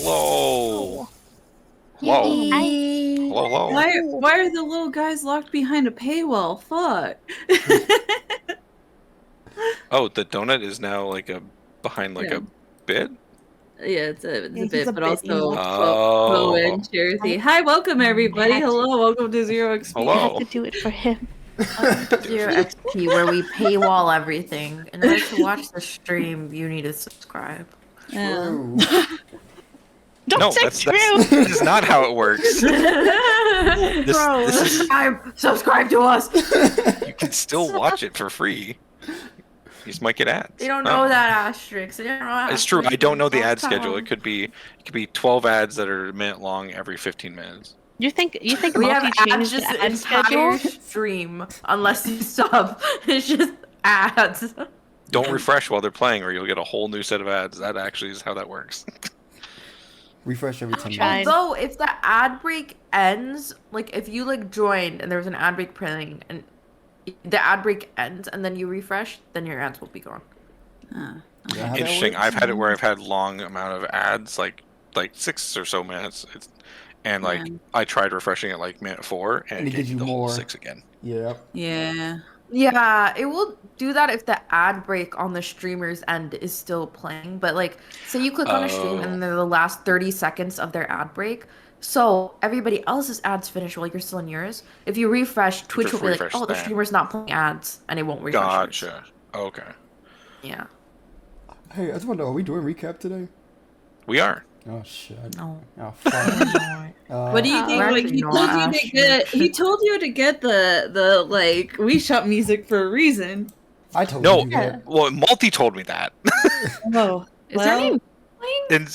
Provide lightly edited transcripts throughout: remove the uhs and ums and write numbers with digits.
Hello. Hello. Hello. Why are the little guys locked behind a paywall? Fuck. Oh, the donut is now like behind a bit. Yeah, it's a he's bit, a but bit also Oh. and Jersey. Hi, welcome everybody. Hello, welcome to ZeroXP. Hello. I had to do it for him. ZeroXP, where we paywall everything. In order to watch the stream, you need to subscribe. True. No, that's that is not how it works. Bro, this is subscribe to us. you can still watch it for free. You just might get ads. They don't know that asterisk. They don't know It's true. I don't know the ad Last time. schedule. It could be 12 ads that are a minute long every 15 minutes. You think We have Multi ads changed just the the ad entire schedule? stream, unless you sub. It's just ads. Don't refresh while they're playing, or you'll get a whole new set of ads. That actually is how that works. Refresh every 10 Tried. minutes. Although, if the ad break ends, like if you joined and there was an ad break playing, and the ad break ends, and then you refresh, then your ads will be gone. Is that how that Interesting. works? I've had it where I've had long amount of ads, like 6 or so minutes, and I tried refreshing at minute 4, and it gives you the whole more. 6 again. Yeah. Yeah. Yeah, it will do that if the ad break on the streamer's end is still playing. But say you click on a stream and they're the last 30 seconds of their ad break. So everybody else's ads finish while you're still in yours. If you refresh, Twitch will be like, oh, the streamer's not playing ads, and it won't refresh. Gotcha. Okay. Yeah. Hey, I just wonder, are we doing recap today? We are. Oh shit. No. Oh fuck. What do you think? we're Like actually he not told you to asterisk. get, he told you to get the We Shop music for a reason. I told No. you that. Well, Multi told me that. Oh, Is there any playing?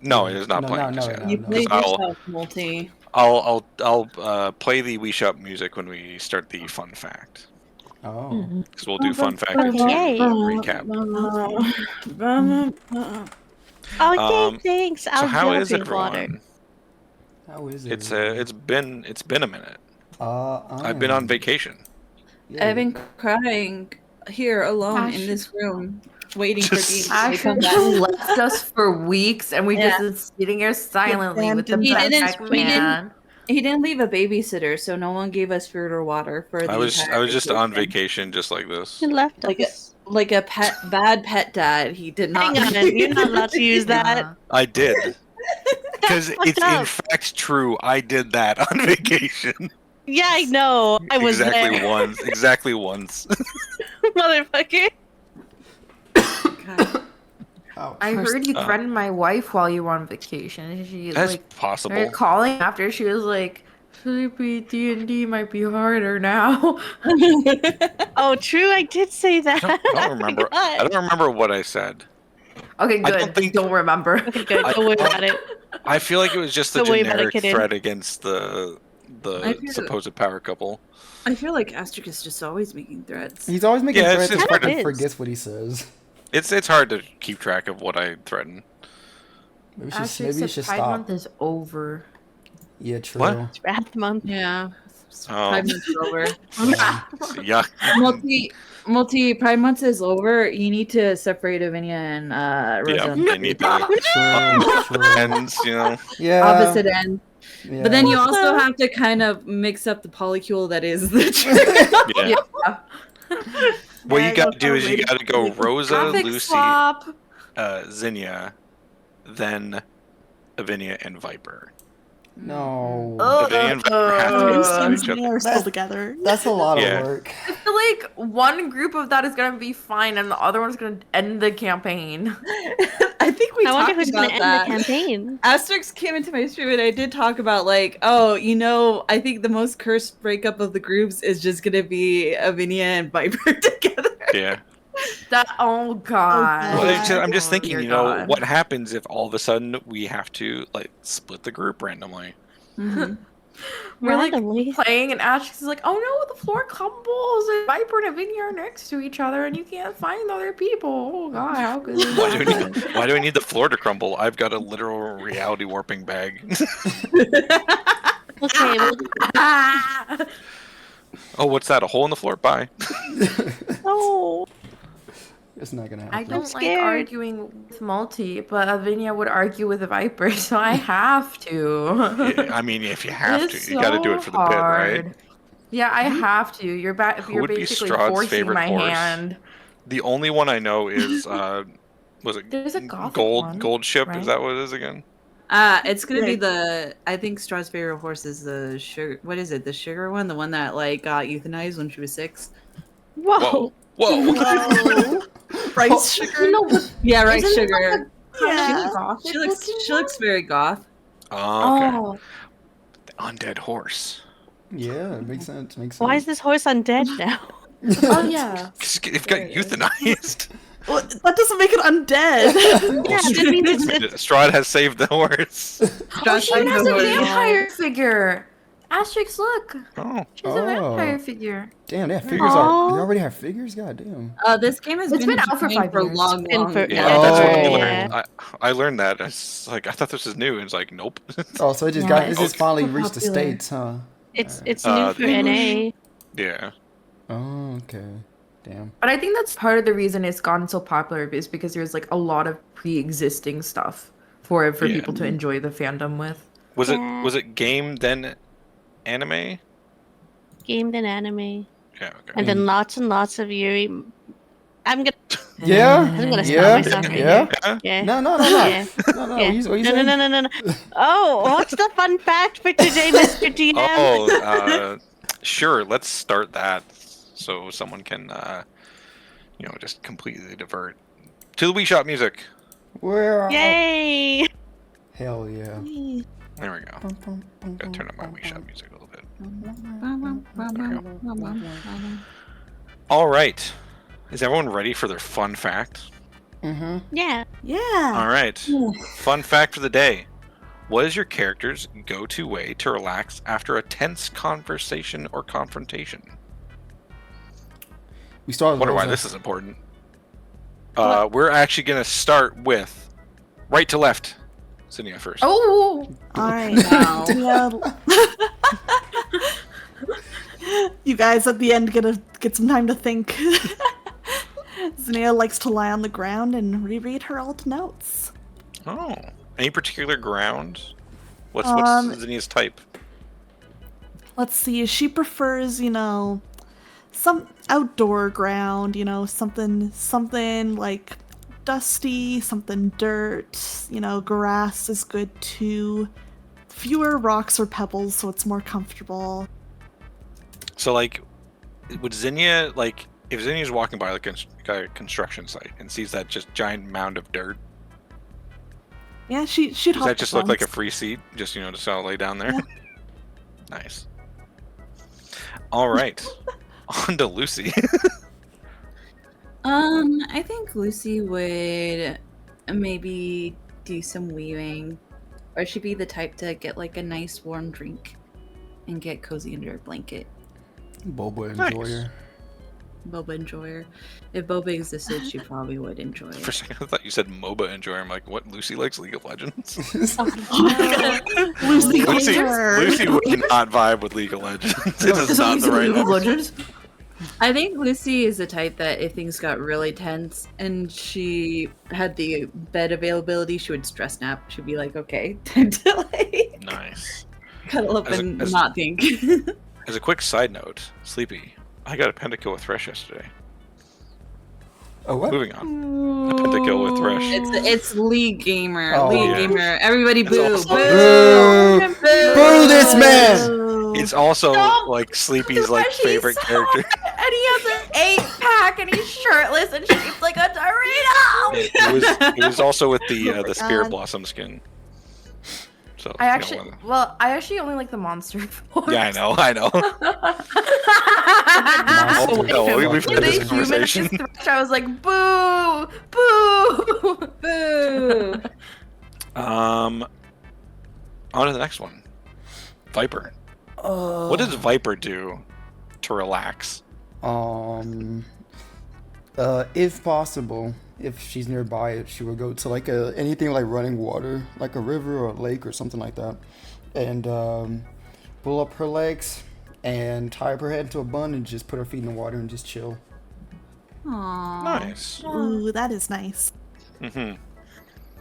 No, it is not No, playing. no, just no, yet. no. you played I'll- yourself, Multi. I'll play the We Shop music when we start the fun fact. Oh. Because we'll do fun fact and Yay. recap. Oh, yay, thanks. So I'll how go is drink everyone? water. How is it? It's been a minute. I've been am. on vacation. Yeah. I've been crying here alone in this room, waiting for Just- Dean to come Asher back. left us for weeks, and we just been sitting here silently with the He didn't- backpack we man. He didn't leave a babysitter, so no one gave us food or water for the I was entire just on vacation, just like this. He left Like us. like a bad pet dad. He did not. Hang on, you're not allowed to use that. I did. Because What's it's in up? fact true. I did that on vacation. Yeah, I know. I was exactly there. once. Exactly once. Motherfucker. Oh, I heard you threatened my wife while you were on vacation. She That's started possible. calling after. She was like, "Sleepy D&D might be harder now." Oh, true. I did say that. I don't remember. I don't remember what I said. Okay, I good. don't remember. Okay, good. Don't worry about it. I feel like it was just the Don't worry about it, generic kid. threat against the I feel- supposed power couple. I feel like Asterix is just always making threats. He's always making Yeah, threats it's and hard fucking to- forgets what he says. It's hard to keep track of what I threaten. Maybe Actually, you should Pride stop. Month is over. Yeah, true. What? It's Wrath Month. Yeah. Oh. Pride Month's over. Yuck. Multi Pride Month is over. You need to separate Avenia and Rosa. Yeah, I need to True. ends, you know. Yeah. Opposite end. Yeah. But then you also have to kind of mix up the polycule that is the Yeah. What you gotta do is you gotta go Rosa, Graphic Lucy, swap. Zinnia, then Avenia and Viper. No. Avenia and Viper have to Uh, each other. Are still together. That's a lot Yeah. of work. I feel like one group of that is gonna be fine, and the other one's gonna end the campaign. I think we I wonder talked who's about going to that. end the campaign. Asterix came into my stream and I did talk about I think the most cursed breakup of the groups is just gonna be Avenia and Viper together. Yeah. Oh god. Well, I'm just thinking, Dear you know, God. what happens if all of a sudden we have to split the group randomly? We're Randomly. playing, and Ash is like, "Oh no, the floor crumbles, and Viper and Avenia are next to each other, and you can't find other people." Oh god, how could this happen? Why do we need the floor to crumble? I've got a literal reality warping bag. Okay, well, Oh, what's that? A hole in the floor? Bye. no. It's not gonna I happen. don't like scared. arguing with multi, but Avenia would argue with Viper, so I have to. I mean, if you have It's to, you got to do it for the bit, right? hard. Yeah, I have to. You're Who you're would be basically Strahd's forcing favorite my horse? hand. The only one I know is was it There's a gothic one, gold ship? right? Is that what it is again? It's gonna be I think Straw's favorite horse is the sugar. What is it? The sugar one, the one that like got euthanized when she was 6. Whoa. Whoa! Rice sugar. Yeah, rice Isn't sugar. Yeah. Gothic She looks looking very goth. Oh, okay. Oh, The undead horse. Yeah, it makes sense. Makes sense. Why is this horse undead now? oh yeah. It got euthanized. Well, that doesn't make it undead. Yeah, that means it's Strad has saved the horse. Oh, she even has a Horse. vampire figure. Asterix, look. Oh, She has a vampire figure. Damn, they have figures. Aw. They already have figures. God damn. This game has It's been out for entertaining 5 for years. long, been long. for- yeah, Yeah, that's what we oh. learned. I learned that. It's like I thought this was new, and it's like nope. Oh, so it just Yeah, got. It it's just finally reached the popular. states, huh? it's Uh, new for NA. Yeah. Oh, okay. Damn. But I think that's part of the reason it's gotten so popular is because there's like a lot of pre-existing stuff for Yeah. people to enjoy the fandom with. Was Yeah. it game then anime? Game then anime. Yeah. Okay. And then lots and lots of Yuri. I'm gonna Yeah. I'm gonna stop Yeah. myself right Yeah. here. Yeah. No. Yeah. No. Yeah. What you No, saying? no. Oh, what's the fun fact for today, Mr. DM? Oh, sure. Let's start that so someone can, just completely divert to the Wii Shop music. Where? Yay! Hell yeah. There we go. Gotta turn up my Wii Shop music a little bit. All right. Is everyone ready for their fun fact? Mm-hmm. Yeah. All right. Fun fact for the day. What is your character's go-to way to relax after a tense conversation or confrontation? We started. Wonder why this is important. We're actually going to start with right to left. Ccinyo first. Oh, All right. Wow. You guys at the end get some time to think. Zinnia likes to lie on the ground and reread her old notes. Oh. Any particular ground? What's Zinnia's type? Let's see. She prefers, some outdoor ground. Something like dusty, something dirt. Grass is good too. Fewer rocks or pebbles, so it's more comfortable. So, would Zinnia, if Zinnia's walking by a construction site and sees that just giant mound of dirt, Yeah, she'd does hop that just the look like a fence. free seat? Just, to sort of lay down there? Yeah. Nice. All right. On to Lucy. I think Lucy would maybe do some weaving, or she'd be the type to get a nice warm drink and get cozy under a blanket. Boba Nice. enjoyer. Boba enjoyer. If Boba existed, she probably would enjoy For a it. second, I thought you said MOBA enjoyer. I'm like, what? Lucy likes League of Legends? Lucy Lucy, Hunter. Lucy would not vibe with League of Legends. It is not the right one. I think Lucy is the type that if things got really tense and she had the bed availability, she would stress nap. She'd be like, okay, time to Nice. cuddle up As a- and as- not think. As a quick side note, Sleepy, I got a pentakill with Thresh yesterday. Oh what? Moving on. A pentakill with Thresh. It's League Gamer. Oh, League yeah. Gamer. Everybody It's boo. also- Boo. Boo! Boo this man! It's also No! Sleepy's Thresh, he's favorite so character. And he has an 8-pack and he's shirtless and shaped like a Dorito. It was also with the my Spirit God. Blossom skin. So I actually only like the monster forms. yeah, I know. Monster Oh, we've When had they this conversation. humanized Thresh, I was like, boo, boo. Boo. On to the next one. Viper. What does Viper do to relax? If possible, if she's nearby, she would go to anything like running water, like a river or a lake or something like that, and pull up her legs and tie up her head into a bun and just put her feet in the water and just chill. Aww. Nice. Ooh, that is nice.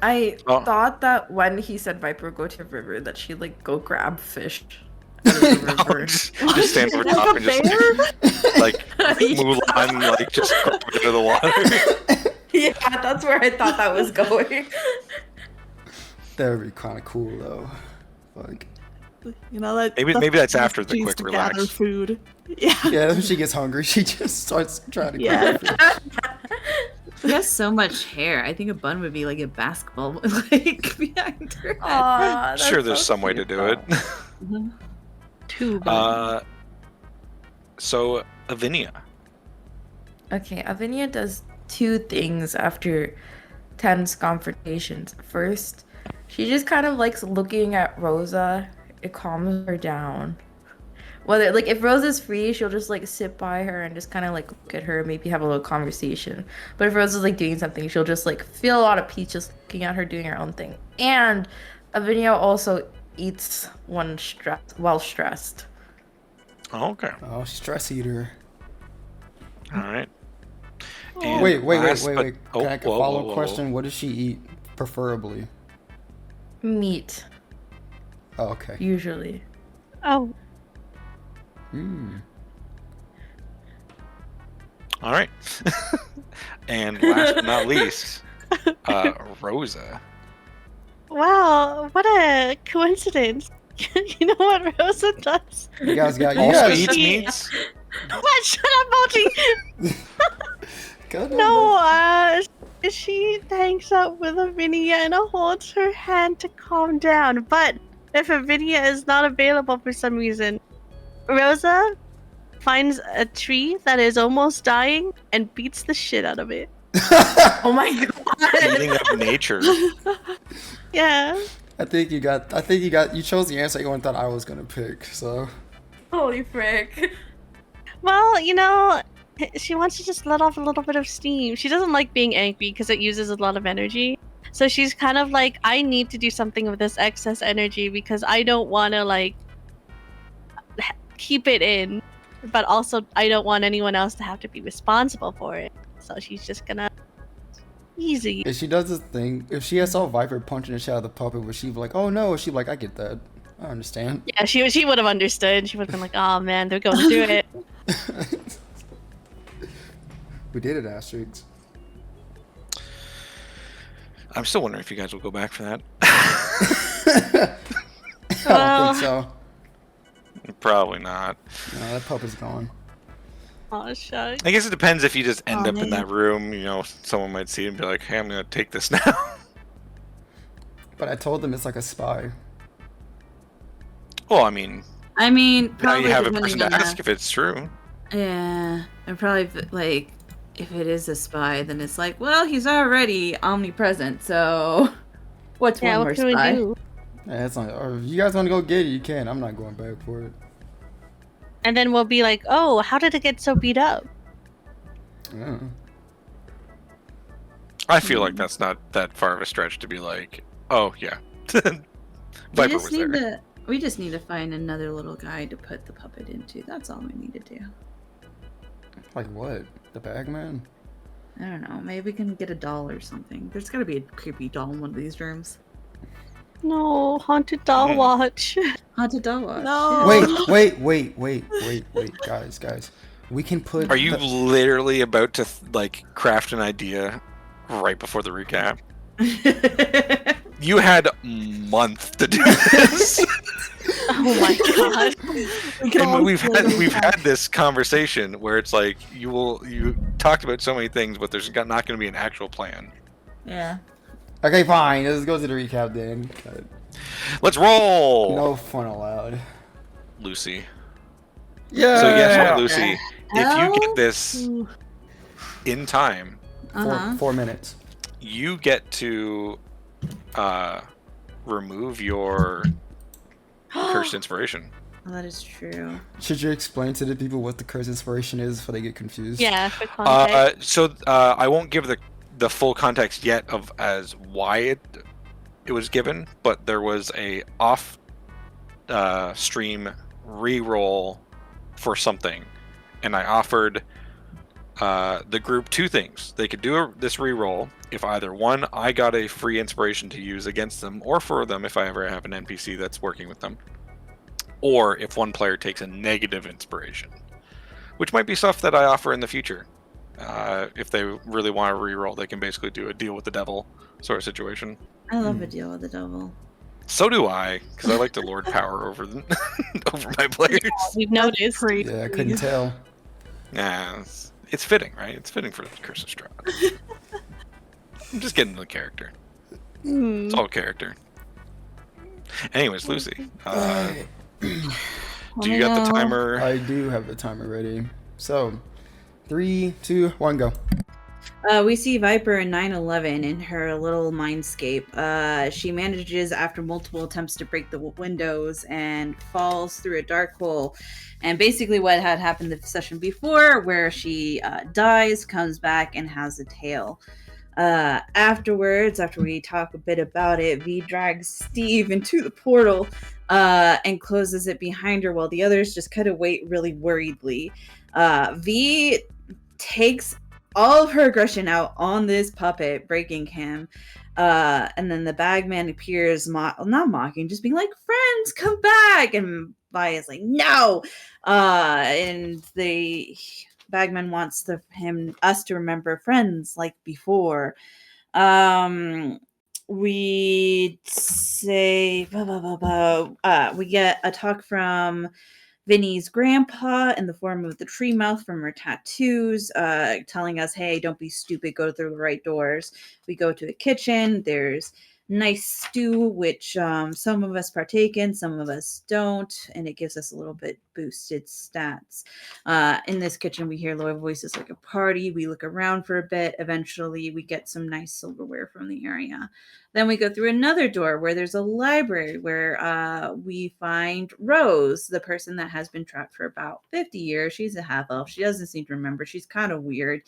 I Oh. thought that when he said Viper go to river, that she'd like go grab fish out of the river. just stand over Like top a and just bear? like Mulan, like just grab it out of the water. Yeah, that's where I thought that was going. That would be kind of cool though. Like, You know that. Maybe that's after the she quick used to gather relax. food. Yeah. yeah, when she gets hungry, she just starts trying to Yeah. grab food. She has so much hair. I think a bun would be like a basketball like behind her head. Aw, that's Sure, there's so some way to cute, do it. Mhm. Two buns. So Avenia. Okay, Avenia does two things after tense confrontations. First, she just kind of likes looking at Rosa. It calms her down. Whether like if Rosa's free, she'll just like sit by her and just kind of like look at her, maybe have a little conversation. But if Rosa's like doing something, she'll just like feel a lot of peace just looking at her doing her own thing. And Avenia also eats while stressed. Oh, okay. Oh, stress eater. All right. Wait. last Can but- I oh, a whoa, follow-up whoa, whoa. question? What does she eat, preferably? Meat, Oh, okay. usually. Oh, Hmm. All right. And last but not least, Rosa. wow, what a coincidence. You know what Rosa does? You guys got. You Also guys. eats She- meats. What? Shut up, Multi! God, No, she hangs out with Avenia and holds her hand to calm down. But if Avenia is not available for some reason, Rosa finds a tree that is almost dying and beats the shit out of it. Oh my god! Eating up nature. Yeah. I think you chose the answer everyone thought I was gonna pick. So. Holy frick! Well, you know, she wants to just let off a little bit of steam. She doesn't like being angry because it uses a lot of energy. So she's kind of like, I need to do something with this excess energy because I don't want to like keep it in, but also I don't want anyone else to have to be responsible for it. So she's just gonna easy. If she does this thing, if she saw Viper punching the shit out of the puppet, would she be like, "Oh no"? She like, "I get that. I understand." Yeah, she would have understood. She would have been like, oh man, they're going to do it. We did it, Asterix. I'm still wondering if you guys will go back for that. I don't think so. Probably not. No, that puppet's gone. Oh shucks. I guess it depends if you just end Aw, up in man. that room. You know, someone might see it and be like, "Hey, I'm gonna take this now." But I told them it's like a spy. Well, I mean, I mean, now probably you have a depending person to on ask if it's true. Yeah, and probably like if it is a spy, then it's like, well, he's already omnipresent, so what's Yeah, one what more can spy? we do? Yeah, it's not. Or if you guys want to go get it, you can. I'm not going back for it. And then we'll be like, oh, how did it get so beat up? Yeah. I feel like that's not that far of a stretch to be like, "Oh yeah, We Viper just was need there." we just need to find another little guy to put the puppet into. That's all we need to do. Like what? The Bagman? I don't know. Maybe we can get a doll or something. There's got to be a creepy doll in one of these rooms. No, haunted doll watch. Haunted doll watch. No. yeah. Wait, guys. We can put. Are you literally about to like craft an idea right before the recap? You had a month to do this. Oh my god. We can all And we've play had this conversation where it's like you talked about so many things, but there's not going to be an actual plan. Yeah. Okay, fine. Let's go to the recap then. Let's roll, No fun allowed. Lucy. Yeah. So guess what, Lucy? If you Oh. get this in time, Uh-huh. 4 minutes. you get to remove your cursed inspiration. Oh, that is true. Should you explain to the people what the curse inspiration is before they get confused? Yeah, for context. So I won't give the full context yet of as why it was given, but there was a off stream re-roll for something, and I offered the group 2 things. They could do this reroll if either one, I got a free inspiration to use against them or for them if I ever have an NPC that's working with them, or if one player takes a negative inspiration, which might be stuff that I offer in the future. If they really want to reroll, they can basically do a deal with the devil sort of situation. I love a deal with the devil. So do I, because I like to lord power over over my players. We've noticed. Yeah, I couldn't tell. Yeah, it's fitting, right? It's fitting for the Curse of Strahd. I'm just getting the character. It's all character. Anyways, Lucy, do you got the timer? I do have the timer ready. So, 3, 2, 1, go. We see Viper in 9/11 in her little mindscape. She manages, after multiple attempts, to break the windows and falls through a dark hole. And basically what had happened the session before, where she dies, comes back, and has a tail. Afterwards, after we talk a bit about it, V drags Steve into the portal and closes it behind her while the others just kind of wait really worriedly. V takes all of her aggression out on this puppet, breaking him. And then the Bagman appears, not mocking, just being like, "Friends, come back!" And Vi is like, "No!" And the Bagman wants us to remember friends like before. We say, we get a talk from Vinny's grandpa in the form of the tree mouth from her tattoos, telling us, "Hey, don't be stupid, go through the right doors." We go to a kitchen. There's nice stew, which some of us partake in, some of us don't, and it gives us a little bit boosted stats. In this kitchen, we hear low voices like a party. We look around for a bit. Eventually, we get some nice silverware from the area. Then we go through another door where there's a library where we find Rose, the person that has been trapped for about 50 years. She's a half-elf. She doesn't seem to remember. She's kind of weird.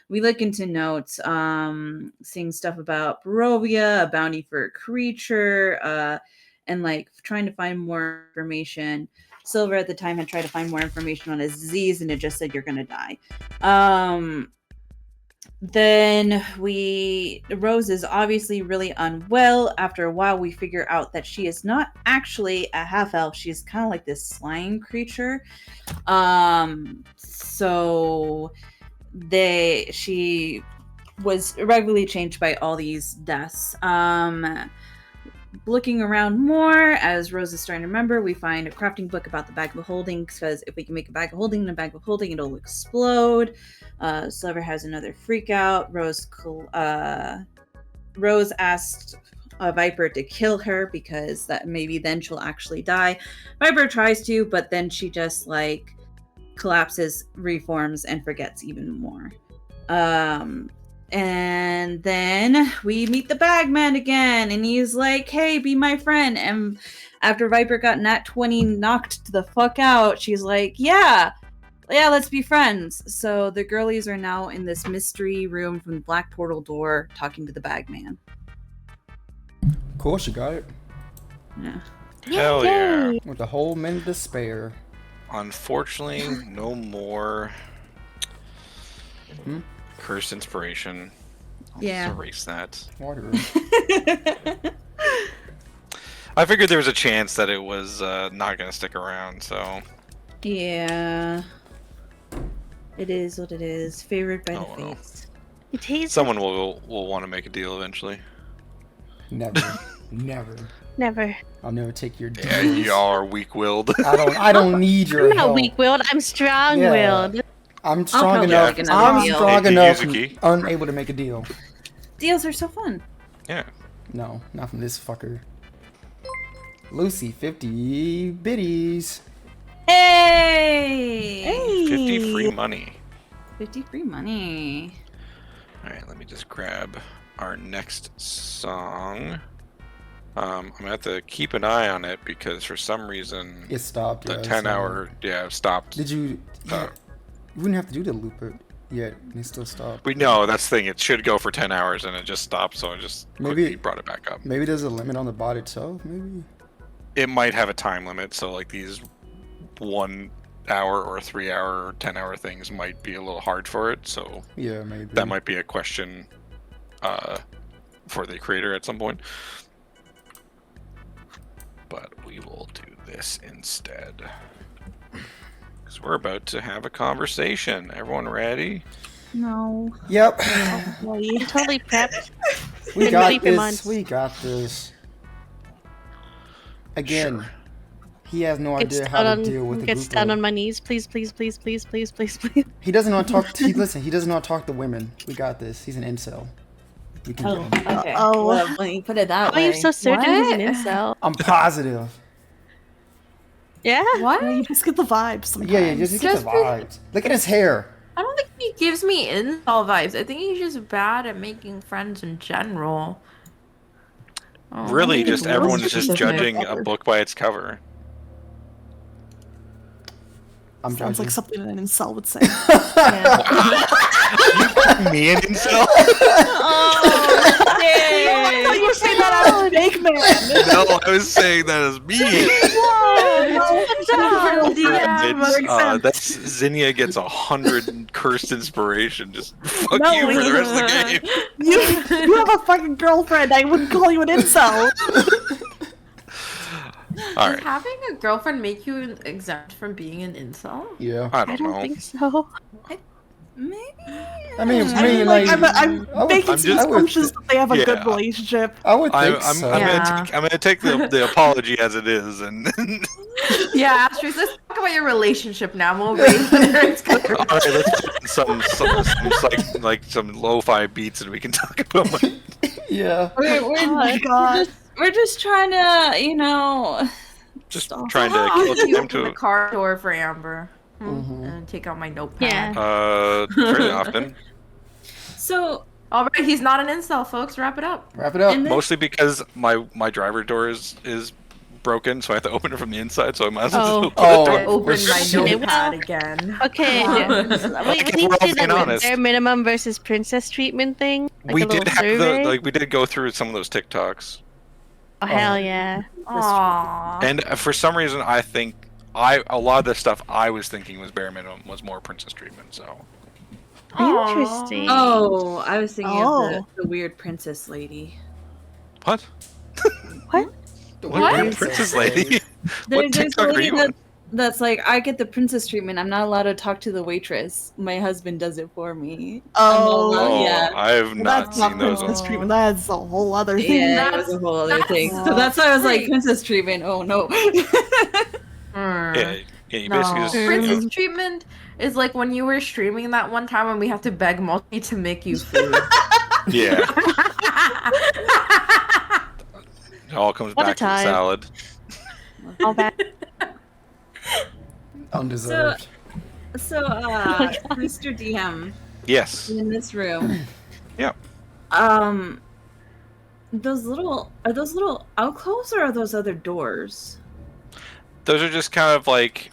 We look into notes, seeing stuff about Barovia, a bounty for a creature, and like trying to find more information. Silver at the time had tried to find more information on a disease, and it just said you're gonna die. Then Rose is obviously really unwell. After a while, we figure out that she is not actually a half-elf. She's kind of like this slime creature. So she was regularly changed by all these deaths. Looking around more, as Rose is starting to remember, we find a crafting book about the bag of holding, because if we can make a bag of holding in a bag of holding, it'll explode. Silver has another freak out. Rose asked Viper to kill her because that maybe then she'll actually die. Viper tries to, but then she just like collapses, reforms, and forgets even more. And then we meet the Bagman again, and he's like, "Hey, be my friend." And after Viper got Nat 20 knocked the fuck out, she's like, yeah, let's be friends. So the girlies are now in this mystery room from the Black Portal door talking to the Bagman. Cool, she got it. Yeah. Hell yeah. With a whole minute to spare. Unfortunately, no more Curse inspiration. I'll just erase that. Water. I figured there was a chance that it was not going to stick around, so... Yeah. It is what it is. Favored by the well. fates. Someone will want to make a deal eventually. Never. Never. I'll never take your deal. Yeah, you are weak-willed. I don't need your I'm not help. weak-willed. I'm strong-willed. Yeah. I'm strong enough. I'm strong enough. Unable to make a deal. Deals are so fun. Yeah. No, not from this fucker. Lucy, 50 biddies. Hey! 50 free money. 50 free money. Alright, let me just grab our next song. I'm gonna have to keep an eye on it because for some reason it stopped. The 10-hour stopped. Did you? You wouldn't have to do the looper yet. It still stopped. We know that's the thing. It should go for 10 hours and it just stopped. So I just quickly brought it back up. Maybe there's a limit on the bot itself. Maybe it might have a time limit. So like these 1 hour or 3 hour or 10-hour things might be a little hard for it. So Yeah, maybe. that might be a question for the creator at some point. But we will do this instead. Because we're about to have a conversation. Everyone ready? No. Yep. I'm totally prepped. We Been got sleeping this. months. We got this. Again, Sure. he has no Get idea how down to deal with a Get group down of... on my knees, please, please, please, please, please, please, please. He doesn't know how to talk. Listen, he doesn't know how to talk to women. We got this. He's an incel. We can Oh, get him. okay. Oh. Well, when you put it that Why are way. you so certain he's an What? incel? I'm positive. Yeah? What? Yeah, you just get the vibes sometimes. Yeah, just get Just the vibes. Look at his hair. I don't think he gives me incel vibes. I think he's just bad at making friends in general. Oh, Really, maybe just it's everyone's Lucy just with my judging a brother. book by its cover. I'm Sounds judging. like something an incel would say. Me an incel? Oh, I thought you were saying that as Bagman. No, I was saying that as me. That's Zinnia gets 100 cursed inspiration. Just fuck No, you for the rest of the game. You have a fucking girlfriend. I wouldn't call you an incel. All Does right. having a girlfriend make you exempt from being an incel? Yeah. I I don't don't know. think so. Maybe. I mean, Like, like, I'm I would- making I'm some just- assumptions that they have a Yeah. good relationship. I would I'm, think I'm, so. I'm, Yeah. gonna take the apology as it is, and Yeah, Asterix, let's talk about your relationship now. We'll raise the next all right, let's put in some lo-fi beats, and we can talk about my. Yeah. We're just trying to, Just stop. trying to How kill often do you time open the to car door for Amber? Mhm. And take out my notepad. Yeah. fairly often. So All right, he's not an incel, folks. Wrap it up. Wrap it up. And then- Mostly because my driver door is broken, so I have to open it from the inside. So I might as well just Oh. open I the door. opened my shit. notepad again. Okay, Wow. we Okay, need we're to all do being that with honest. bare minimum versus princess treatment thing. Like We a little did have survey. we did go through some of those TikToks, Oh hell yeah! Aww. and for some reason I think a lot of the stuff I was thinking was bare minimum was more princess treatment. So Interesting. Oh, I was thinking of Oh. the weird princess lady. what? What? What weird princess lady? What There's a TikTok are lady you on? that's like, I get the princess treatment. I'm not allowed to talk to the waitress. My husband does it for me. Oh, Oh, yeah. I have Well, not that's not seen those. princess ones. treatment. That's a whole other thing. Yeah, it That's- was a whole other thing. So that's that's why I was like, great. princess treatment. Oh no. Yeah, you No, basically just princess treatment is like when you were streaming that one time when we have to beg Multi to make you food. yeah. It all comes What a back to the time. salad. All that. Undeserved. So, Mr. DM, Yes. in this room. Yeah. Those little alcoves or are those other doors? Those are just kind of like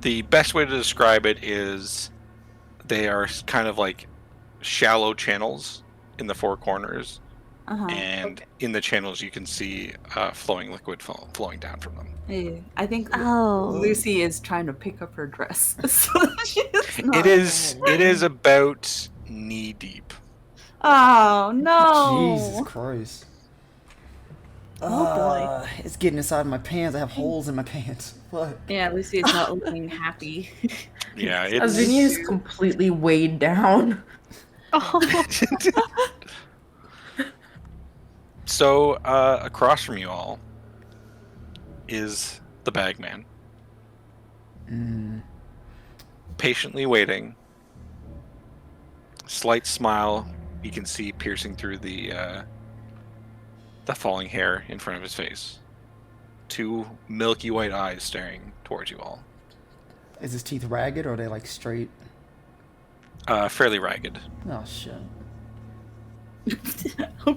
the best way to describe it is they are kind of like shallow channels in the four corners, Uh-huh. and in the channels you can see flowing liquid flowing down from them. Hey, I think Oh. Lucy is trying to pick up her dress. So that she's not- It is about knee deep. Oh no! Jesus Christ. Oh, boy. It's getting inside my pants. I have holes in my pants. What? Yeah, Lucy is not looking happy. Yeah, it's Avenia is completely weighed down. Oh. so across from you all is the Bagman, Mm. patiently waiting. Slight smile you can see piercing through the falling hair in front of his face. Two milky white eyes staring towards you all. Is his teeth ragged or are they like straight? Fairly ragged. Oh shit.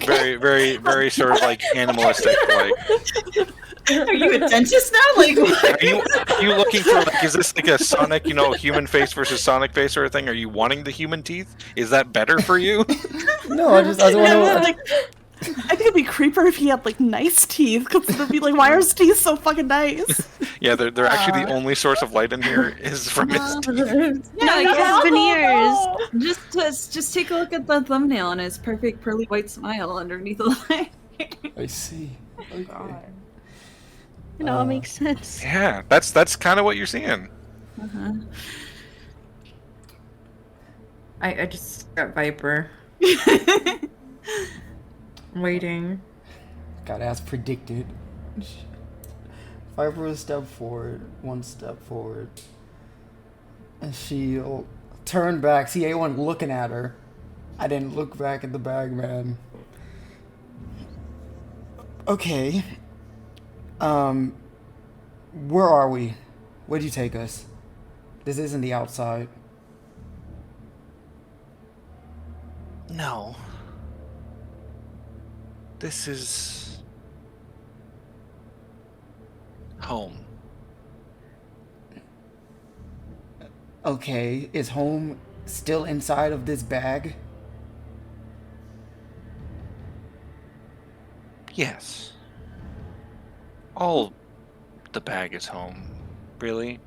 Very, very, very sort of like animalistic. Like, Are you a dentist now? Like, what? are you looking for like? Is this like a Sonic, human face versus Sonic face sort of thing? Are you wanting the human teeth? Is that better for you? No, I don't want Like, I think it'd be creeper if he had like nice teeth, because it'd be like, why are his teeth so fucking nice? Yeah, they're actually the only source of light in here is from Misty. No, he has veneers. Just take a look at the thumbnail and his perfect pearly white smile underneath the light. I see. Okay. It all makes sense. Yeah, that's kind of what you're seeing. Uh-huh. I just got Viper. I'm waiting. Got as predicted. Viper will step forward, one step forward. And she'll turn back, see anyone looking at her. I didn't look back at the Bagman. Okay. Where are we? Where'd you take us? This isn't the outside. No. This is home. Okay, is home still inside of this bag? Yes. All the bag is home. Really?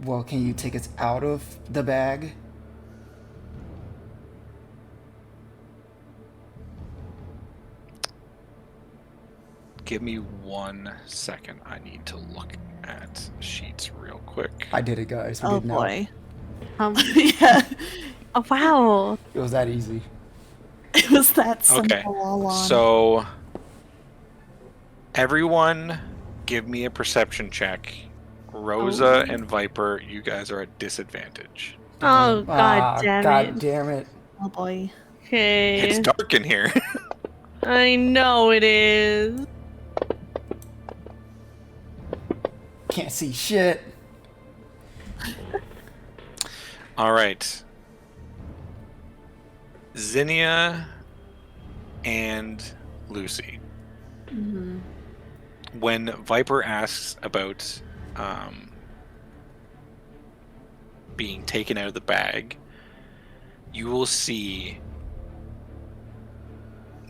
Well, can you take us out of the bag? Give me 1 second. I need to look at sheets real quick. I did it, guys. We Oh did now. boy. Um, Yeah, oh, wow. It was that easy. it was that simple Okay, all on. so everyone give me a perception check. Rosa and Viper, you guys are at disadvantage. Oh, god damn God it. damn it. Oh boy. Okay. It's dark in here. I know it is. Can't see shit. All right. Zinnia and Lucy. Mm-hmm. When Viper asks about being taken out of the bag, you will see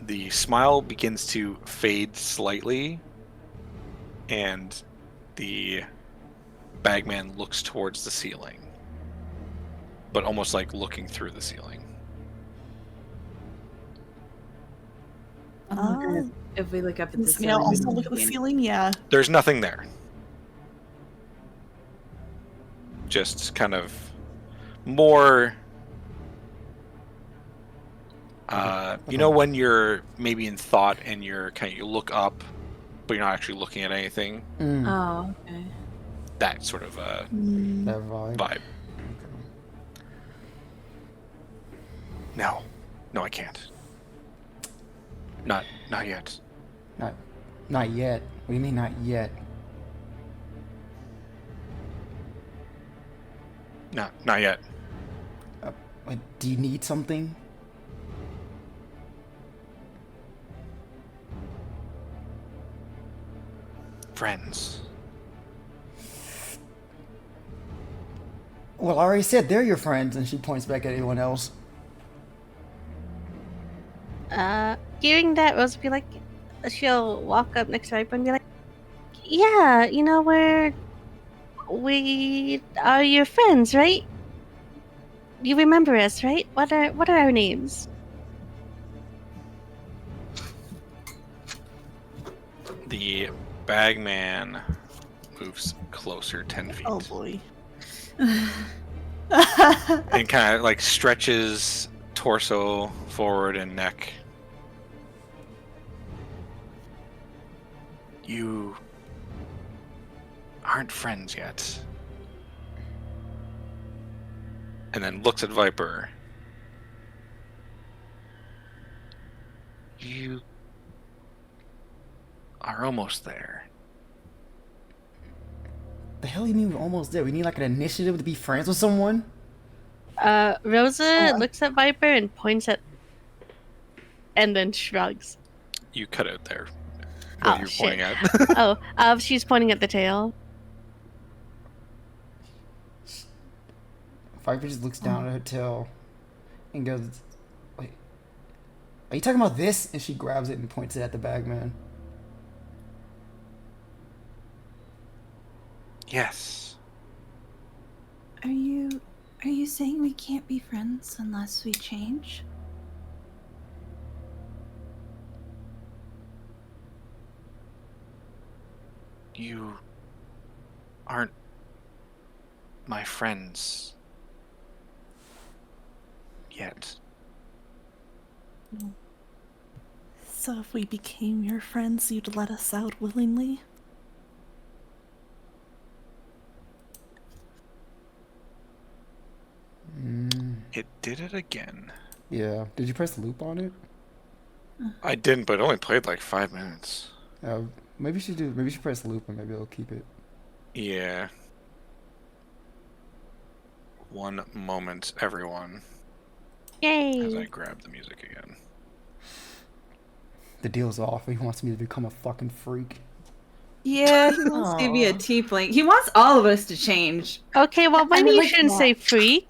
the smile begins to fade slightly, and the Bagman looks towards the ceiling, but almost like looking through the ceiling. If we look up at the Does Snail ceiling, also look at the ceiling? Yeah. There's nothing there. Just kind of more you know when you're maybe in thought and you're you look up but you're not actually looking at anything, Oh, okay. that sort of That vibe. vibe. No, I can't. Not yet. Not yet. What do you mean not yet? Not yet. Wait, do you need something? Friends. Well, I already said they're your friends, and she points back at anyone else. Hearing that, Rose will be like, she'll walk up next to Viper and be like, yeah, you know, we are your friends, right? You remember us, right? What are our names? The Bagman moves closer 10 feet. Oh boy. And kind of like stretches torso forward and neck. You aren't friends yet. And then looks at Viper. You are almost there. The hell you mean we're almost there? We need like an initiative to be friends with someone? Rosa looks at Viper and points at, and then shrugs. You cut out there. Oh, What you're shit. pointing at. She's pointing at the tail. Viper just looks down at her tail and goes, wait, are you talking about this? And she grabs it and points it at the Bagman. Yes. Are you saying we can't be friends unless we change? You aren't my friends yet. So if we became your friends, you'd let us out willingly? It did it again. Yeah. Did you press loop on it? I didn't, but it only played like 5 minutes. Maybe you should do. Maybe you should press loop and maybe it'll keep it. Yeah. One moment, everyone, as I Yay! grab the music again. The deal's off. He wants me to become a fucking freak. Yeah, he wants to be a Aw. tiefling. He wants all of us to change. Okay, well, maybe you like shouldn't that. say freak.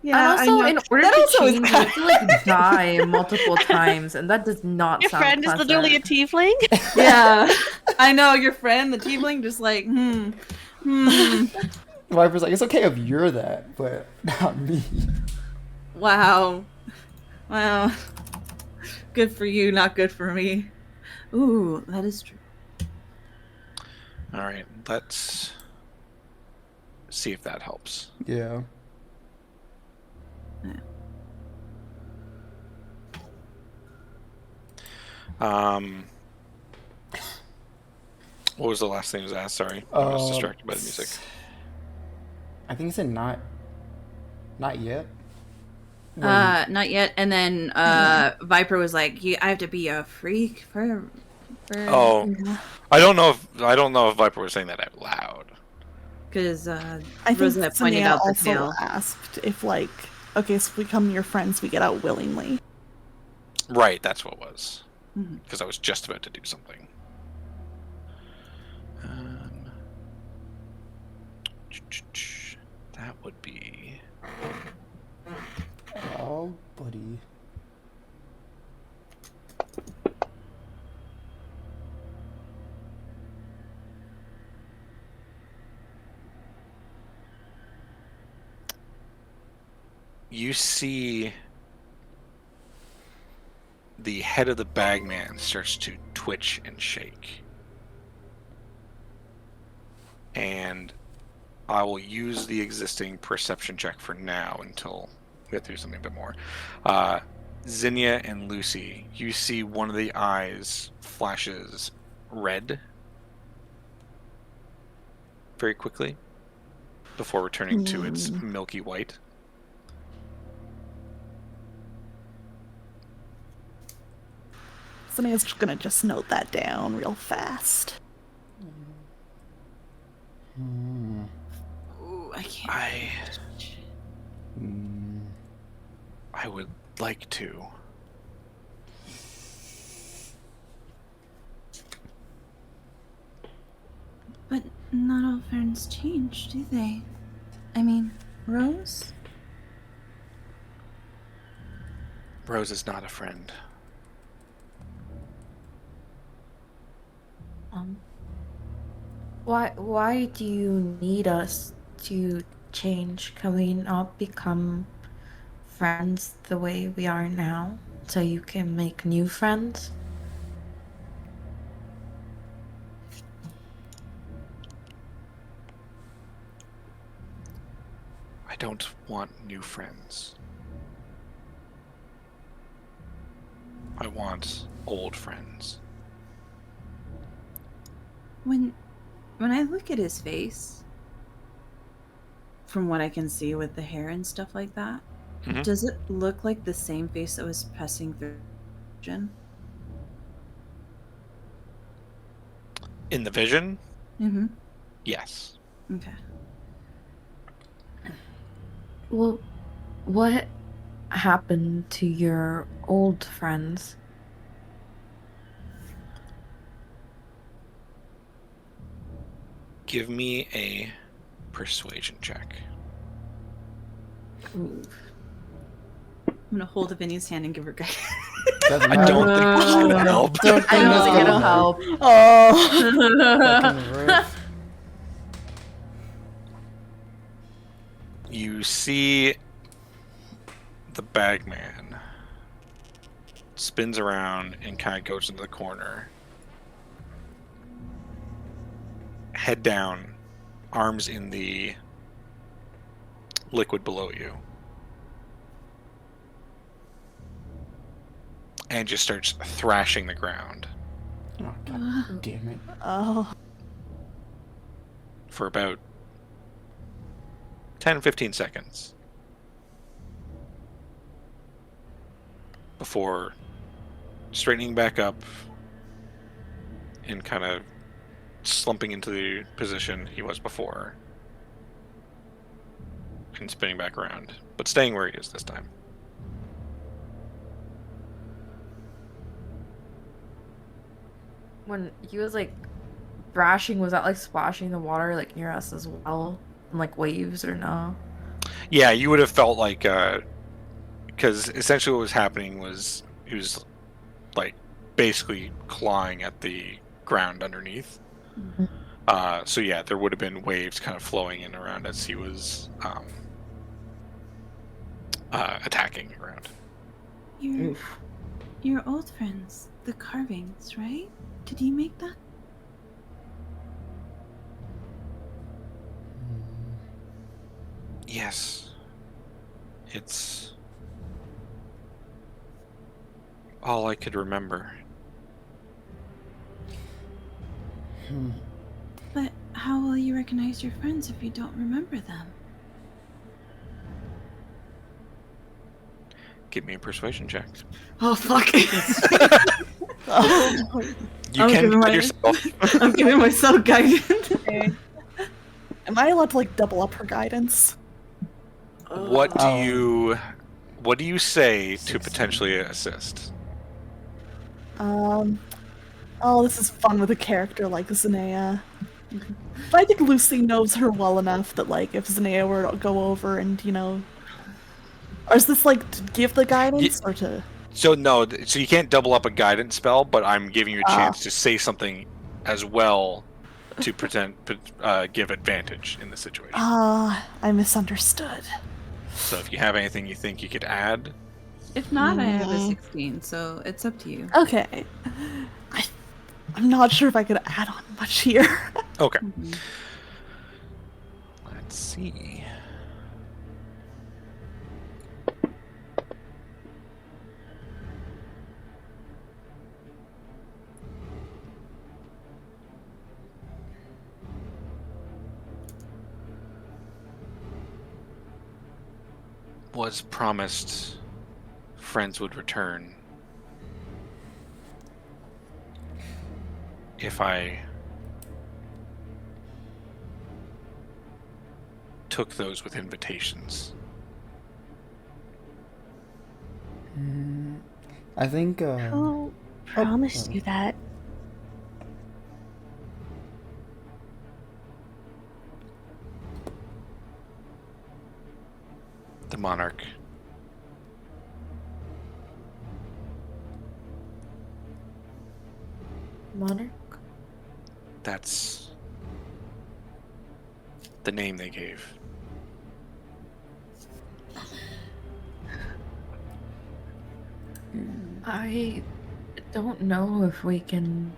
Yeah, And also, in order That to also is change, you have to like die multiple times, and that does not Your sound friend is pleasant. literally a tiefling? Yeah, I know your friend, the tiefling, just like Viper's like, it's okay if you're that, but not me. Wow, good for you, not good for me. Ooh, that is true. All right, let's see if that helps. Yeah. What was the last thing that was asked? Sorry, I was distracted by the music. I think it said not yet. When- Not yet. And then Viper was like, I have to be a freak for Oh, I don't know if Viper was saying that out loud. because I think Rosa had pointed Ccinyo out the also tail. asked if, like, okay, so if we become your friends, we get out willingly. Right, that's what it was. Mhm. Because I was just about to do something. That would be. Oh, buddy. You see the head of the Bagman starts to twitch and shake. And I will use the existing perception check for now until we have to do something a bit more. Zinnia and Lucy, you see one of the eyes flashes red very quickly before returning to its milky white. Ccinyo's just gonna just note that down real fast. Ooh, I can't. I would like to. But not all friends change, do they? I mean, Rose? Rose is not a friend. Why do you need us to change? Can we not become friends the way we are now, so you can make new friends? I don't want new friends. I want old friends. When I look at his face, from what I can see with the hair and stuff like that, Mhm. does it look like the same face that was passing through Jen? In the vision, Mm-hmm. yes. Okay. Well, what happened to your old friends? Give me a persuasion check. Ooh. I'm gonna hold Avenia's hand and give her guidance. Doesn't I matter. don't think that's gonna help. Don't I don't that's think gonna it'll help. Oh! Fucking riff. You see the Bagman spins around and kind of goes into the corner. Head down, arms in the liquid below you. And just starts thrashing the ground Oh, God damn it. Oh. for about 10-15 seconds before straightening back up and kind of slumping into the position he was before and spinning back around, but staying where he is this time. When he was like thrashing, was that like splashing the water like near us as well? And like waves or no? Yeah, you would have felt like, because essentially what was happening was he was like basically clawing at the ground underneath. So yeah, there would have been waves kind of flowing in around as he was attacking around. Your old friends, the carvings, right? Did you make that? Yes. It's all I could remember. But how will you recognize your friends if you don't remember them? Give me a persuasion check. Oh, fuck. Oh, You I'm can giving guide my- yourself. I'm giving myself guidance. am I allowed to like double up her guidance? What do you say to potentially assist? Oh, this is fun with a character like Zinea. But I think Lucy knows her well enough that, like, if Zinea were to go over and, you know... Or is this, like, to give the guidance, or to... So no, so you can't double up a guidance spell, but I'm giving you a chance to say something as well to give advantage in the situation. I misunderstood. So if you have anything you think you could add, If not, I have a 16, so it's up to you. Okay. I'm not sure if I could add on much here. okay. Let's see. Was promised friends would return if I took those with invitations. I think. Who promised you that? The monarch. Monarch? That's the name they gave. I don't know if we can.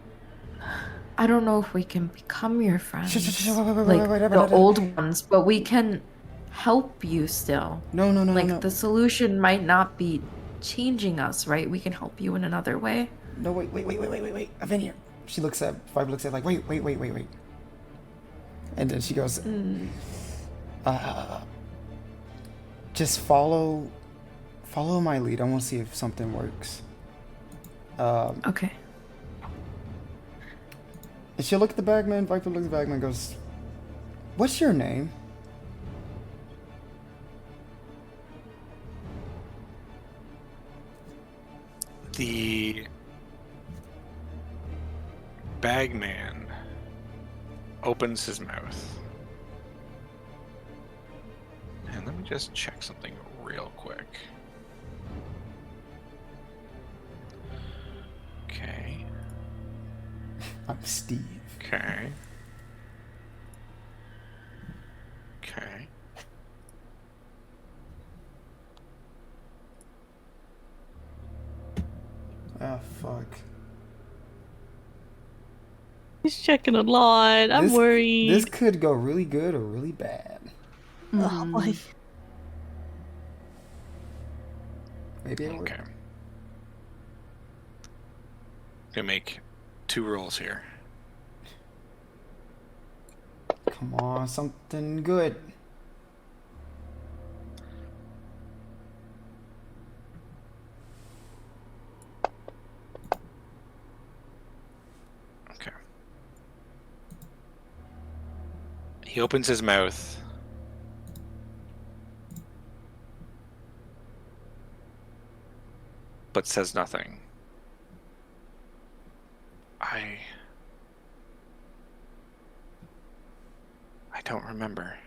I don't know if we can become your friends, like the old ones, but we can help you still. No. Like the solution might not be changing us, right? We can help you in another way. No, wait. Avenia. She looks at Five. Looks at like wait. And then she goes, just follow my lead. I want to see if something works. Okay. And she'll look at the Bagman. Viper looks at the Bagman and goes, "What's your name?" The Bagman opens his mouth. And let me just check something real quick. Okay. I'm Steve. Okay. Okay. Ah, fuck. He's checking a lot. I'm worried. This could go really good or really bad. Oh boy. Maybe it worked. Okay. Gonna make 2 rolls here. Come on, something good. Okay. He opens his mouth. But says nothing. I don't remember.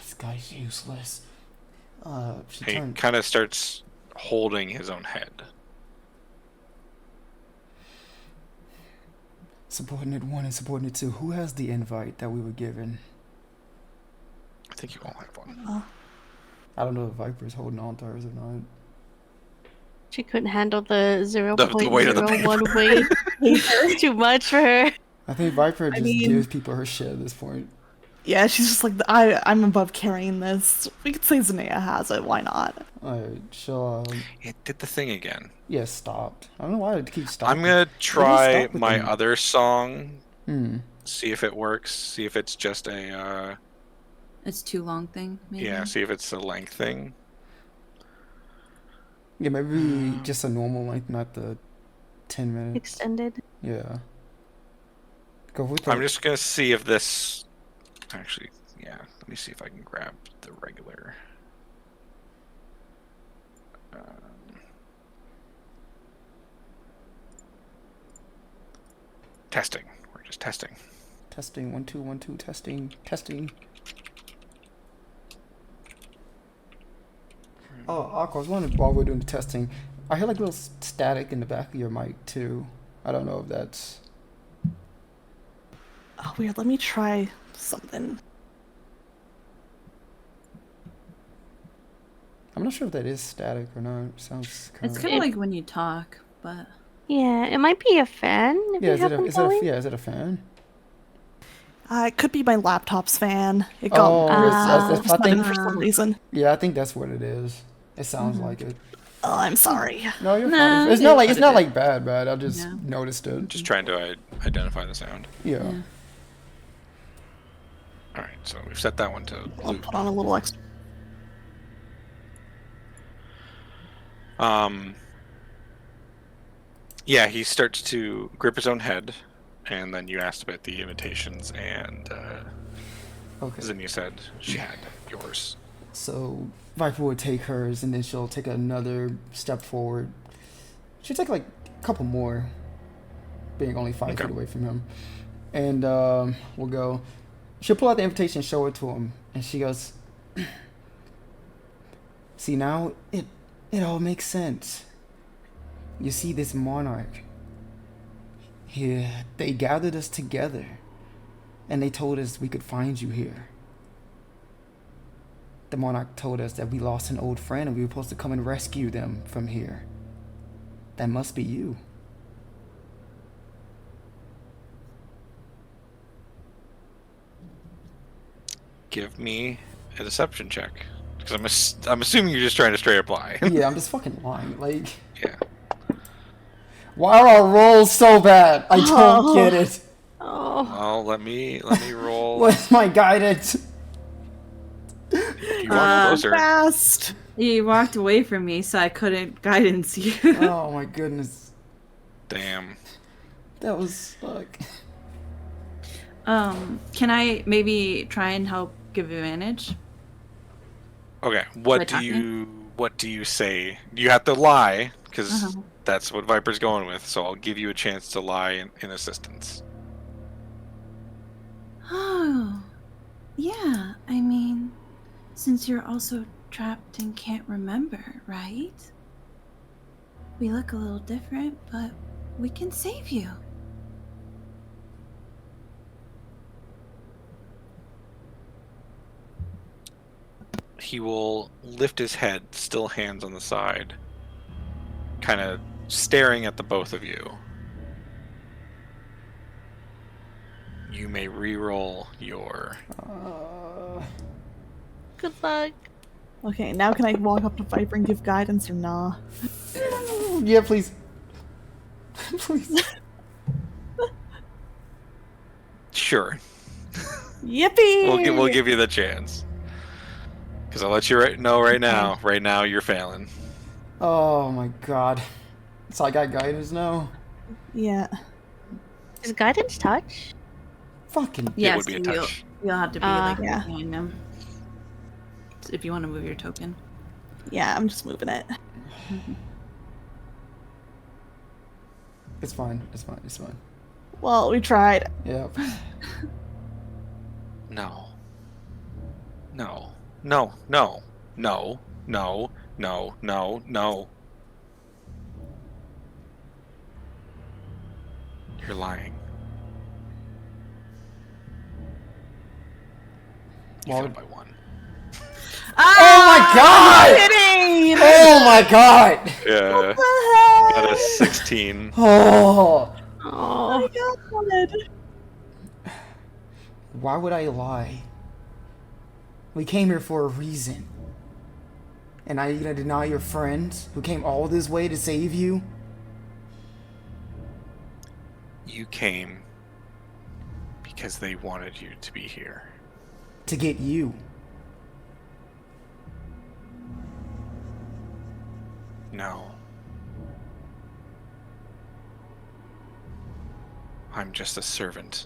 This guy's useless. She He turned. kind of starts holding his own head. Subordinate 1 and Subordinate 2. Who has the invite that we were given? I think you all have one. I don't know if Viper's holding on to hers or not. She couldn't handle the The weight of the 0.01 weight. It's too much for her. I think Viper just mean- gives people her shit at this point. Yeah, she's just like, I'm above carrying this. We could say Zanea has it. Why not? Alright, she'll, It did the thing again. yeah, stopped. I don't know why it keeps stopping. I'm gonna try stop with my them? other song. Hmm. See if it works. See if it's just a It's too long thing, maybe. yeah. See if it's a length thing. Yeah, maybe just a normal length, not the 10 minutes. Extended. Yeah. Go with it. I'm just gonna see if this actually. Yeah. Let me see if I can grab the regular. Testing. We're just testing. Testing, 1 2 1 2, testing. Oh, Aqua, I was wondering while we're doing the testing, I hear like a little static in the back of your mic too. I don't know if that's. Oh, weird. Let me try something. I'm not sure if that is static or not. It sounds kind It's of. kind of like when you talk, but Yeah, it might be a fan. If Yeah, you is have one going. is it a fan? It could be my laptop's fan. It got Oh, for I think. for some reason. Yeah, I think that's what it is. It sounds like it. Oh, I'm sorry. No, you're No, fine. It's it not is like what it is. bad. I just Yeah. noticed it. Just trying to identify the sound. Yeah. yeah. All right. So we've set that one to I'll loop. put on a little extra. Yeah, he starts to grip his own head, and then you asked about the invitations, and Okay. Zinnia said she had yours. So Viper would take hers, and then she'll take another step forward. She'll take like a couple more, being only 5 Okay. feet away from him. And we'll go. She'll pull out the invitation, show it to him, and she goes, "See, now it all makes sense. You see, this monarch here, they gathered us together, and they told us we could find you here. The monarch told us that we lost an old friend and we were supposed to come and rescue them from here. That must be you." Give me a deception check, because I'm assuming you're just trying to straight up lie. Yeah, I'm just fucking lying. Like, Yeah. why are our rolls so bad? I don't get it. Oh, Well, let me roll. What's my guidance? You want closer? Fast. You walked away from me, so I couldn't guidance you. Oh my goodness. Damn. That was fuck. Can I maybe try and help give advantage? Okay. By talking? What do you say? You have to lie, because Uh-huh. that's what Viper's going with. So I'll give you a chance to lie in assistance. Oh, yeah. I mean, since you're also trapped and can't remember, right? We look a little different, but we can save you. he will lift his head, still hands on the side, kind of staring at the both of you. You may re-roll your... Good luck. Okay, now can I walk up to Viper and give guidance or nah? Yeah, please. Please. Sure. Yippee! We'll give you the chance. Because I'll let you know right now. Right now, you're failing. Oh my god. So I got guidance now? Yeah. Is guidance touch? Fucking... It Yes, would be a touch. you'll have to be like Yeah. behind them if you want to move your token. Yeah, I'm just moving it. It's fine. It's fine. It's fine. Well, we tried. Yep. No. No. No. No. No. No. No. No. No. You're lying. You Well- failed by 1. Oh my god! Kidding! Oh my god! Yeah. What Got the a 16. Oh! Oh, God. Why would I lie? We came here for a reason. And now you're gonna deny your friends who came all this way to save you? You came because they wanted you to be here. To get you. No. I'm just a servant.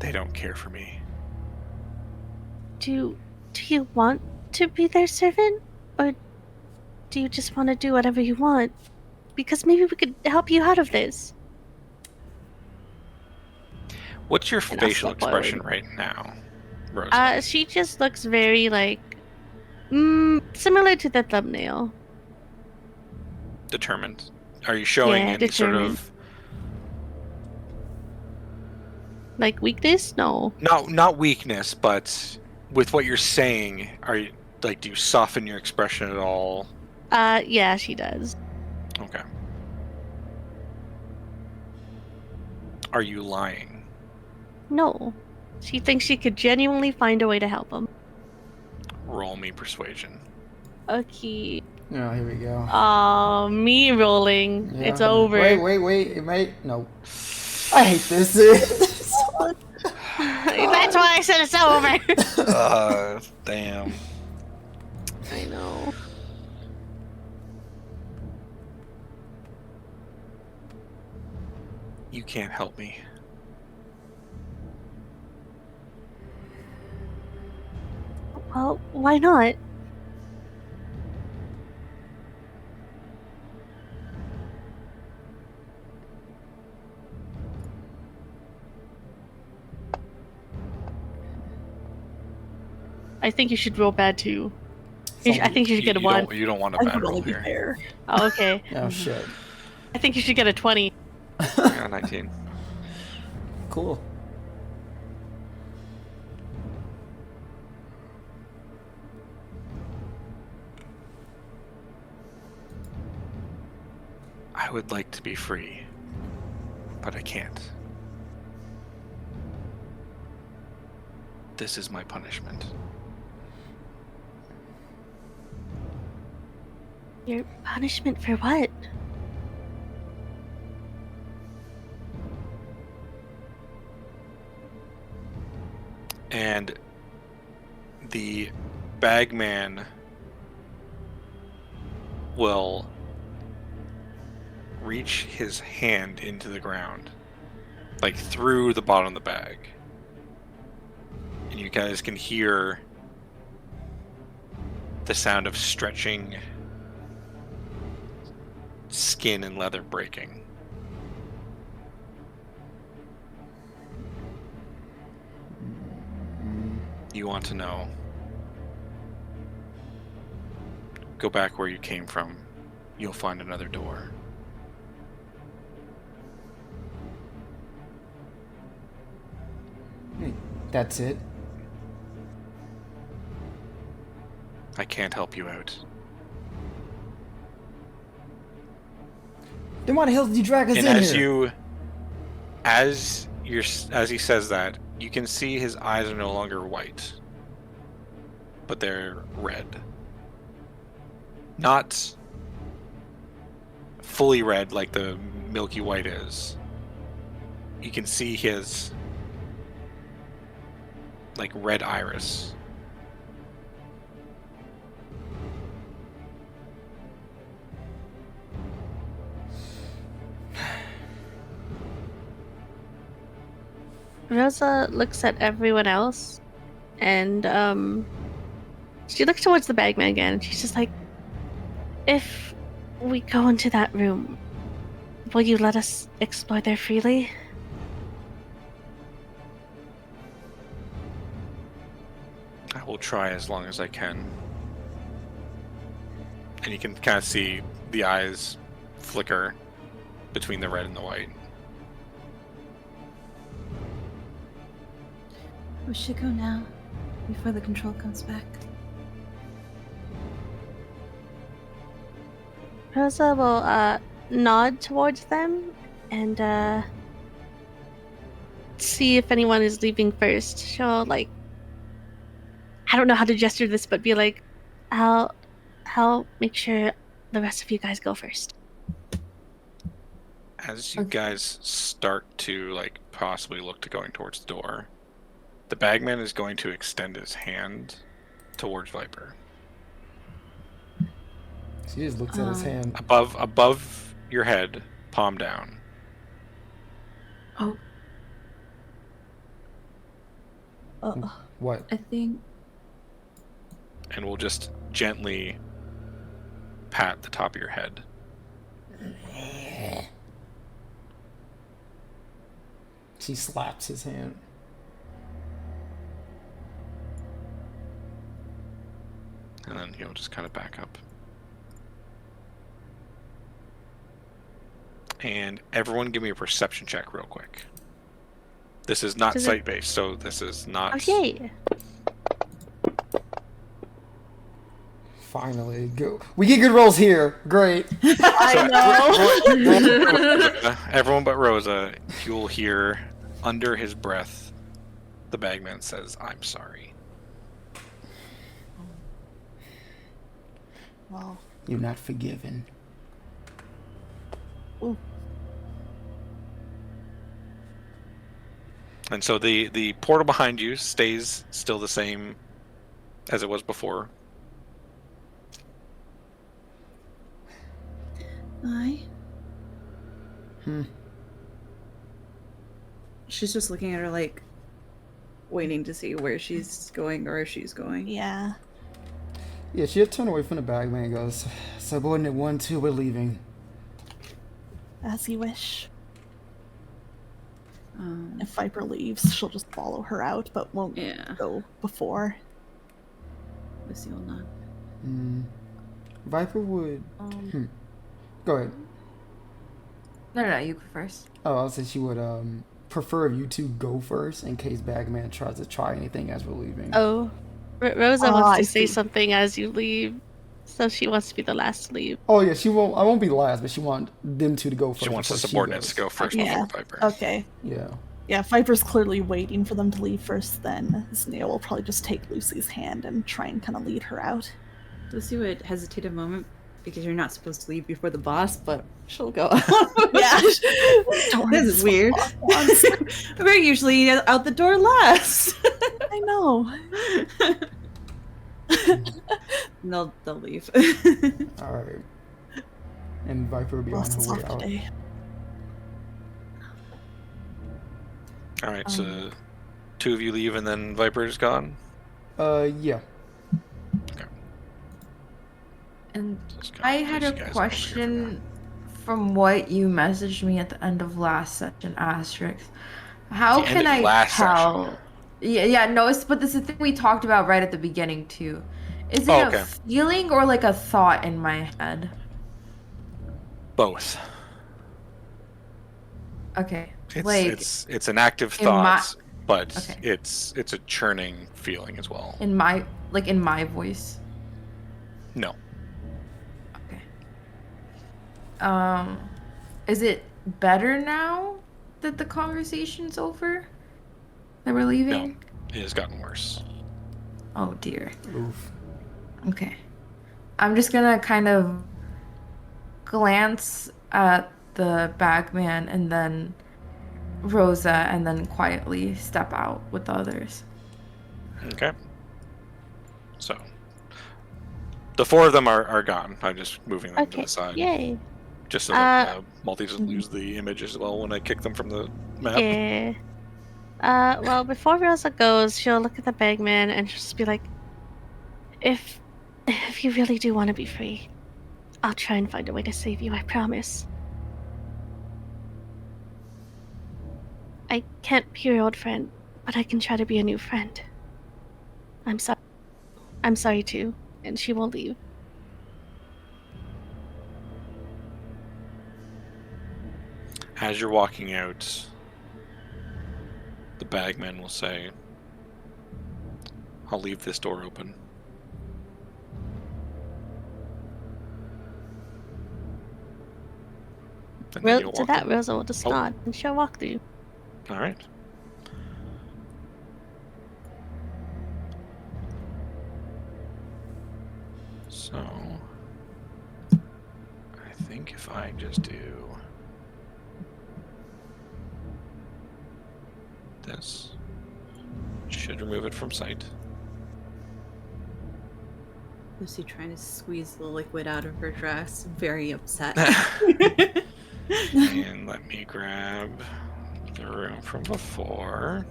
They don't care for me. do you want to be their servant, or do you just want to do whatever you want? Because maybe we could help you out of this. What's your And I'll facial stop boiling. expression right now, Rosa? She just looks very like, similar to the thumbnail. Determined. Are you showing Yeah, any sort determined. of... Like weakness? No. Not weakness, but with what you're saying, are you like, do you soften your expression at all? Yeah, she does. Okay. Are you lying? No. She thinks she could genuinely find a way to help him. Roll me persuasion. Okay. Oh, here we go. Oh, me rolling. Yeah. It's over. Wait. It might... No. I hate this. That's why I said it's over. Damn. I know. You can't help me. Well, why not? I think you should roll bad too. I think you should get a 1. You don't want a I bad could roll only be here. fair. Oh, okay. Oh, shit. I think you should get a 20. I got 19. Cool. I would like to be free, but I can't. This is my punishment. Your punishment for what? And the Bagman will reach his hand into the ground, like through the bottom of the bag. And you guys can hear the sound of stretching skin and leather breaking. You want to know. Go back where you came from. You'll find another door. That's it. I can't help you out. Then why the hell did you drag us And in as here? as he says that, you can see his eyes are no longer white, but they're red. Not fully red like the milky white is. You can see his like red iris. Rosa looks at everyone else, and she looks towards the Bagman again. And she's just like, "If we go into that room, will you let us explore there freely?" I will try as long as I can. And you can kind of see the eyes flicker between the red and the white. We should go now, before the control comes back. Rosa will nod towards them and see if anyone is leaving first. She'll like, I don't know how to gesture this, but be like, I'll make sure the rest of you guys go first. As you guys start to like possibly look to going towards the door, the Bagman is going to extend his hand towards Viper. She just looks at his hand. Above your head, palm down. Oh, What? I think And we'll just gently pat the top of your head. She slaps his hand. And then he'll just kind of back up. And everyone give me a perception check real quick. This is not Does it- sight-based, so this is not... Okay. Finally, go. We get good rolls here. Great. I know. Everyone but Rosa, you'll hear under his breath, the Bagman says, "I'm sorry." Well, You're not forgiven. And so the portal behind you stays still the same as it was before. she's just looking at her like, waiting to see where she's going or if she's going. yeah. Yeah, she'll turn away from the Bagman and goes, Subordinate 1-2, we're leaving. As you wish. Um, If Viper leaves, she'll just follow her out, but won't yeah, go before. Lucy will not. Viper would... Go ahead. No, you go first. Oh, I'll say she would prefer if you two go first in case Bagman tries to try anything as we're leaving. Oh, Rosa I wants to say see. something as you leave, so she wants to be the last to leave. Oh yeah, she won't. I won't be last, but she wants them two to go first. She wants the before subordinates to goes. go first Yeah. before Viper. Okay. Yeah. Yeah, Viper's clearly waiting for them to leave first, then Ccinyo will probably just take Lucy's hand and try and kind of lead her out. Lucy would hesitate a moment because you're not supposed to leave before the boss, but she'll go. Yeah. This is weird. We're usually out the door last. I know. They'll leave. Alright. And Viper will be Boss on is her way off out. today. Alright, so two of you leave and then Viper's gone? Yeah. And Just kinda I had place a you guys over here for question from what you messaged me at the end of last session, Asterix. How The end can of I last tell? session? Yeah, no, but this is the thing we talked about right at the beginning too. Is it Oh, okay. a feeling or like a thought in my head? Both. Okay. It's an active in my- thought, but Okay. it's a churning feeling as well. in my voice. No. Okay. Is it better now that the conversation's over? That we're leaving? It has gotten worse. Oh dear. Oof. Okay. I'm just gonna kind of glance at the Bagman and then Rosa and then quietly step out with the others. Okay. So, the 4 of them are gone. I'm just moving them to Okay. the side. Yay. Just so that Multi doesn't lose the image as well when I kick them from the map. Yeah. Well, before Rosa goes, she'll look at the Bagman and she'll just be like, if you really do want to be free, I'll try and find a way to save you, I promise. I can't be your old friend, but I can try to be a new friend. I'm sorry. I'm sorry too, and she won't leave. As you're walking out, the Bagman will say, I'll leave this door open. And then you'll To walk that, in. Rosa will just nod, and she'll walk through. All right. So, I think if I just do this, should remove it from sight. Lucy trying to squeeze the liquid out of her dress, very upset. And let me grab the room from before.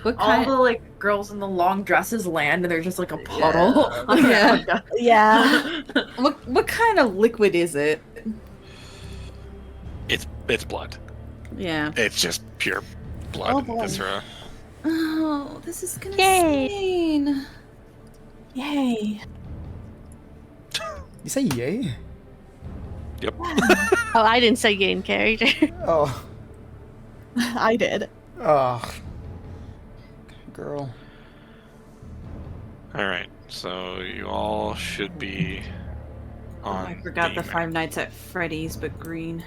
What All kind? the like girls in the long dresses land and there's just like a puddle. on the Yeah. ground. Yeah. What kind of liquid is it? It's blood. Yeah. It's just pure blood Oh, and boy. viscera. Oh, this is gonna Yay. stain. Yay. You say yay? Yep. Oh, I didn't say yay in character. Oh. I did. Oh. Girl. All right. So you all should be on. I forgot the map. Five Nights at Freddy's, but green.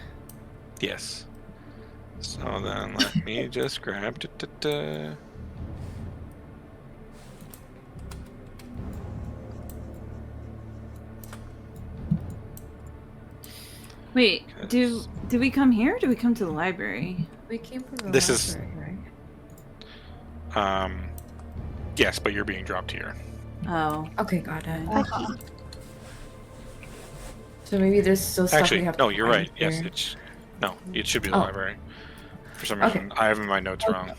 Yes. So then let me just grab. Wait, do we come here or do we come to the library? We came from the This is- library, right? Yes, but you're being dropped here. Oh. Okay, got it. Uh-huh. So maybe there's still stuff we Actually, have no, to you're find right. Yes, here. it should be the Oh. library. For some Okay. reason, I have in my notes wrong.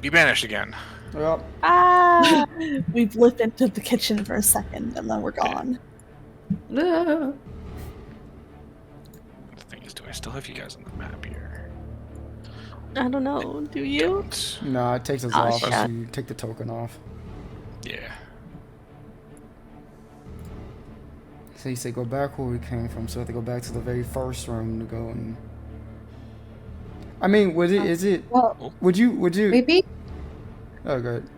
Be banished again. Well, Ah! We blip into the kitchen for a second and then we're gone. Ah. The thing is, do I still have you guys on the map here? I don't know. Do you? Don't. nah, it takes us Oh, off shit. as you take the token off. Yeah. So you say go back where we came from, so we have to go back to the very first room to go and... I mean, is it... Well, Would you... maybe Oh, good.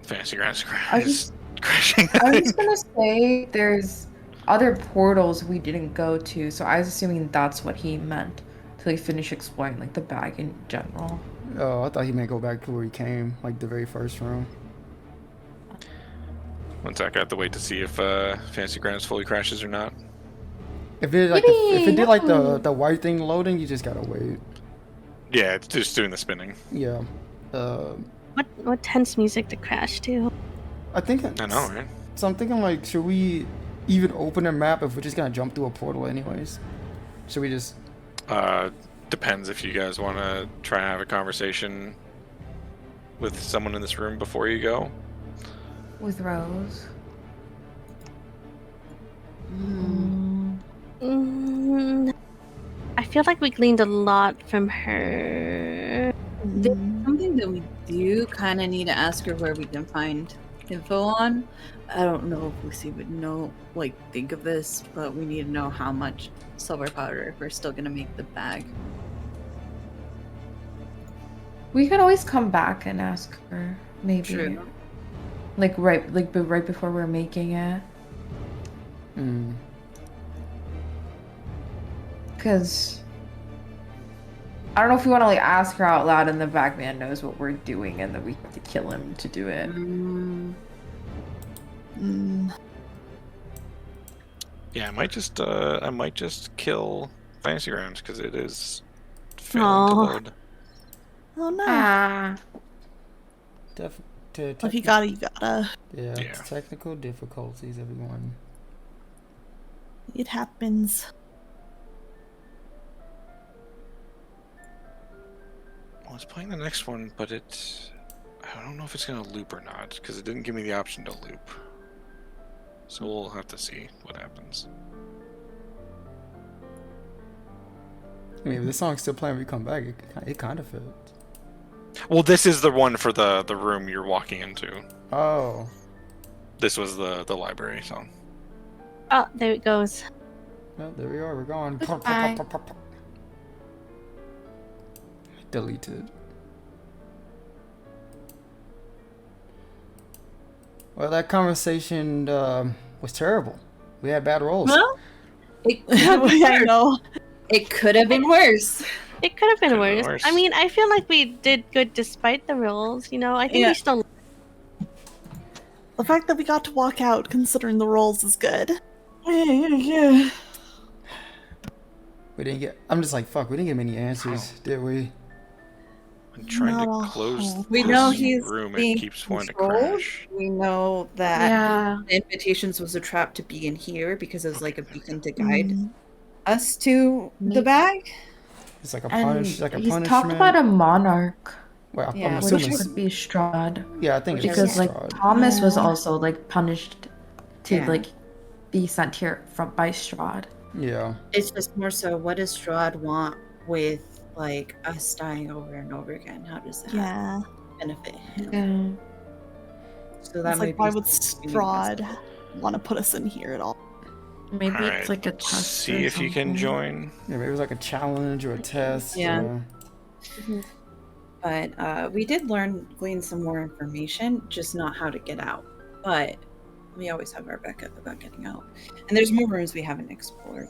Fancy Grounds I is crashing. I was gonna say there's other portals we didn't go to, so I was assuming that's what he meant to like finish exploring like the bag in general. Oh, I thought he meant go back to where he came, like the very first room. One sec, I have to wait to see if Fancy Grounds fully crashes or not. If it like if it did like the white thing loading, you just gotta wait. Yeah, it's just doing the spinning. Yeah. What tense music to crash to? I think I know, right? So I'm thinking like, should we even open a map if we're just gonna jump through a portal anyways? Should we just? Depends if you guys want to try and have a conversation with someone in this room before you go. With Rose. I feel like we gleaned a lot from her. There's something that we do kind of need to ask her where we can find info on. I don't know if Lucy would know, like, think of this, but we need to know how much silver powder if we're still gonna make the bag. We could always come back and ask her, maybe. True. Like right before we're making it. Hmm. Cause I don't know if we want to like ask her out loud and the Bagman knows what we're doing and that we have to kill him to do it. Yeah, I might just kill Fantasy Rounds because it is failing to Aw. load. Oh no. Ah. If you gotta, you gotta. Yeah, Yeah. technical difficulties, everyone. It happens. I was playing the next one, but I don't know if it's gonna loop or not because it didn't give me the option to loop. So we'll have to see what happens. I mean, if this song's still playing when we come back, it kind of fits. Well, this is the one for the room you're walking into. Oh. This was the library song. Oh, there it goes. Well, there we are. We're gone. Goodbye. Deleted. Well, that conversation was terrible. We had bad rolls. Well, I know. it could have been worse. It could have been Could've been worse. worse. I mean, I feel like we did good despite the rolls. You know, I think Yeah. we still. The fact that we got to walk out considering the rolls is good. Yeah. We didn't get. I'm just like, fuck. We didn't get many answers, did we? I'm trying Not to a close whole We this know he's room. It being keeps wanting to controlled. crash. We know that Yeah. the invitations was a trap to be in here because it was like a beacon to guide Mm. us to the bag. It's like a And punish. Like a he's punishment. talked about a monarch, Well, Yeah, I'm which assuming. which could be Strad. Yeah, I think it's Because like Strahd. Thomas was Yeah. also like punished to Yeah. like be sent here by Strad. Yeah. It's just more so, what does Strad want with like us dying over and over again? How does that Yeah. benefit him? Yeah. So that It's might like, why be would something we need to mess Strahd want to put us in here at all? Maybe Alright, it's like a test. see or if you can something. join. Yeah, maybe it was like a challenge or a test. Yeah. But we did glean some more information, just not how to get out. But we always have our backup about getting out. And there's more rooms we haven't explored.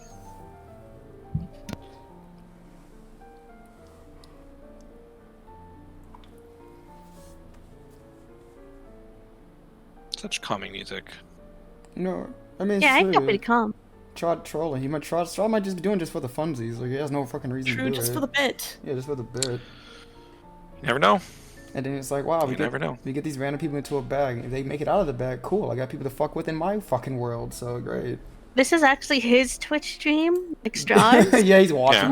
Such calming music. No, I mean, Yeah, I it's feel pretty calm. Strahd trolling. Strahd might just be doing it just for the funsies. Like he has no fucking reason True, to do just it. for the bit. Yeah, just for the bit. You never know. And then it's like, wow, You never know. we get these random people into a bag. If they make it out of the bag, cool. I got people to fuck with in my fucking world, so great. This is actually his Twitch stream, like Strahd's. Yeah, he's watching.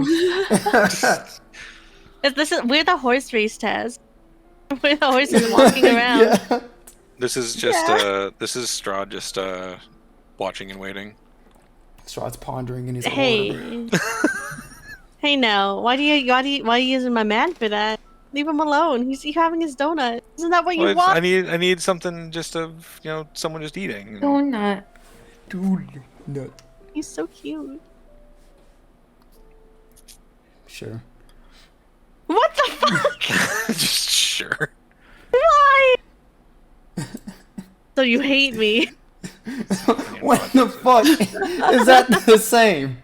We're the horse race test. We're the horses walking around. Yeah. This is just this is Strahd just watching and waiting. Strahd's pondering in his orb. Hey. Hey now, why are you using my man for that? Leave him alone. He's having his donut. Isn't that what you Well, want? I need something just of someone just eating. you know? Donut. Dude. No. He's so cute. Sure. What the fuck? Just sure. Why? So you hate me? What the fuck? Is that the same?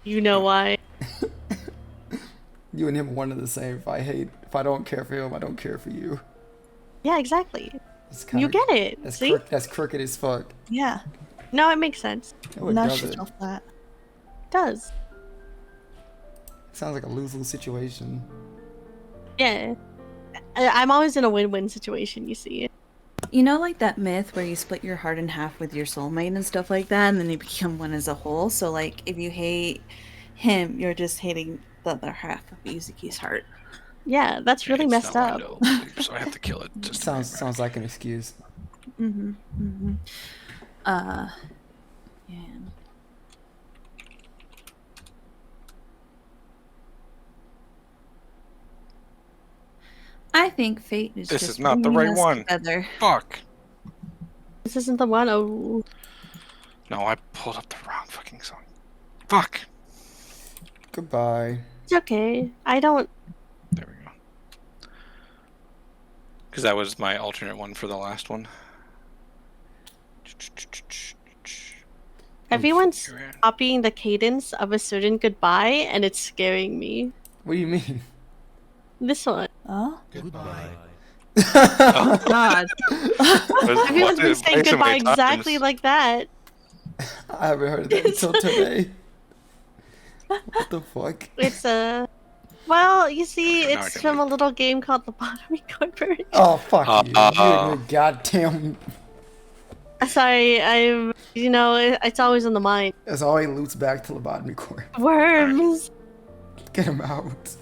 You know why? You and him are one and the same. If I don't care for him, I don't care for you. Yeah, exactly. It's You get it. That's See? that's crooked as fuck. Yeah. No, it makes sense. No, it Now doesn't. she's off that. It does. Sounds like a lose-lose situation. Yeah. I'm always in a win-win situation, you see. You know, like that myth where you split your heart in half with your soulmate and stuff like that, and then you become one as a whole? So, like, if you hate him, you're just hating the other half of Yuzuki's heart. Yeah, that's really It's messed not up. one to loop, so I have to kill it. Just to Sounds bring sounds like an excuse. Mm-hmm. Mm-hmm. Yeah. I think fate is This just is not the bringing right us one. together. Fuck. This isn't the one. Oh, No, I pulled up the wrong fucking song. Fuck. Goodbye. it's okay. I don't. There we go. Because that was my alternate one for the last one. Everyone's copying the cadence of a certain goodbye, and it's scaring me. What do you mean? This one. Huh? Oh God. Everyone's been saying goodbye exactly like that. I haven't heard that until today. What the fuck? It's well, you see, Now I it's can from leave. a little game called The Bottomry Corporation. Oh, fuck you. You and your goddamn... Sorry, it's always on the mind. As always loops back to Lobotomy Corp. Worms. Get him out.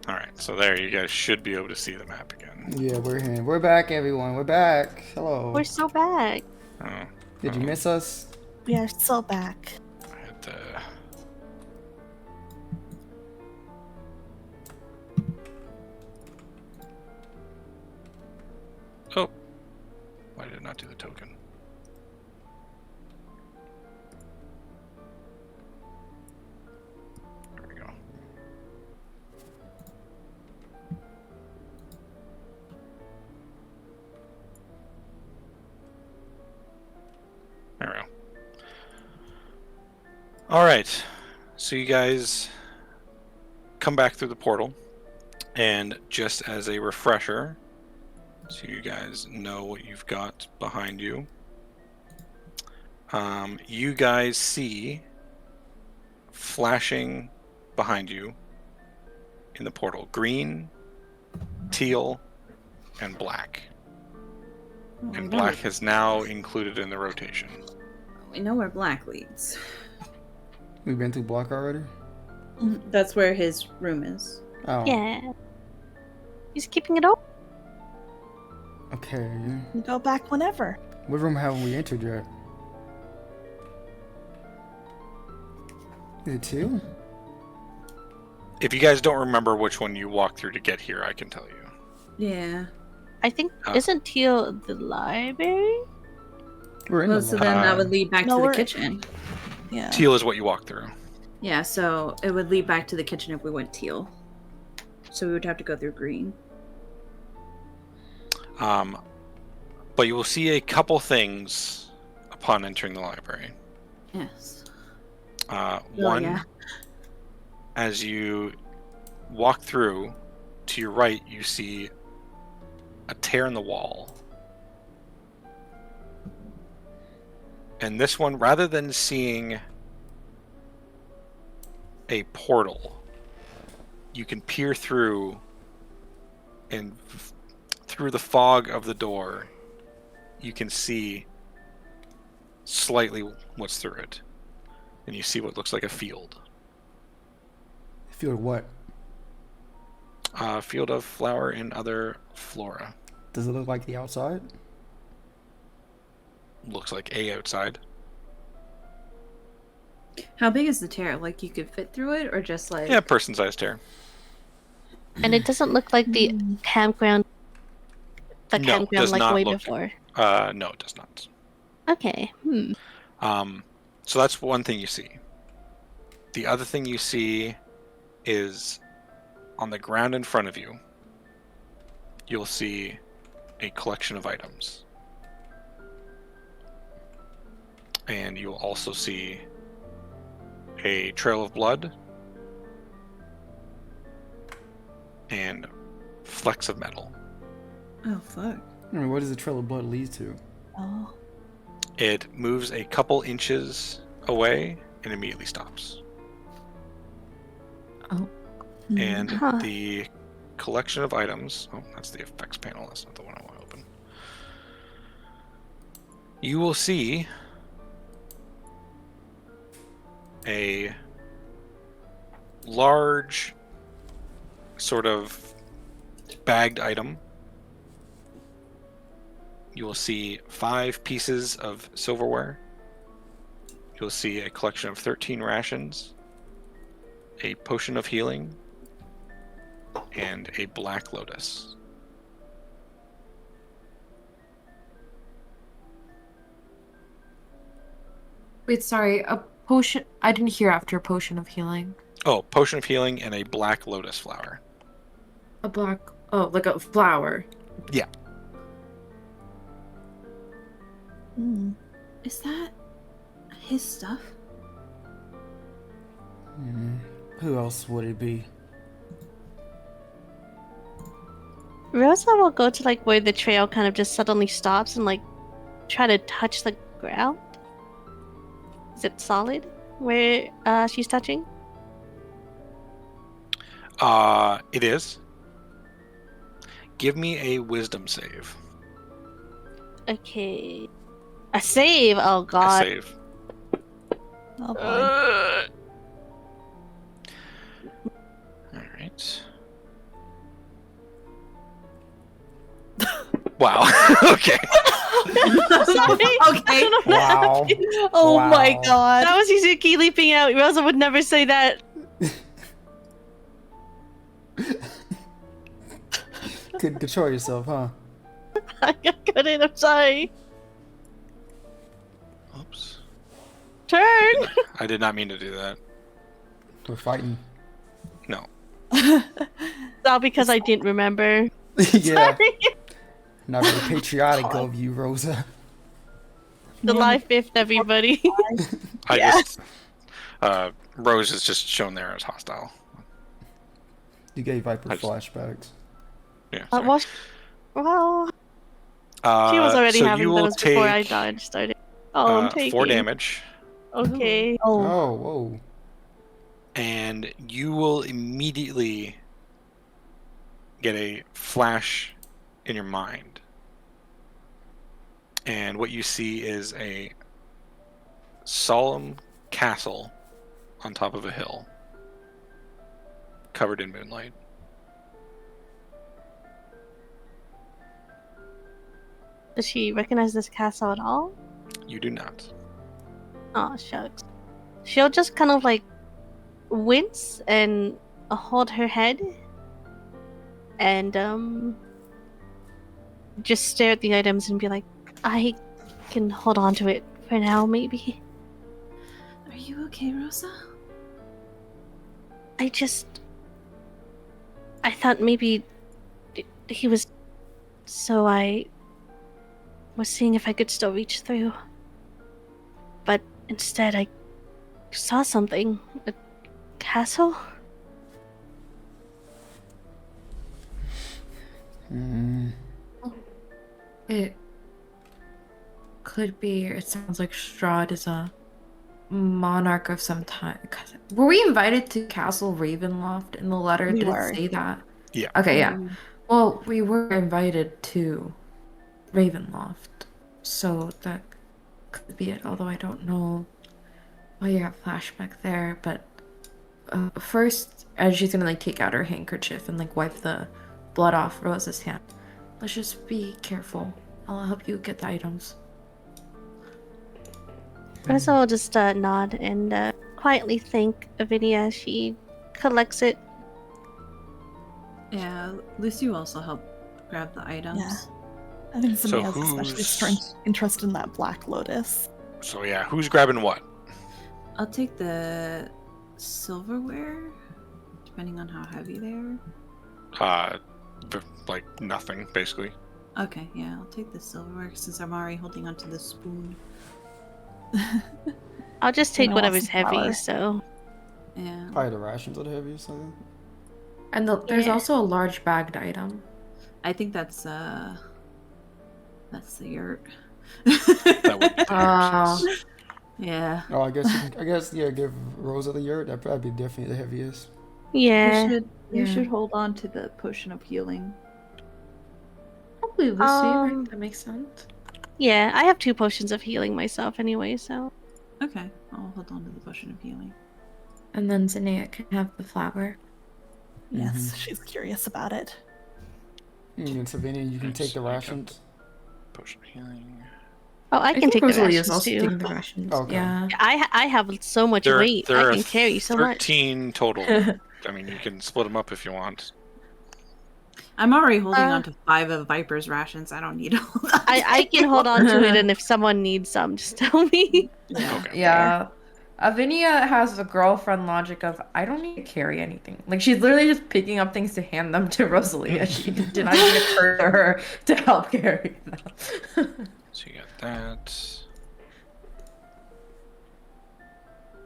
Alright, so there, you guys should be able to see the map again. Yeah, we're here. We're back, everyone. We're back. Hello. We're so back. Oh, Did you miss us? We are still back. I had to... Oh. Why did it not do the token? There we go. There we go. Alright. So you guys come back through the portal. And just as a refresher, so you guys know what you've got behind you. You guys see flashing behind you in the portal green, teal, and black. And black is now included in the rotation. We know where black leads. We've been through block already? That's where his room is. Oh. Yeah. He's keeping it open. Okay. We go back whenever. What room haven't we entered yet? Is it two? If you guys don't remember which one you walked through to get here, I can tell you. Yeah. I think, isn't Teal the library? We're in Well, the so lab. then that would lead back No, to the we're- kitchen. Yeah. Teal is what you walked through. Yeah, so it would lead back to the kitchen if we went teal. So we would have to go through green. But you will see a couple things upon entering the library. Yes. One, yeah. as you walk through, to your right, you see a tear in the wall. And this one, rather than seeing a portal, you can peer through, and through the fog of the door, you can see slightly what's through it. And you see what looks like a field. Field what? A field of flower and other flora. Does it look like the outside? Looks like a outside. How big is the tear? Like you could fit through it, or just like? Yeah, person-sized tear. And it doesn't look like the campground. The No, it campground does like not way look- before. No, it does not. Okay. So that's one thing you see. The other thing you see is on the ground in front of you, you'll see a collection of items. And you'll also see a trail of blood and flecks of metal. Oh fuck. I mean, what does the trail of blood lead to? Oh. It moves a couple inches away and immediately stops. Oh. And Huh. the collection of items... Oh, that's the effects panel. That's not the one I want to open. You will see a large sort of bagged item. You will see 5 pieces of silverware. You'll see a collection of 13 rations, a potion of healing, and a black lotus. Wait, sorry. A potion. I didn't hear after potion of healing. Oh, potion of healing and a black lotus flower. A black Oh, like a flower. Hmm. Is that his stuff? Who else would it be? Rosa will go to like where the trail kind of just suddenly stops and like try to touch the ground. Is it solid where she's touching? It is. Give me a wisdom save. Okay. A save. Oh A god. save. Oh boy. All right. Wow. Okay. Sorry. Okay. Wow. Oh Wow. my god. That was Yuzuki leaping out. Rosa would never say that. Couldn't control yourself, huh? I couldn't. I'm sorry. Oops. Turn. I did not mean to do that. We're fighting. No. Not because I didn't remember. Yeah. Sorry. Not very patriotic of you, Rosa. July 5th, everybody. I Yeah. just. Rose is just shown there as hostile. You gave Viper I just- flashbacks. Yeah. sorry. Well, she was already so having you will those before I take started. Oh, I'm taking 4 damage, Okay. Oh. Oh, whoa. and you will immediately get a flash in your mind. And what you see is a solemn castle on top of a hill, covered in moonlight. Does she recognize this castle at all? You do not. Oh, shucks. She'll just kind of like wince and hold her head and just stare at the items and be like, I can hold on to it for now, maybe. Are you okay, Rosa? I thought maybe he was. So I was seeing if I could still reach through. But instead, I saw something. A castle? It could be. It sounds like Strad is a monarch of some time. Were we invited to Castle Ravenloft in the letter? We Did were. it say that? Yeah. Okay, yeah. Well, we were invited to Ravenloft, so that could be it. Although I don't know why you have flashback there. But first, as she's gonna like take out her handkerchief and like wipe the blood off Rosa's hand. Let's just be careful. I'll help you get the items. Rosa will just nod and quietly thank Avenia as she collects it. Yeah, Lucy will also help grab the items. Yeah. I think So Zanaya's especially who's- interested in that Black Lotus. So yeah, who's grabbing what? I'll take the silverware, depending on how heavy they are. Like nothing, basically. Okay, yeah, I'll take the silverware since I'm already holding onto the spoon. I'll just take I want whatever's some heavy, flour. so. Yeah. Probably the rations are the heaviest, I think. And there's Yeah. also a large bagged item. I think that's the yurt. That would be Oh. yours. Yeah. Oh, I guess, yeah, give Rosa the yurt. That'd probably be definitely the heaviest. Yeah. You Yeah. should hold on to the potion of healing. Probably Lucy, right? That makes sense. Yeah, I have 2 potions of healing myself anyway, so. Okay, I'll hold on to the potion of healing. And then Zinea can have the flower. Yes, she's curious about it. And Savannah, you can take the Nice. rations. Potion of healing. Oh, I can take the Rosalie is rations also too. taking the rations. Okay. Yeah. I have so much weight. There I are can carry so much. 13 total. I mean, you can split them up if you want. I'm already holding on to 5 of Viper's rations. I don't need to hold on. I can hold on to it, and if someone needs some, just tell me. Yeah. Okay. Yeah. Avenia has a girlfriend logic of I don't need to carry anything. Like she's literally just picking up things to hand them to Rosalia. She did not even occur to her to help carry them. So you got that.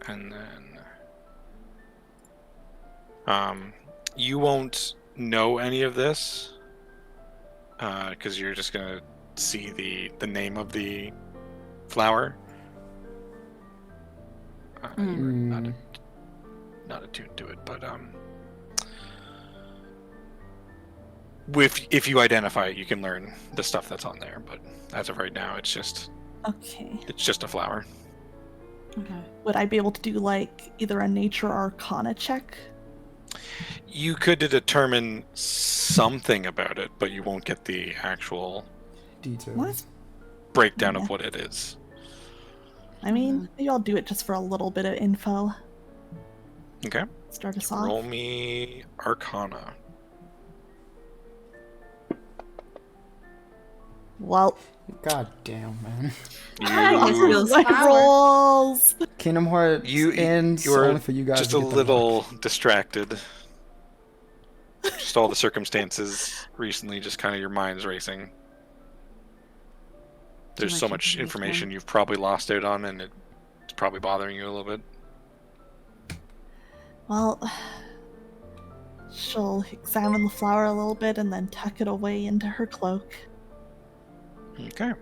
And then you won't know any of this because you're just gonna see the name of the flower. You're not attuned to it, but if you identify it, you can learn the stuff that's on there. But as of right now, it's just a flower. Okay. Would I be able to do like either a nature or arcana check? You could determine something about it, but you won't get the actual Details. breakdown of what it is. I mean, maybe I'll do it just for a little bit of info. Okay. Start us off. Roll me Arcana. Well, God damn, man. my rolls. Kingdom Hearts ends you are only for you guys. just to a get the little luck. distracted. Just all the circumstances recently, just kind of your mind's racing. There's so much information you've probably lost out on, and it's probably bothering you a little bit. Well, she'll examine the flower a little bit and then tuck it away into her cloak. Okay.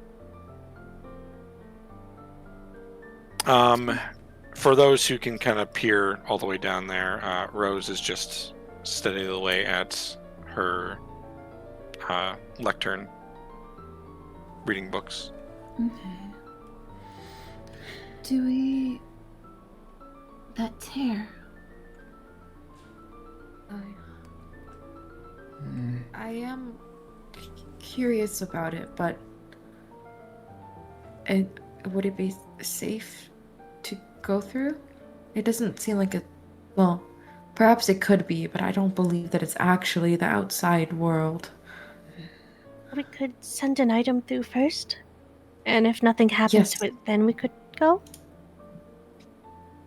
For those who can kind of peer all the way down there, Rose is just steady away at her lectern, reading books. Okay. Do we... That tear. I am curious about it, but would it be safe to go through? It doesn't seem like it. Well, perhaps it could be, but I don't believe that it's actually the outside world. We could send an item through first, and if nothing happens to it, then we could go.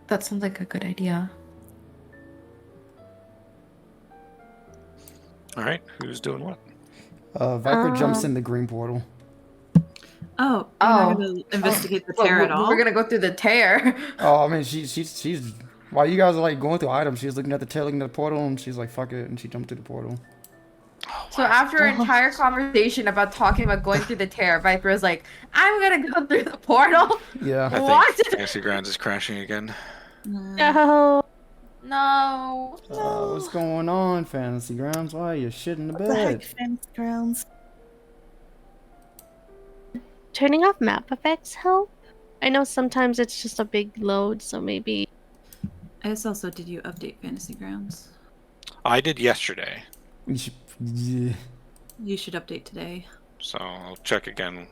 That sounds like a good idea. All right, who's doing what? Viper jumps in the green portal. Oh, you're not going to investigate the tear at all? We're gonna go through the tear. Oh, I mean, she's. While you guys are like going through items, she's looking at the tail, looking at the portal, and she's like, "Fuck it," and she jumped through the portal. So after an entire conversation about talking about going through the tear, Viper is like, "I'm gonna go through the portal." Yeah. I What? think Fantasy Grounds is crashing again. No. No. What's going on, Fantasy Grounds? Why are you shitting the What the heck, bed? Fantasy Grounds? Turning off map effects help? I know sometimes it's just a big load, so maybe... I guess also, did you update Fantasy Grounds? I did yesterday, Yeah. You should update today. so I'll check again.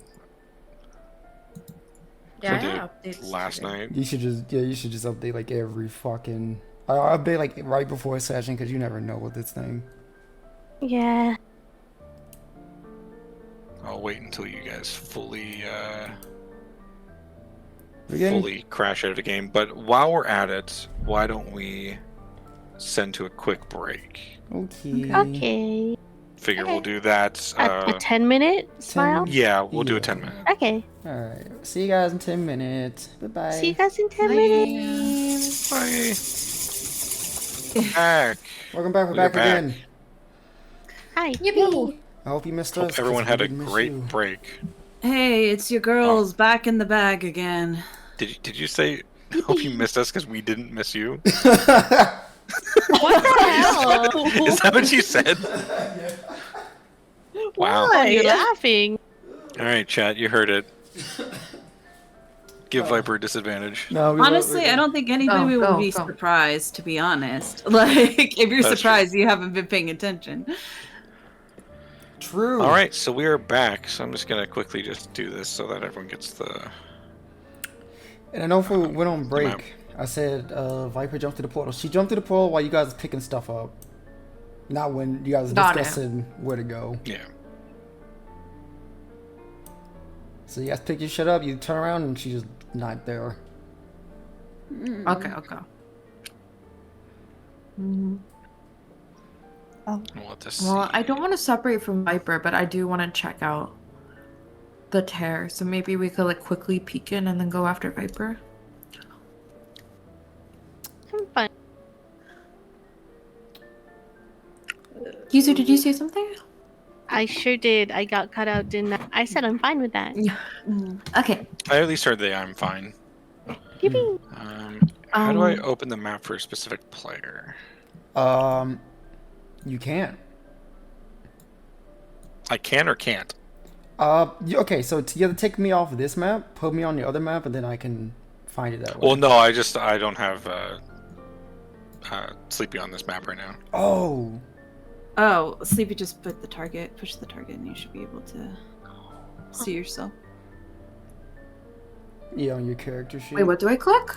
Yeah, I I did had updates last today. night. You should just update like every fucking. I update like right before a session because you never know with this thing. Yeah. I'll wait until you guys fully Again? fully crash out of the game. But while we're at it, why don't we send to a quick break? Okay. Okay. Figure we'll do that. A 10-minute smile? Yeah, we'll do a Yeah. 10-minute. Okay. Alright. See you guys in 10 minutes. Bye bye. See you guys in 10 minutes. Bye. Back. Welcome back. We're We're back back. again. Hi. Yippee! I hope you missed us. Hope 'cause everyone we had a didn't miss great you. break. Hey, it's your girls back in the bag again. Did you say? Hope you missed us because we didn't miss you. What the hell? Is that what you said? Wow. Oh, you're laughing. All right, chat. You heard it. Give Viper a disadvantage. No, Honestly, I don't think anybody Go, will be go. surprised, to be honest. Like, if you're That's surprised, you haven't been paying attention. True. All right, so we are back. So I'm just gonna quickly just do this so that everyone gets the. And I know if we went on map. break, I said Viper jumped through the portal. She jumped through the portal while you guys are picking stuff up. Not when you guys are Got it. discussing where to go. Yeah. So you guys pick your shit up, you turn around, and she's just not there. Okay, okay. Mm. Oh, We'll let this Well, see. I don't want to separate from Viper, but I do want to check out the tear. So maybe we could like quickly peek in and then go after Viper. I'm fine. Yuzu, did you say something? I sure did. I got cut out, didn't I? I said I'm fine with that. Yeah. Okay. I at least heard the I'm fine. Yippee. How do I open the map for a specific player? You can. I can or can't? Okay, so you have to take me off of this map, put me on the other map, and then I can find it that way. Well, no, I don't have Sleepy on this map right now. Oh. Oh, Sleepy just push the target, and you should be able to see yourself. Yeah, on your character sheet. Wait, what do I click?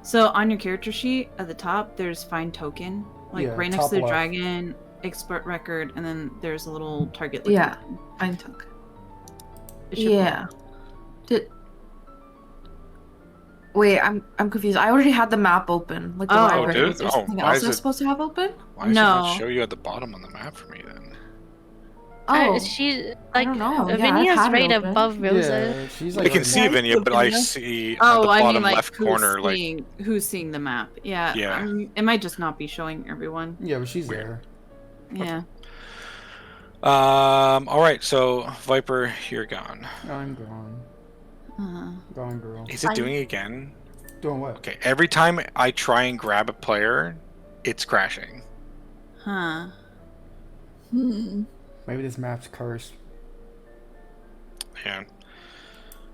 So on your character sheet at the top, there's find token, like Yeah, right next top to the left. dragon, export record, and then there's a little target. Yeah, I took. It should Yeah. Wait, I'm confused. I already had the map open. Like the Oh, library. dude. Is there Oh, something why else is I'm it- supposed to have open? Why does it No. not show you at the bottom on the map for me then? Oh, She I like don't know. Yeah, I've Avenia's had it right open. above Rosa. Yeah, she's I like can right see now. Avenia, but I Avenia. see on Oh, the I bottom mean, like left corner, like who's seeing the map? Yeah. Yeah. It might just not be showing everyone. Yeah, but she's Weird. there. Yeah. All right, so Viper, you're gone. I'm gone. Uh, Gone, girl. Is it doing it again? Doing what? Okay, every time I try and grab a player, it's crashing. huh. Maybe this map's cursed. Yeah.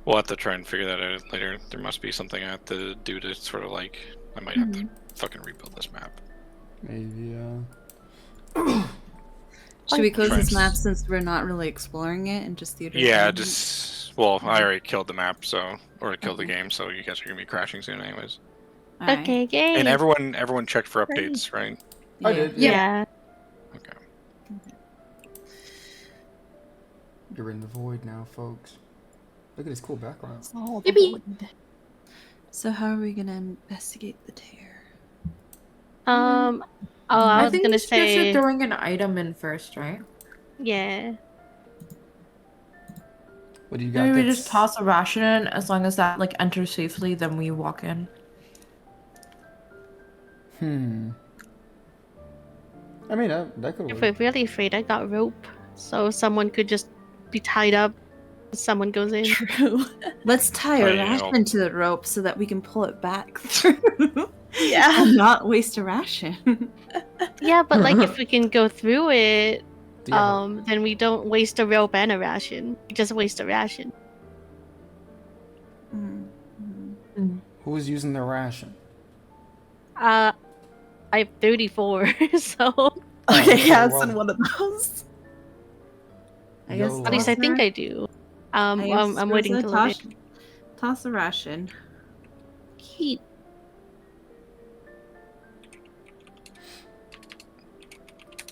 We'll have to try and figure that out later. There must be something I have to do to sort of like, I might have to fucking rebuild this map. Maybe, Should we close this Try- map since we're not really exploring it and just theater? Yeah, time? just, well, I already killed the map, so, or I killed the game, so you guys are gonna be crashing soon anyways. All right. Okay, yay. And everyone checked for updates, right? Yeah. I did. Yeah. Okay. You're in the void now, folks. Look at this cool background. oh, Yippee. So how are we gonna investigate the tear? Oh, I was think gonna we suggested say throwing an item in first, right? yeah. What do you got? Maybe we that's- just toss a ration in. As long as that like enters safely, then we walk in. I mean, that could If work. we're really afraid, I got rope, so someone could just be tied up. Someone goes in. True. Let's tie Oh, a yeah. ration to the rope so that we can pull it back through Yeah. and not waste a ration. Yeah, but like if we can go through it, Do you have then we don't waste a rope and a ration. We just waste a ration. who's using the ration? I have 34, so Okay, yeah, it's well. in one of those. I guess Yo. at least I think I do. I'm waiting to look. Toss a ration. Heat.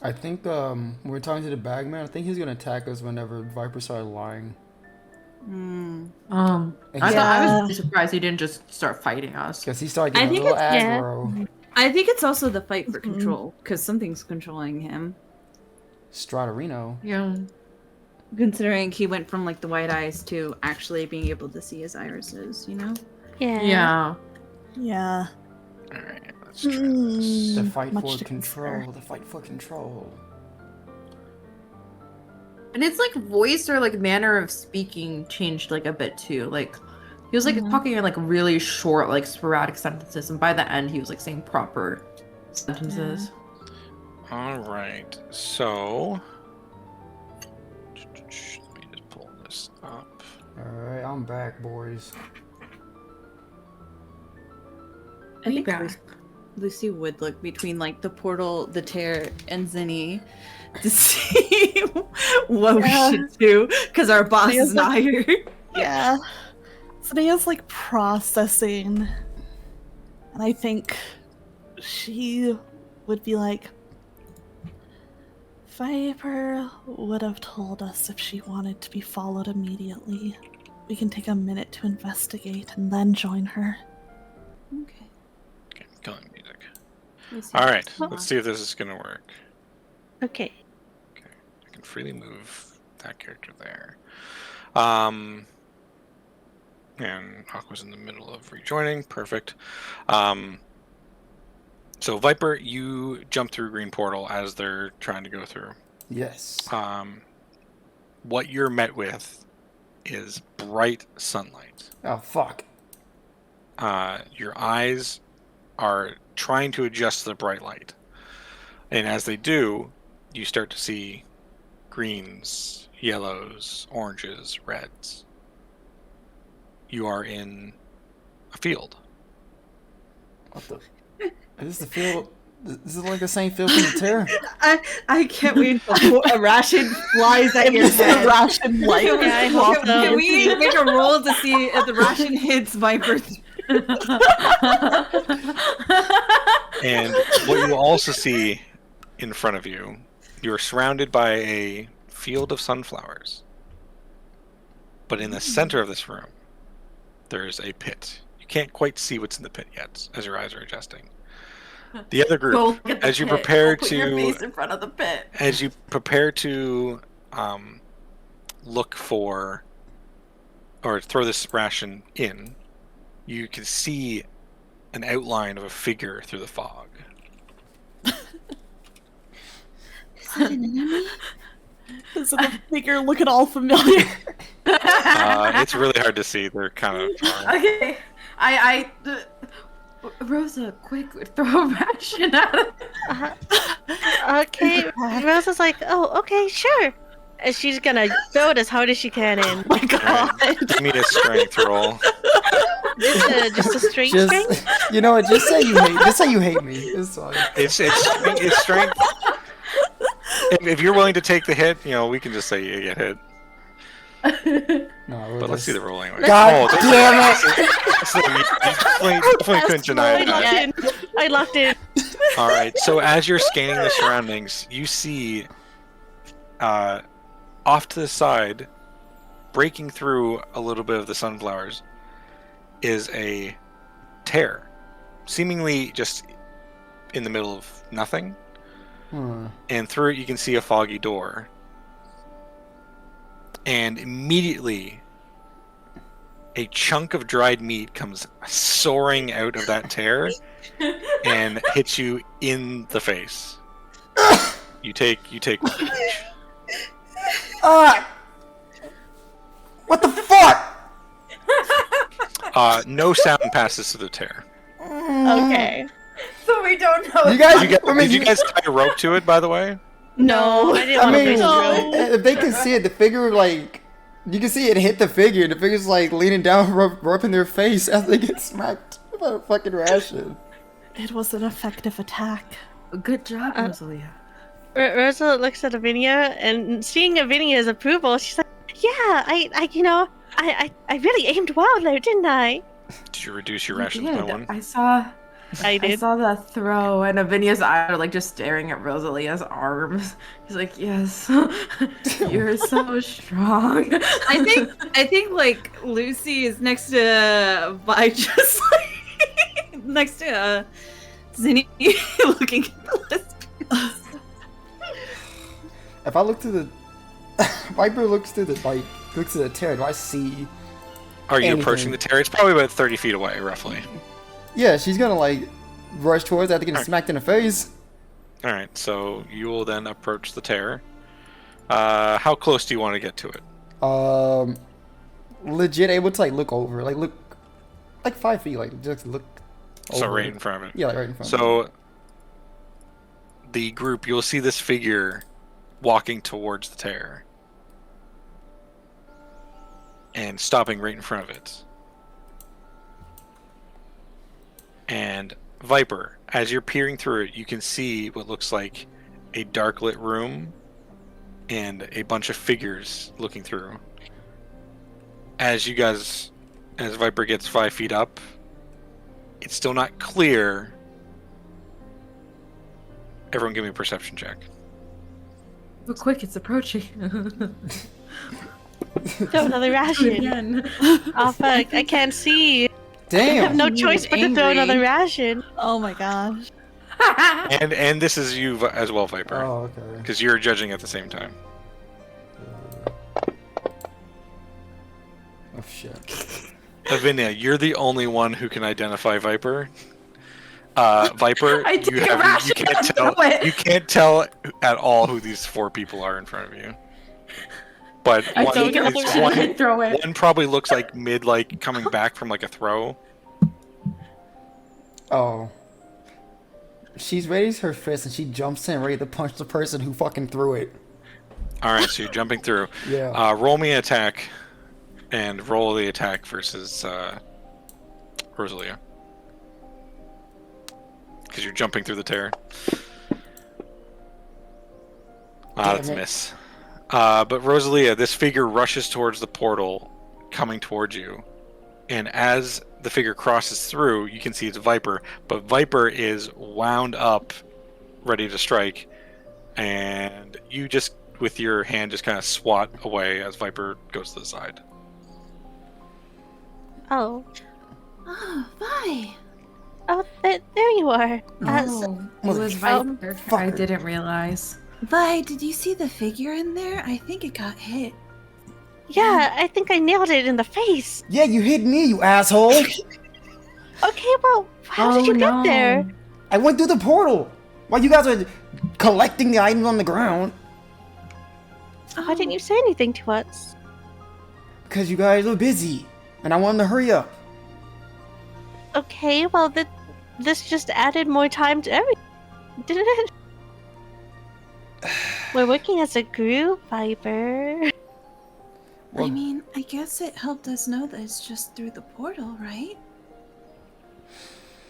I think when we're talking to the Bagman, I think he's gonna attack us whenever Viper started lying. Mm. And I he's- thought I was Yeah. really surprised he didn't just start fighting us. Cause he started I getting a think little it's- yeah. aggro. I think it's also the fight for control because something's controlling him. Stradarino. Yeah. Considering he went from like the white eyes to actually being able to see his irises, you know? Yeah. Yeah. Yeah. All right, let's try this. The fight Much for to control. consider. The fight for control. And it's like voice or like manner of speaking changed like a bit too. Like he was like talking in like really short, like sporadic sentences, and by the end he was like saying proper sentences. All right, so let me just pull this up. Alright, I'm back, boys. I think Yeah. Lucy would look between like the portal, the tear, and Zinni to see what Yeah. we should do because our boss Leah's is not like- here. Yeah. Snea's like processing. And I think she would be like, Viper would have told us if she wanted to be followed immediately. We can take a minute to investigate and then join her. Okay. killing music. Let's see All what right, this let's see if this is gonna work. Okay. Okay, I can freely move that character there. And Aqua's in the middle of rejoining. Perfect. So Viper, you jump through green portal as they're trying to go through. Yes. What you're met with is bright sunlight. Oh, fuck. Your eyes are trying to adjust to the bright light. And as they do, you start to see greens, yellows, oranges, reds. You are in a field. What the? Is this the field? Is it like the same field from the terror? I can't wait before a ration flies at your head. Ration like Yeah, I hope so. Can we make a roll to see if the ration hits Viper? And what you also see in front of you, you are surrounded by a field of sunflowers. But in the center of this room, there's a pit. You can't quite see what's in the pit yet, as your eyes are adjusting. The other Go group, look at the as you pit. prepare Put your face to, in front of the pit. as you prepare to look for or throw this ration in, you can see an outline of a figure through the fog. Does the figure look at all familiar? It's really hard to see. They're kind of far. Okay. Rosa, quick, throw a ration at it. Okay. Rosa's like, oh, okay, sure. And she's gonna throw it as hard as she can in. Oh my god. Alright, give me a strength roll. Just a straight Just, string? you know what? Just say you hate. Just say you hate me. It's fine. It's strength. If you're willing to take the hit, we can just say you get hit. No, But let's see the roll anyway. God damn it! You definitely couldn't deny that. I locked in. All right. So as you're scanning the surroundings, you see, off to the side, breaking through a little bit of the sunflowers, is a tear, seemingly just in the middle of nothing. And through it, you can see a foggy door. And immediately, a chunk of dried meat comes soaring out of that tear and hits you in the face. You take one damage. What the fuck? No sound passes through the tear. Okay. So we don't know. You guys, Did you guys tie a rope to it, by the way? No, I didn't I want to mean, lose the rope. if they can see it, the figure you can see it hit the figure. The figure's leaning down, rubbing their face as they get smacked by a fucking ration. It was an effective attack. Good job, Rosalia. Rosa looks at Avenia, and seeing Avenia's approval, she's like, "Yeah, I really aimed well there, didn't I?" Did you reduce your rations by one? I saw I did. I saw the throw, and Avenia's eyes are just staring at Rosalia's arms. He's like, "Yes, you're so strong." I think Lucy is next to just next to Zinni looking at the list. If I look to the Viper looks to the tear, do I see? Are you anything? approaching the tear? It's probably about 30 feet away, roughly. Yeah, she's gonna rush towards it after getting Alright. smacked in the face. All right, so you will then approach the tear. How close do you want to get to it? Legit able to look over, look 5 feet, just look. So over right it. in front of it. Yeah, right in front. So the group, you'll see this figure walking towards the tear and stopping right in front of it. And Viper, as you're peering through it, you can see what looks like a dark lit room and a bunch of figures looking through. As Viper gets 5 feet up, it's still not clear. Everyone give me a perception check. But quick, it's approaching. Throw another ration. Again. Oh fuck, I can't see. I have Damn. no He choice was but to throw another angry. ration. Oh my gosh. And this is you as well, Viper, Oh, okay. because you're judging at the same time. Oh shit. Avenia, you're the only one who can identify Viper. Viper, I took a ration, can't I tell. threw it. You can't tell at all who these 4 people are in front of you. But I one, take a another ration, I throw it. one probably looks like like coming back from like a throw. Oh. She's raised her fist and she jumps in ready to punch the person who fucking threw it. All right, so you're jumping through. Yeah. Roll me an attack, and roll the attack versus Rosalia. Because you're jumping through the tear. That's a Damn it. miss. But Rosalia, this figure rushes towards the portal, coming towards you. And as the figure crosses through, you can see it's Viper. But Viper is wound up, ready to strike. And you just, with your hand, just kind of swat away as Viper goes to the side. Oh. Oh, bye. Oh, there you are. Oh, it was Viper. I Motherfucker. didn't realize. Vi, did you see the figure in there? I think it got hit. Yeah, I think I nailed it in the face. Yeah, you hit me, you asshole! Okay, well, how did you get there? I went through the portal! While you guys are collecting the items on the ground. Why didn't you say anything to us? Because you guys are busy. And I wanted to hurry up. Okay, well, this just added more time to everything, didn't it? We're working as a group, Viper. Well, I mean, I guess it helped us know that it's just through the portal, right?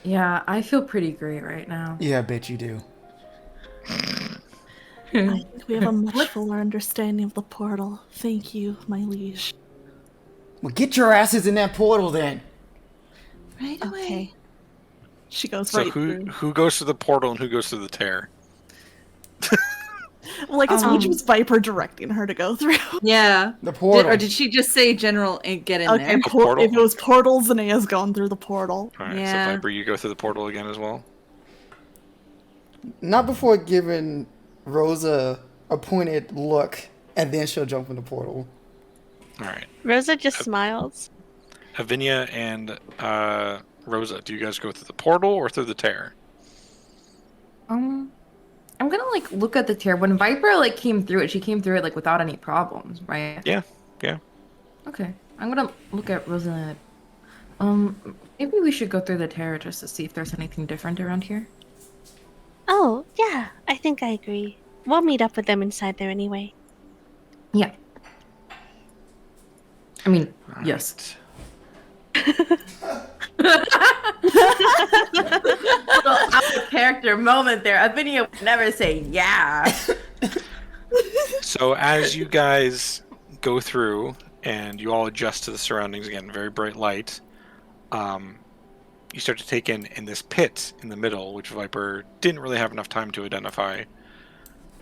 Yeah, I feel pretty great right now. yeah, I bet you do. I think we have a much fuller understanding of the portal. Thank you, my liege. Well, get your asses in that portal then. Right away. Okay. She goes So right through. who goes through the portal and who goes through the tear? Well, I guess which was Viper directing her to go through. Yeah. The portal. Or did she just say general and get in Okay, there? portal? if it was portals, Zenea's gone through the portal. Alright, Yeah. so Viper, you go through the portal again as well? Not before giving Rosa a pointed look, and then she'll jump in the portal. Alright. Rosa just smiles. Avenia and Rosa, do you guys go through the portal or through the tear? I'm gonna like look at the tear. When Viper like came through it, she came through it like without any problems, right? Yeah. Okay. I'm gonna look at Rosa. Maybe we should go through the tear just to see if there's anything different around here. Oh, yeah, I think I agree. We'll meet up with them inside there anyway. Yeah. I mean, yes. Little out of character moment there. Avenia would never say yeah. So as you guys go through and you all adjust to the surroundings again, very bright light, you start to take in this pit in the middle, which Viper didn't really have enough time to identify,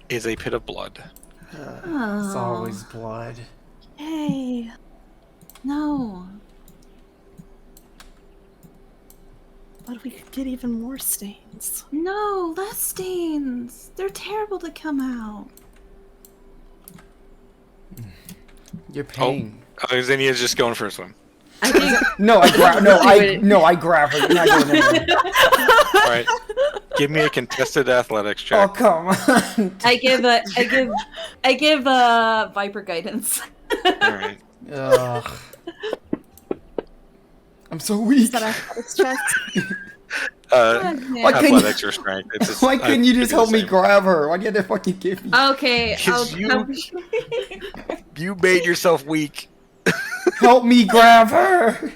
is a pit of blood. It's always blood. Hey. No. But we could get even more stains. No, less stains. They're terrible to come out. You're paying. Xenia's just going for a swim. I think No, I grab. I grab her. You're not going in there. All right, give me a contested athletics Oh check. come on. I give Viper guidance. All right. Ugh. I'm so weak. Is that athletics check? Why couldn't Athletics or strength. It's just, Why couldn't you just help me grab? grab her? Why do you have to fucking give me? Okay, I'll 'Cause You made yourself weak. Help me grab her.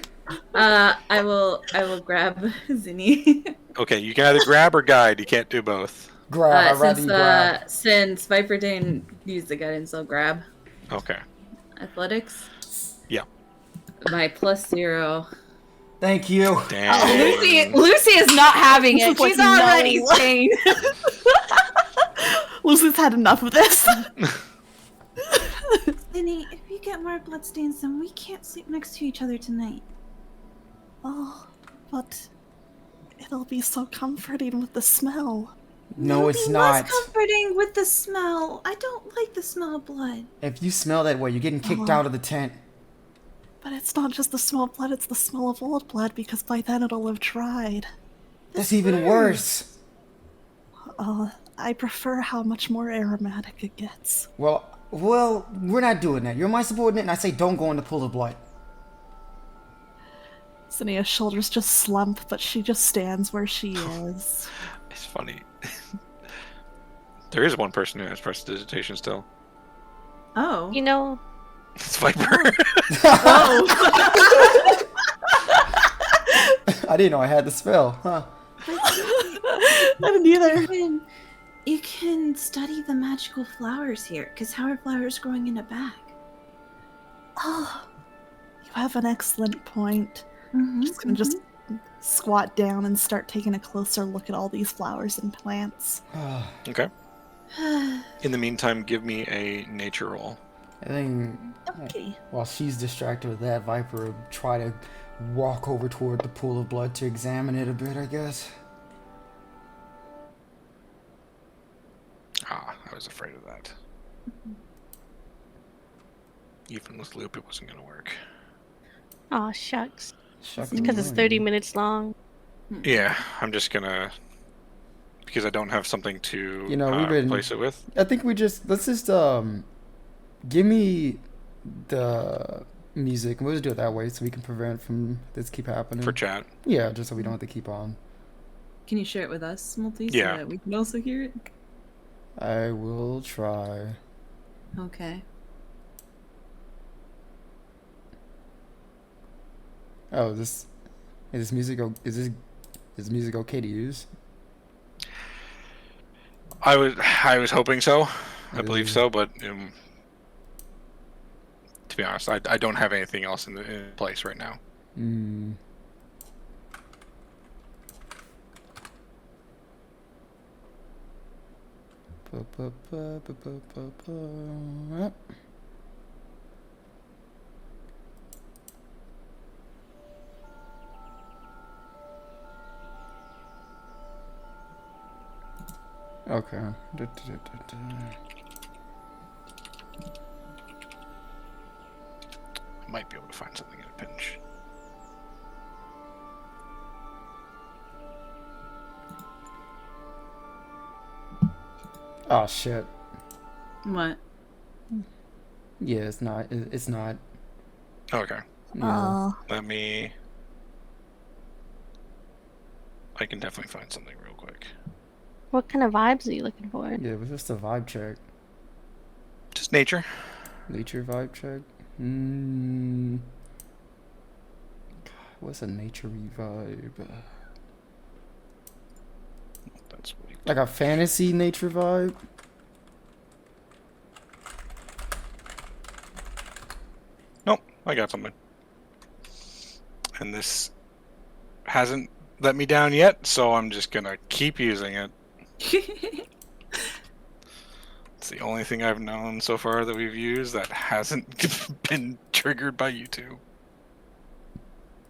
I will grab Zinni. Okay, you can either grab or guide. You can't do both. Grab. I'd rather you grab. Since Viper didn't use the guidance, I'll grab Okay. athletics. Yeah. My +0. Thank you. Damn. Lucy is not having it. Like, She's already no. stained. Lucy's had enough of this. Zinni, if you get more bloodstains, then we can't sleep next to each other tonight. Oh, But it'll be so comforting with the smell. No, It'll it's be not. less comforting with the smell. I don't like the smell of blood. If you smell that way, you're getting kicked out of the tent. But it's not just the smell of blood, it's the smell of old blood, because by then it'll have dried. That's even worse. I prefer how much more aromatic it gets. Well, we're not doing that. You're my subordinate, and I say don't go in the pool of blood. Zinnia's shoulders just slump, but she just stands where she is. It's funny. There is one person who has prestidigitation still. Oh. You know, It's Viper. I didn't know I had the spell, huh? I didn't either. You can study the magical flowers here, because how are flowers growing in a bag? Oh, you have an excellent point. Mm-hmm, Just gonna just squat down and start taking a closer look at all these flowers and plants. Okay. In the meantime, give me a nature roll. I think Okay. while she's distracted with that, Viper will try to walk over toward the pool of blood to examine it a bit, I guess. Ah, I was afraid of that. Even with loop, it wasn't going to work. aw, shucks. Shucks Because it's and 30 moon. minutes long. Yeah, I'm just going to... Because I don't have something to You know, we've been- replace it with. I think let's just give me the music. We'll just do it that way so we can prevent from this keep happening. For chat. Yeah, just so we don't have to keep on. Can you share it with us, Multi, Yeah. so that we can also hear it? I will try. Okay. Oh, is this music okay to use? I was hoping so. I believe so, but to be honest, I don't have anything else in place right now. Hmm. Okay. Might be able to find something in a pinch. Oh shit. What? Yeah, it's not. It's not. Okay. Yeah. Let me... I can definitely find something real quick. What kind of vibes are you looking for? Yeah, it was just a vibe check. Just nature. Nature vibe check. What's a nature-y vibe? That's what Like a fantasy nature vibe? Nope, I got something. And this hasn't let me down yet, so I'm just gonna keep using it. It's the only thing I've known so far that we've used that hasn't been triggered by you two.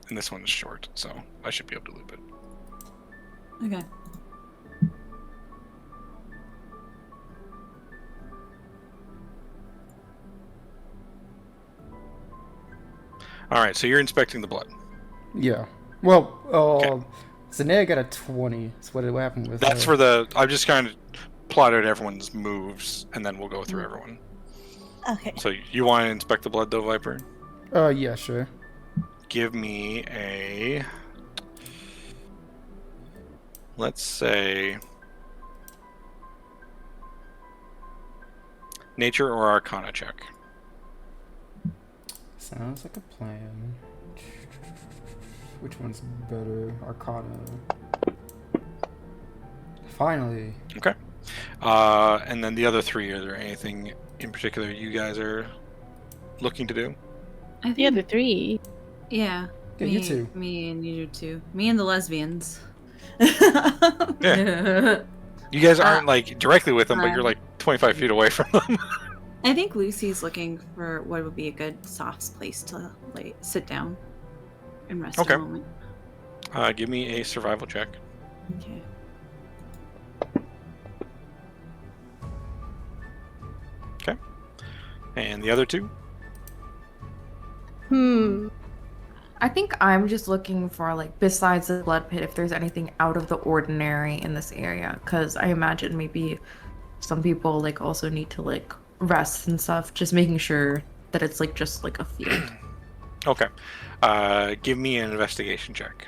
And this one is short, so I should be able to loop it. Okay. Alright, so you're inspecting the blood. Yeah. Well, Okay. Zinea got a 20. That's what happened with That's her. for the... I've just kind of plotted everyone's moves, and then we'll go through everyone. Okay. So you want to inspect the blood, though, Viper? Yeah, sure. Give me a... Let's say... Nature or Arcana check. Sounds like a plan. Which one's better? Arcana. Finally. Okay. And then the other three, are there anything in particular you guys are looking to do? I think, The other three. yeah. Yeah, you two. Me and you two. Me and the lesbians. Yeah. You guys aren't like directly with them, but you're like 25 feet away from them. I think Lucy's looking for what would be a good soft place to like sit down and rest Okay. a moment. Give me a survival check. Okay. Okay. And the other two? I think I'm just looking for, like, besides the blood pit, if there's anything out of the ordinary in this area. Because I imagine maybe some people, like, also need to, like, rest and stuff. Just making sure that it's, like, just, like, a field. Okay. Give me an investigation check.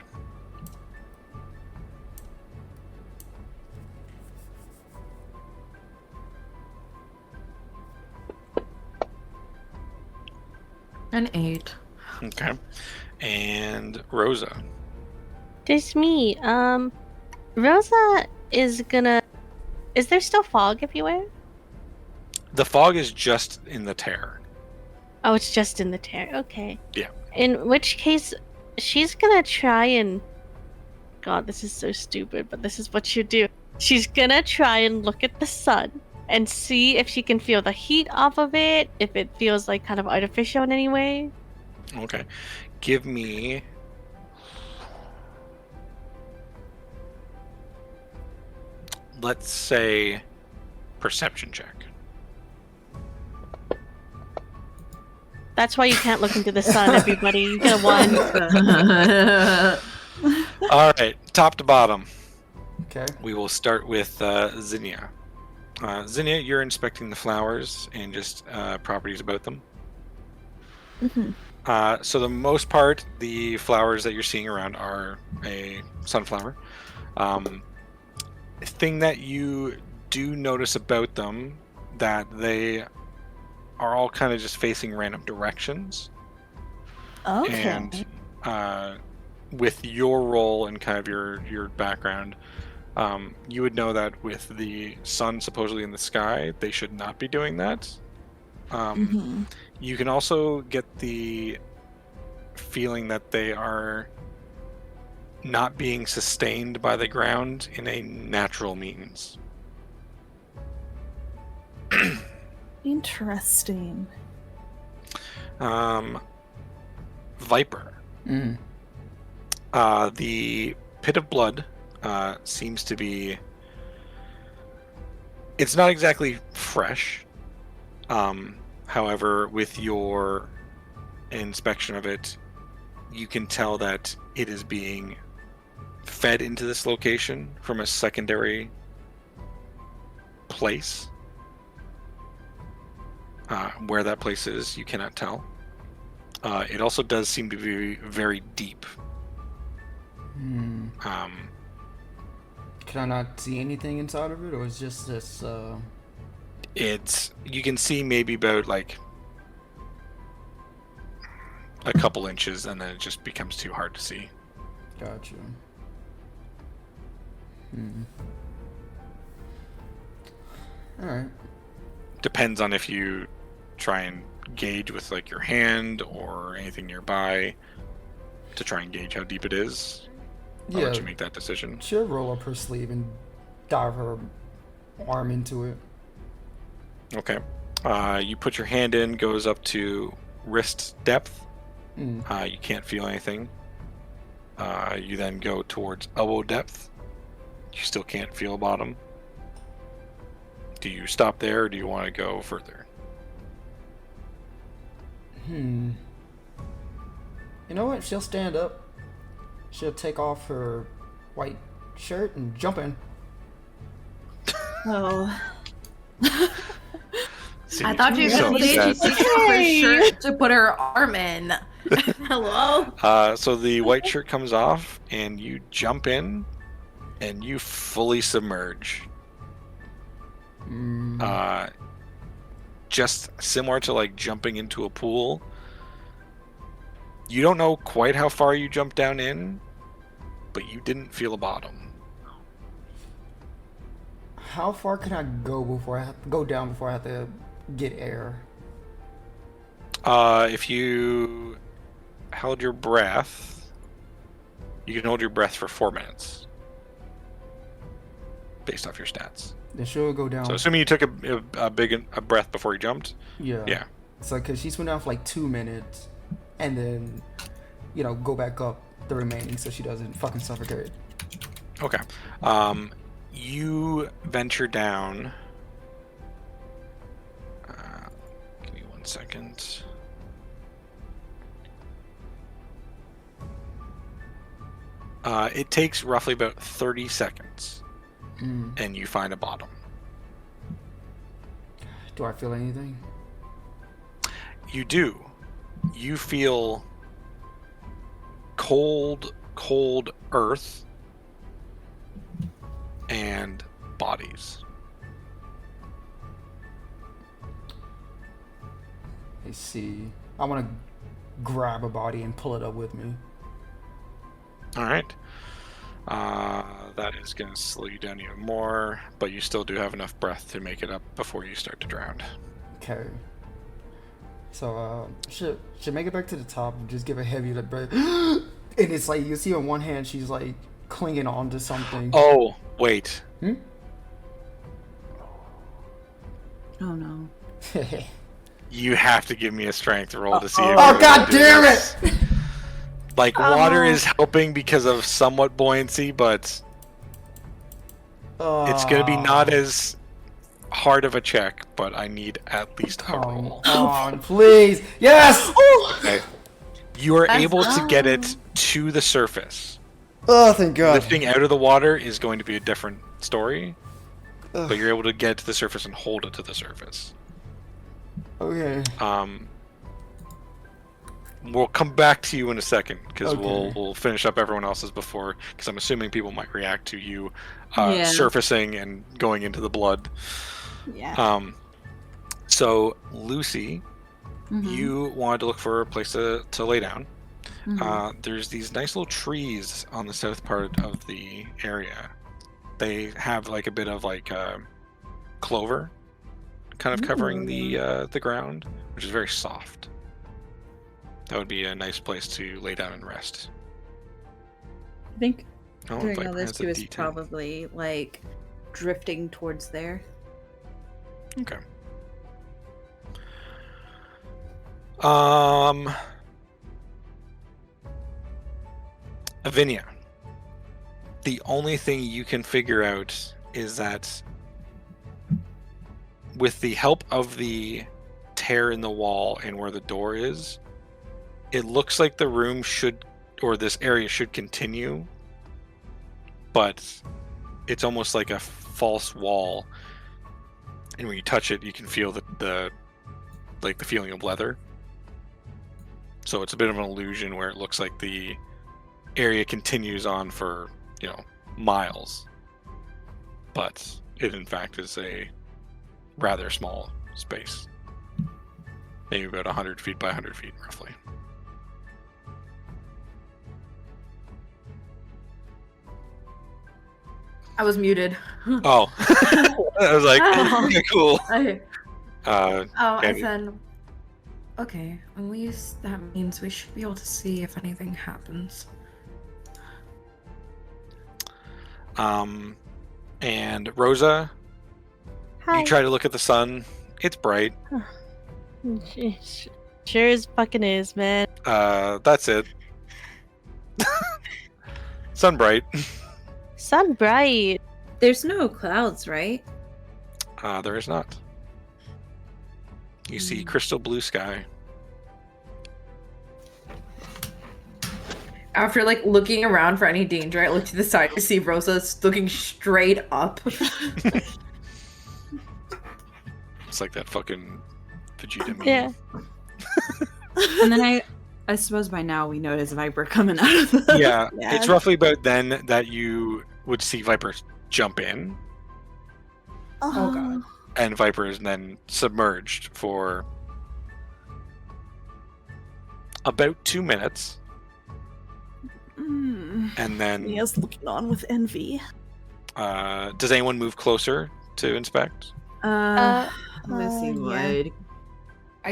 An 8. Okay. And Rosa. There's me. Rosa is gonna. Is there still fog everywhere? The fog is just in the tear. Oh, it's just in the tear. Okay. Yeah. In which case, she's gonna try and. God, this is so stupid, but this is what you do. She's gonna try and look at the sun and see if she can feel the heat off of it, if it feels like kind of artificial in any way. Okay. Give me... let's say perception check. That's why you can't look into the sun, everybody. You get a 1. All right, top to bottom. Okay. We will start with Zinnia. Zinnia, you're inspecting the flowers and just properties about them. So the most part, the flowers that you're seeing around are a sunflower. Thing that you do notice about them, that they are all kind of just facing random directions. Okay. And with your role and kind of your background, you would know that with the sun supposedly in the sky, they should not be doing that. You can also get the feeling that they are not being sustained by the ground in a natural means. Interesting. Viper. Mm. The pit of blood seems to be... it's not exactly fresh. However, with your inspection of it, you can tell that it is being fed into this location from a secondary place. Where that place is, you cannot tell. It also does seem to be very deep. Hmm. Can I not see anything inside of it, or is just this? You can see maybe about like a couple inches, and then it just becomes too hard to see. Gotcha. All right. Depends on if you try and gauge with like your hand or anything nearby to try and gauge how deep it is. I'll let you make that decision. She'll roll up her sleeve and dive her arm into it. Okay. You put your hand in, goes up to wrist depth. You can't feel anything. You then go towards elbow depth. You still can't feel bottom. Do you stop there, or do you want to go further? You know what? She'll stand up. She'll take off her white shirt and jump in. Oh. See, I thought you were going to say she takes off her shirt to put her arm in. Hello? So the white shirt comes off, and you jump in, and you fully submerge. Just similar to like jumping into a pool. You don't know quite how far you jumped down in, but you didn't feel a bottom. How far can I go before I have to go down before I have to get air? If you held your breath, you can hold your breath for 4 minutes, based off your stats. Then she'll go down. So assuming you took a big breath before you jumped. Yeah. So because she swam down for like 2 minutes, and then, go back up the remaining so she doesn't fucking suffocate. Okay. You venture down. Give me 1 second. It takes roughly about 30 seconds, and you find a bottom. Do I feel anything? You do. You feel cold earth and bodies. I see. I want to grab a body and pull it up with me. All right. That is going to slow you down even more, but you still do have enough breath to make it up before you start to drown. Okay. So, should make it back to the top and just give a heavy breath. And it's like, you see on one hand, she's like clinging on to something. Oh, wait. Oh no. You have to give me a strength roll to see if Oh, you're god able to do damn this. it! Like, water is helping because of somewhat buoyancy, but it's going to be not as hard of a check, but I need at least a roll. Come on, please. Yes! Okay. You are Let's able to go. get it to the surface. Oh, thank God. Lifting out of the water is going to be a different story, Ugh. but you're able to get it to the surface and hold it to the surface. Okay. We'll come back to you in a second because Okay. we'll finish up everyone else's before, because I'm assuming people might react to you Yeah. surfacing and going into the blood. Yeah. So Lucy, Mhm. you wanted to look for a place to lay down. Mhm. There's these nice little trees on the south part of the area. They have like a bit of like clover kind of covering the ground, which is very soft. That would be a nice place to lay down and rest. I think Oh, doing Viper all this has a too is D10. probably like drifting towards there. Okay. Avenia. The only thing you can figure out is that with the help of the tear in the wall and where the door is, it looks like the room should, or this area should continue, but it's almost like a false wall. And when you touch it, you can feel the feeling of leather. So it's a bit of an illusion where it looks like the area continues on for, miles. But it in fact is a rather small space. Maybe about 100 feet by 100 feet, roughly. I was muted. Oh. I was like, Oh. okay, cool. Okay. I Candy. said, okay, at least that means we should be able to see if anything happens. And Rosa, Hi. you try to look at the sun. It's bright. Sure as fucking is, man. That's it. Sun bright. Sun bright. There's no clouds, right? There is not. You see crystal blue sky. After looking around for any danger, I look to the side to see Rosa looking straight up. It's like that fucking Vegeta meme. Yeah. And then I suppose by now we know there's a Viper coming out of the Yeah, it's roughly about then that you would see Viper jump in, Oh, God. and Viper is then submerged for about 2 minutes, and then Mia's looking on with envy. does anyone move closer to inspect? Lucy yeah. would.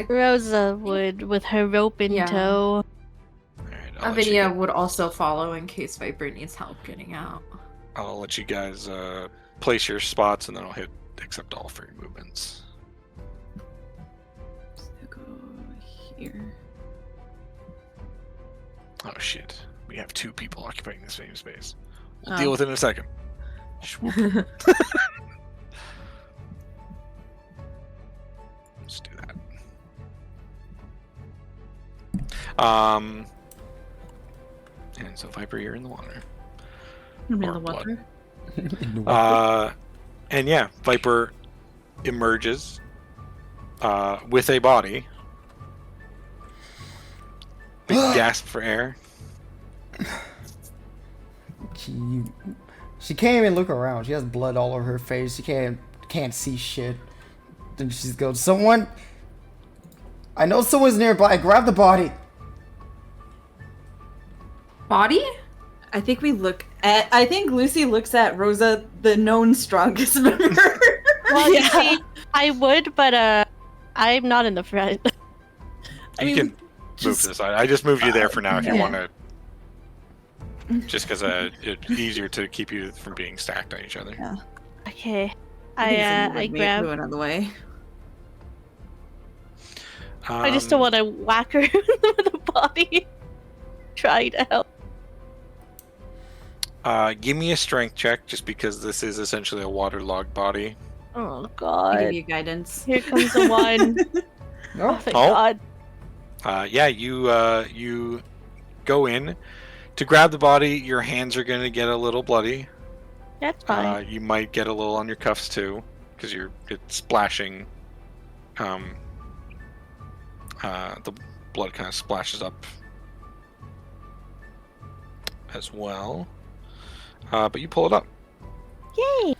Rosa would with her rope in Yeah. tow. All right, I'll let you Avenia would also follow in case Viper needs help getting out. I'll let you guys place your spots, and then I'll hit accept all for your movements. So go here. Oh shit, We have 2 people occupying the same space. We'll Oh. deal with it in a second. Shwoop. Let's do that. And so Viper, you're in the water. I'm in Or the blood. water. And yeah, Viper emerges with a body. Big gasp for air. She can't even look around. She has blood all over her face. She can't see shit. Then she just goes, "Someone! I know someone's nearby. Grab the body." Body? I think Lucy looks at Rosa, the known strongest member. Well, you see, I would, but I'm not in the front. I You mean, can move just- to the side. I just moved you there for now if you yeah. want to. Just because it's easier to keep you from being stacked on each other. Yeah. Okay, I I grab. move out of the way. I just don't want to whack her with a body. Try to help. Give me a strength check, just because this is essentially a waterlogged body. Oh I give god. you guidance. Here comes the one. No. Oh, thank Oh. god. Yeah, you go in to grab the body. Your hands are gonna get a little bloody. That's fine. You might get a little on your cuffs too, because it's splashing. The blood kind of splashes up as well. But you pull it up. Yay!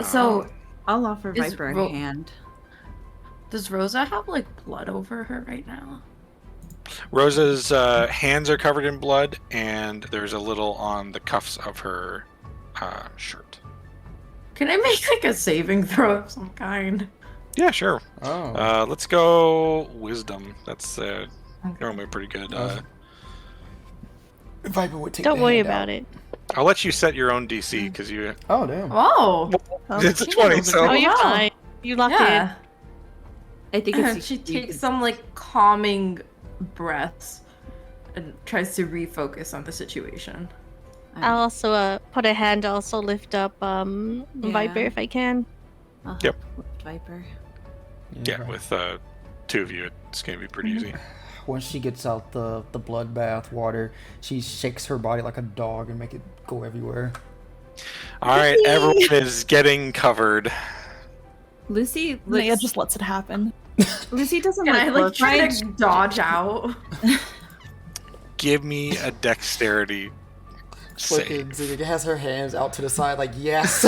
So, I'll offer is Viper Ro- a hand. does Rosa have like blood over her right now? Rosa's hands are covered in blood, and there's a little on the cuffs of her shirt. Can I make like a saving throw of some kind? Yeah, sure. Oh. Let's go wisdom. That's normally pretty good. Viper would take Don't the worry hand about out. it. I'll let you set your own DC because you. Oh, damn. Oh, It's a she 20, knows it so. Oh, very you're well. fine. You locked Yeah. I think it's She you takes could- some like calming breaths and tries to refocus on the situation. I'll also put a hand to also lift up Viper Yeah. if I can. I'll Yep. help with Viper. Yeah, with 2 of you, it's gonna be pretty easy. Once she gets out the bloodbath water, she shakes her body like a dog and make it go everywhere. All right, everyone is getting covered. Lucy Naya looks, just lets it happen. Lucy doesn't Can I like try horrified. to dodge out? Give me a dexterity Fucking save. Ziggy has her hands out to the side like, yes.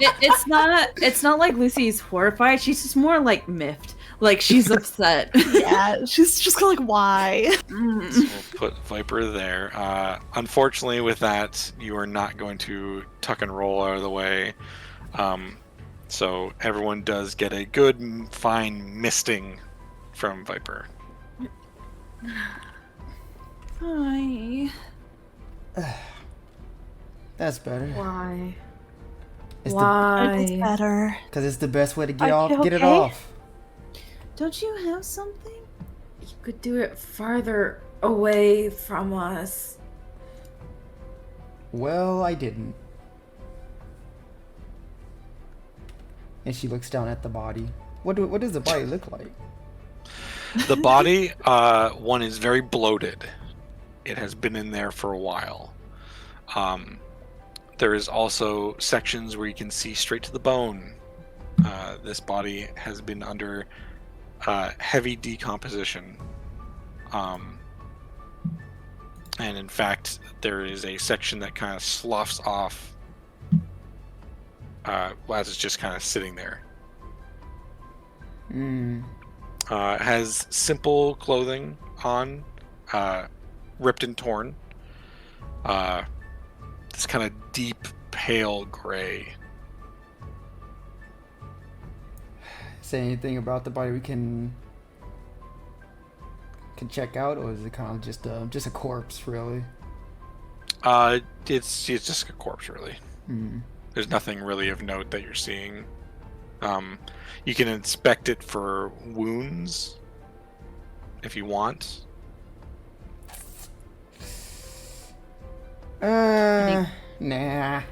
It's not like Lucy's horrified. She's just more like miffed. Like she's upset. Yeah, she's just kind of like, why? So we'll put Viper there. Unfortunately, with that, you are not going to tuck and roll out of the way. So everyone does get a good, fine misting from Viper. Hi. That's better. Why? It's It's Why? better. Because it's the best way to get Are you get it okay? off. Don't you have something? You could do it farther away from us. Well, I didn't. And she looks down at the body. What does the body look like? The body, one is very bloated. It has been in there for a while. There is also sections where you can see straight to the bone. This body has been under heavy decomposition. And in fact, there is a section that kind of sloughs off as it's just kind of sitting there. Hmm. It has simple clothing on, ripped and torn. This kind of deep, pale gray. Say anything about the body we can check out, or is it kind of just a corpse, really? It's just a corpse, really. Hmm. There's nothing really of note that you're seeing. You can inspect it for wounds if you want. Nah.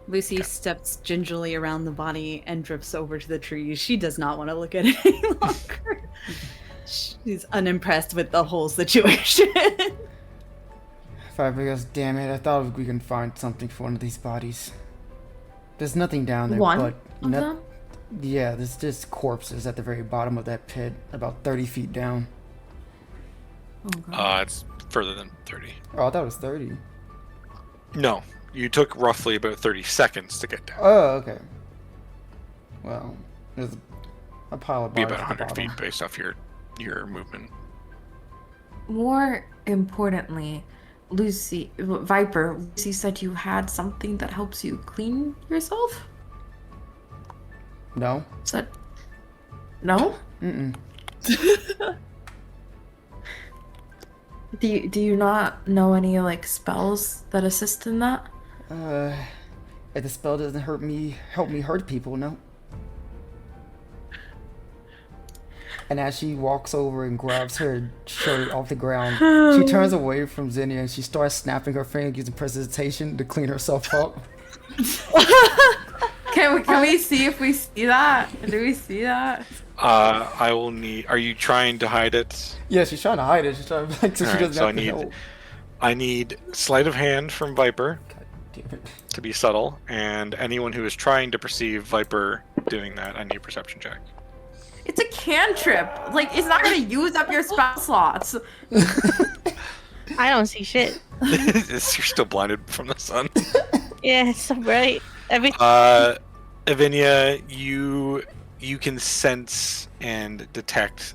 Lucy steps gingerly around the body and drifts over to the trees. She does not want to look at it any longer. She's unimpressed with the whole situation. Viper goes, damn it, I thought we can find something for one of these bodies. There's nothing down there, One but of them? yeah, there's just corpses at the very bottom of that pit, about 30 feet down. Oh, God. It's further than 30. Oh, I thought it was 30. No, you took roughly about 30 seconds to get down. Oh, okay. Well, there's a pile of Be bodies about at the 100 feet bottom. based off your movement. More importantly, Viper, Lucy said you had something that helps you clean yourself? No? Is that... No? Mm-mm. Do you not know any, like, spells that assist in that? If the spell doesn't help me hurt people, no. And as she walks over and grabs her shirt off the ground, she turns away from Zinnia and she starts snapping her fingers using precipitation to clean herself up. Can we see if we see that? Do we see that? I will need. Are you trying to hide it? Yeah, she's trying to hide it. She's trying to like so she Alright, doesn't so have to help. I need sleight of hand from Viper God damn it. to be subtle, and anyone who is trying to perceive Viper doing that, I need a perception check. It's a cantrip. Like, it's not gonna use up your spell slots. I don't see shit. You're still blinded from the sun. Yeah, it's so bright. Avenia, you can sense and detect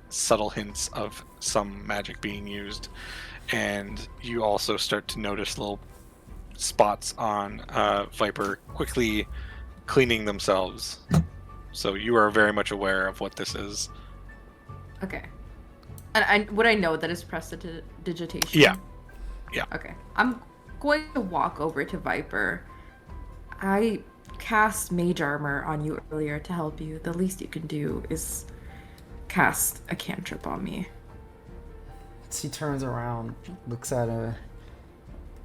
subtle hints of some magic being used, and you also start to notice little spots on Viper quickly cleaning themselves. So you are very much aware of what this is. Okay. And would I know that it's prestidigitation? Yeah. Yeah. Okay. I'm going to walk over to Viper. I cast mage armor on you earlier to help you. The least you can do is cast a cantrip on me. She turns around, looks at her.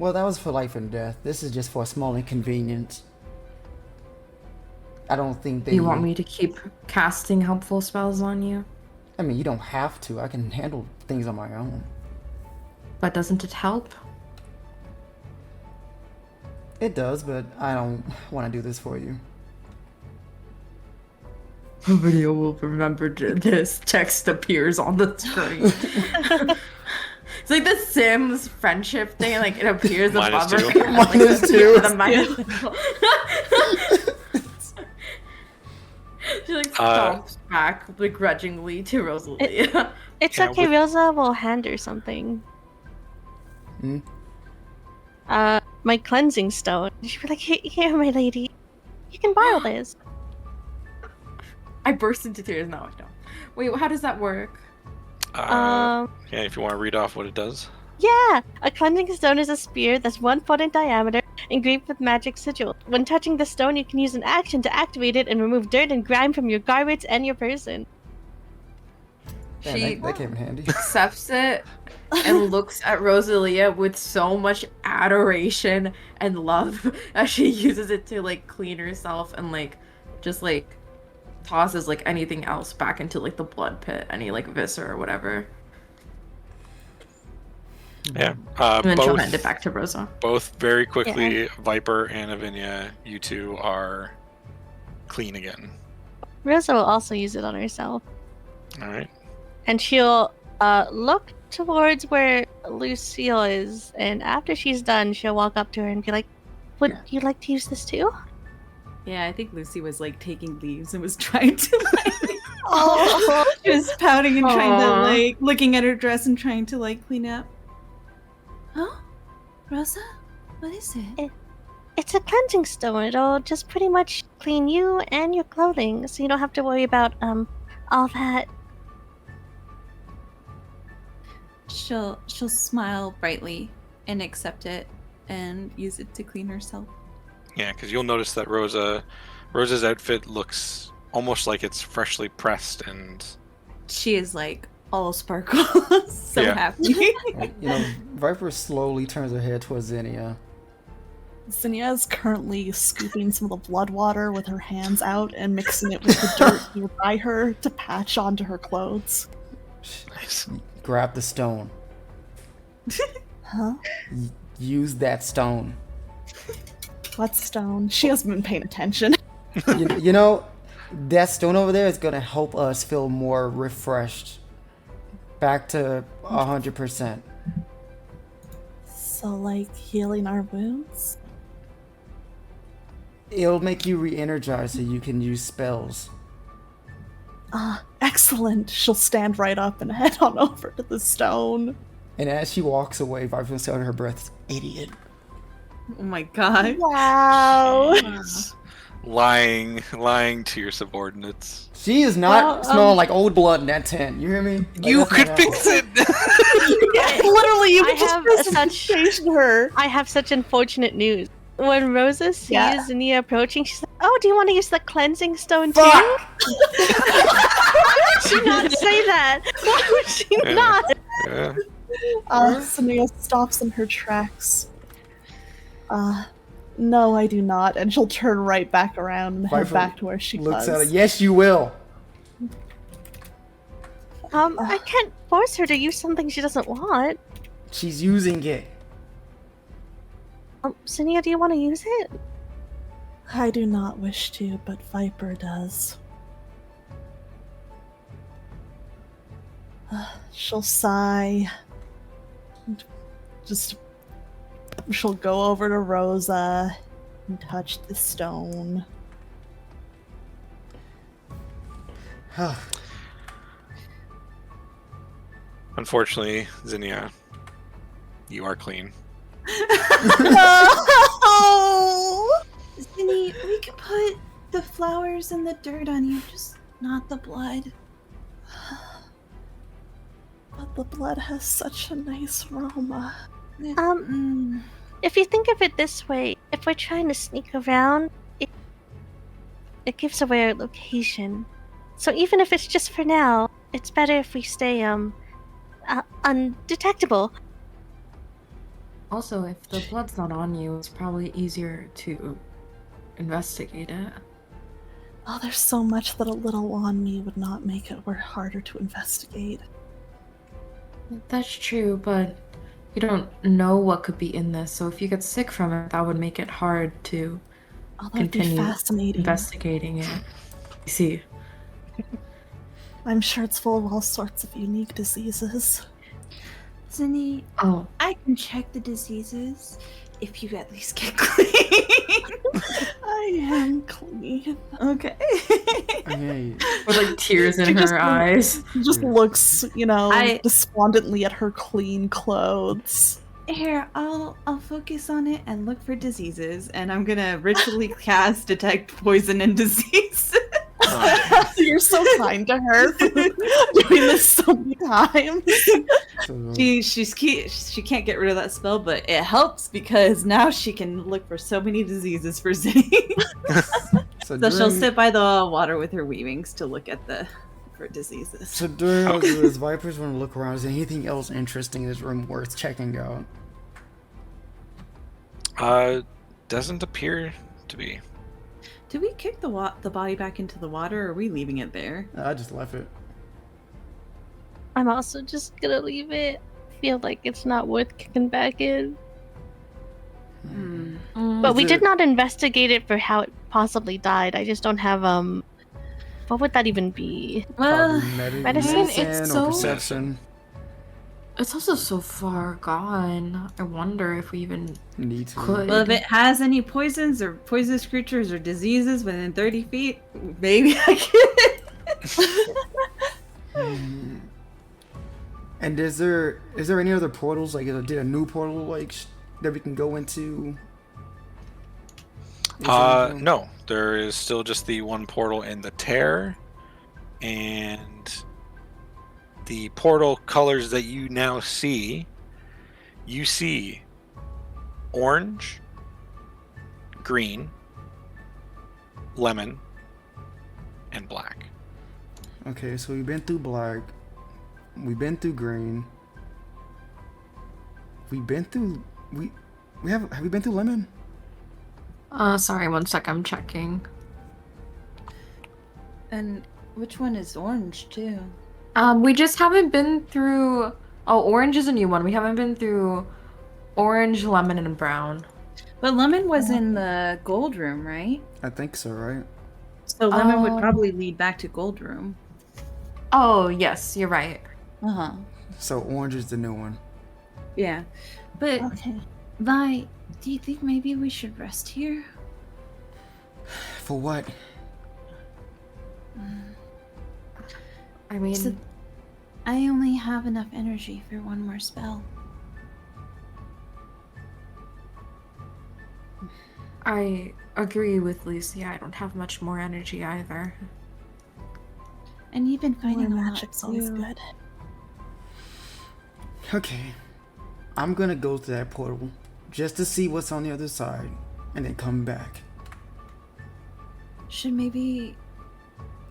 Well, that was for life and death. This is just for a small inconvenience. I don't think they... You want me to keep casting helpful spells on you? I mean, you don't have to. I can handle things on my own. But doesn't it help? It does, but I don't want to do this for you. The video will remember this. Text appears on the screen. It's like the Sims friendship thing, like it appears Minus above two. her. Minus two. The minus She like stomps back begrudgingly to Rosalia. It's Yeah, okay, with- Rosa will hand her something. Hmm? My cleansing stone. She'd be like, here, my lady. You can borrow this. I burst into tears. No, I don't. Wait, how does that work? Yeah, if you want to read off what it does. Yeah! A cleansing stone is a spear that's 1 foot in diameter, engraved with magic sigil. When touching the stone, you can use an action to activate it and remove dirt and grime from your garbage and your person. Damn, She that came in handy. accepts it and looks at Rosalia with so much adoration and love as she uses it to like clean herself and like just like tosses like anything else back into like the blood pit, any like viscera or whatever. Yeah. And then she'll Both, hand it back to Rosa. both very quickly, Viper and Avenia, you two are clean again. Rosa will also use it on herself. All right. And she'll look towards where Lucille is, and after she's done, she'll walk up to her and be like, would you like to use this too? Yeah, I think Lucy was like taking leaves and was trying to like Oh, she was pouting and trying to Aw. like looking at her dress and trying to like clean up. Huh? Rosa? What is it? it's a cleansing stone. It'll just pretty much clean you and your clothing, so you don't have to worry about all that. She'll smile brightly and accept it and use it to clean herself. Yeah, because you'll notice that Rosa's outfit looks almost like it's freshly pressed, and She is like all sparkles. So Yeah. happy. Viper slowly turns her head towards Zinnia. Ccinyo is currently scooping some of the blood water with her hands out and mixing it with the dirt nearby her to patch onto her clothes. Nice. Grab the stone. Huh? Use that stone. What stone? She hasn't been paying attention. You know, that stone over there is gonna help us feel more refreshed. Back to 100%. So, like, healing our wounds? It'll make you re-energize so you can use spells. Ah, excellent. She'll stand right up and head on over to the stone. And as she walks away, Viper's gonna say under her breath, "Idiot." Oh my god. Wow. Lying to your subordinates. She is not Well, smelling like old blood in that tent. You hear me? Like, You that's could not fix it. Literally, you I could just have such- presentation her. I have such unfortunate news. When Rosa sees Yeah. Zinnia approaching, she's like, "Oh, do you want to use the cleansing stone too?" Fuck! Why would she not say that? Why would she Yeah. not? Yeah. Ccinyo stops in her tracks. No, I do not. And she'll turn right back around and head Viper back to where she looks was. at her. Yes, you will. I can't force her to use something she doesn't want. She's using it. Zinnia, do you want to use it? I do not wish to, but Viper does. She'll sigh. She'll go over to Rosa and touch the stone. Unfortunately, Zinnia, you are clean. Oh! Zinni, we could put the flowers and the dirt on you, just not the blood. But the blood has such a nice aroma. If you think of it this way, if we're trying to sneak around, it gives away our location. So even if it's just for now, it's better if we stay undetectable. Also, if the blood's not on you, it's probably easier to investigate it. Oh, there's so much that a little on me would not make it harder to investigate. That's true, but you don't know what could be in this, so if you get sick from it, that would make it hard to Oh, that'd be continue fascinating. investigating it. You see, I'm sure it's full of all sorts of unique diseases. Zinni, oh, I can check the diseases if you at least get clean. I am clean. Okay. Okay. with like tears in She just her eyes. She just looks, I- despondently at her clean clothes. Here, I'll focus on it and look for diseases, and I'm gonna ritually cast detect poison and disease. You're so kind to her for doing this so many times. So, she can't get rid of that spell, but it helps because now she can look for so many diseases for Zinni. so So she'll during- sit by the water with her weavings to look at for diseases. So during all this, Vipers want to look around. Is there anything else interesting in this room worth checking out? Doesn't appear to be. Do we kick the body back into the water, or are we leaving it there? I just left it. I'm also just gonna leave it. Feel like it's not worth kicking back in. But Is we it- did not investigate it for how it possibly died. I just don't have what would that even be? Well, Probably medicine, it's or so- perception. It's also so far gone. I wonder if we even Need to. could. well, if it has any poisons or poisonous creatures or diseases within 30 feet, maybe I can. And is there any other portals? Like, did a new portal that we can go into? Is there anything? No. There is still just the one portal in the tear, and the portal colors that you now see. You see orange, green, lemon, and black. Okay, so we've been through black. We've been through green. We've been through we have we been through lemon? Sorry, one sec, I'm checking. And which one is orange too? We just haven't been through. Oh, orange is a new one. We haven't been through orange, lemon, and brown. But lemon was in the gold room, right? I think so, right? So lemon would probably lead back to gold room. Oh, yes, you're right. Uh-huh. So orange is the new one. Yeah. But Okay. Vi, do you think maybe we should rest here? For what? I mean, So I only have enough energy for one more spell. I agree with Lucy. I don't have much more energy either. And you've been fighting More a lot magic's always too. good. Okay. I'm gonna go to that portal just to see what's on the other side and then come back. Should maybe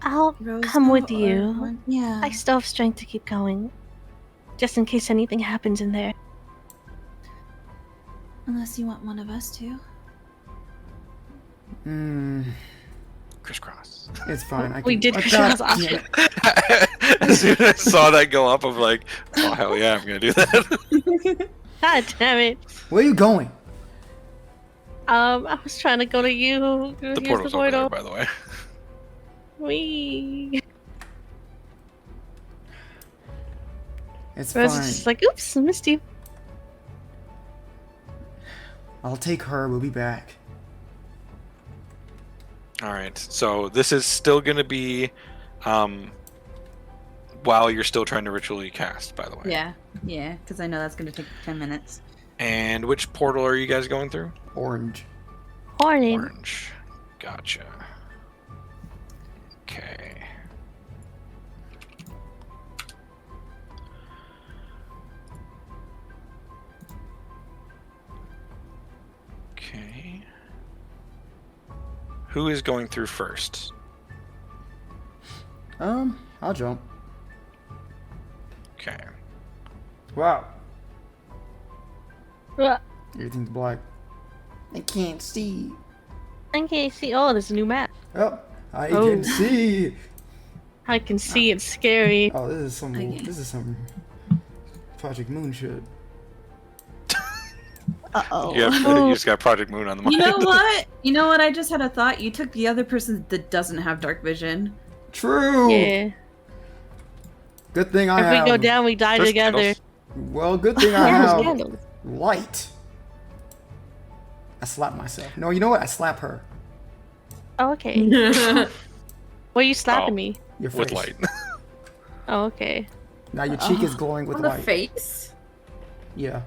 I'll Rosa come with or you. one- Yeah. I still have strength to keep going. Just in case anything happens in there. Unless you want one of us to. Crisscross. It's fine. I can, We did oh, crisscross God damn option. it. As soon as I saw that go up, I'm like, oh hell yeah, I'm gonna do that. God damn it. Where are you going? I was trying to go to you. The portal's over there, by the way. Wee. It's Rosa's fine. just like, oops, missed you. I'll take her. We'll be back. All right, so this is still gonna be, while you're still trying to ritually cast, by the way. Yeah. Yeah, because I know that's going to take 10 minutes. And which portal are you guys going through? Orange. Morning. Orange. Gotcha. Okay. Okay. Who is going through first? I'll jump. Okay. Wow. Uh, Everything's black. I can't see. Okay, see. Oh, there's a new map. Oh, I Oh. can see. I can see it's scary. Oh, this is some. Okay. This is some Project Moon shit. Uh-oh. You just got Project Moon on the mind. You know what? You know what? I just had a thought. You took the other person that doesn't have dark vision. True. Yeah. Good thing I If have. we go down, we die There's together. candles. Well, good thing I Yeah, there's have candles. light. I slap myself. No, you know what? I slap her. Oh, okay. Why are you slapping Oh. me? Your face. With light. Oh, okay. Now your cheek is glowing with On the light. face? Yeah.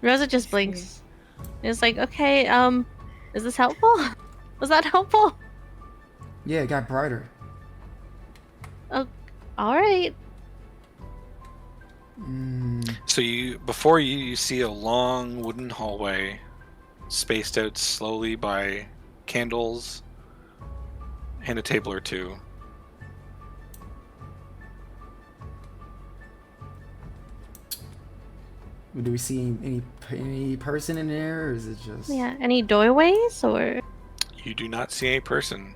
Rosa just blinks. It's like, okay, is this helpful? Was that helpful? Yeah, it got brighter. Alright. So before you see a long wooden hallway spaced out slowly by candles and a table or two. Do we see any person in there, or is it just? Yeah, any doorways or? You do not see a person,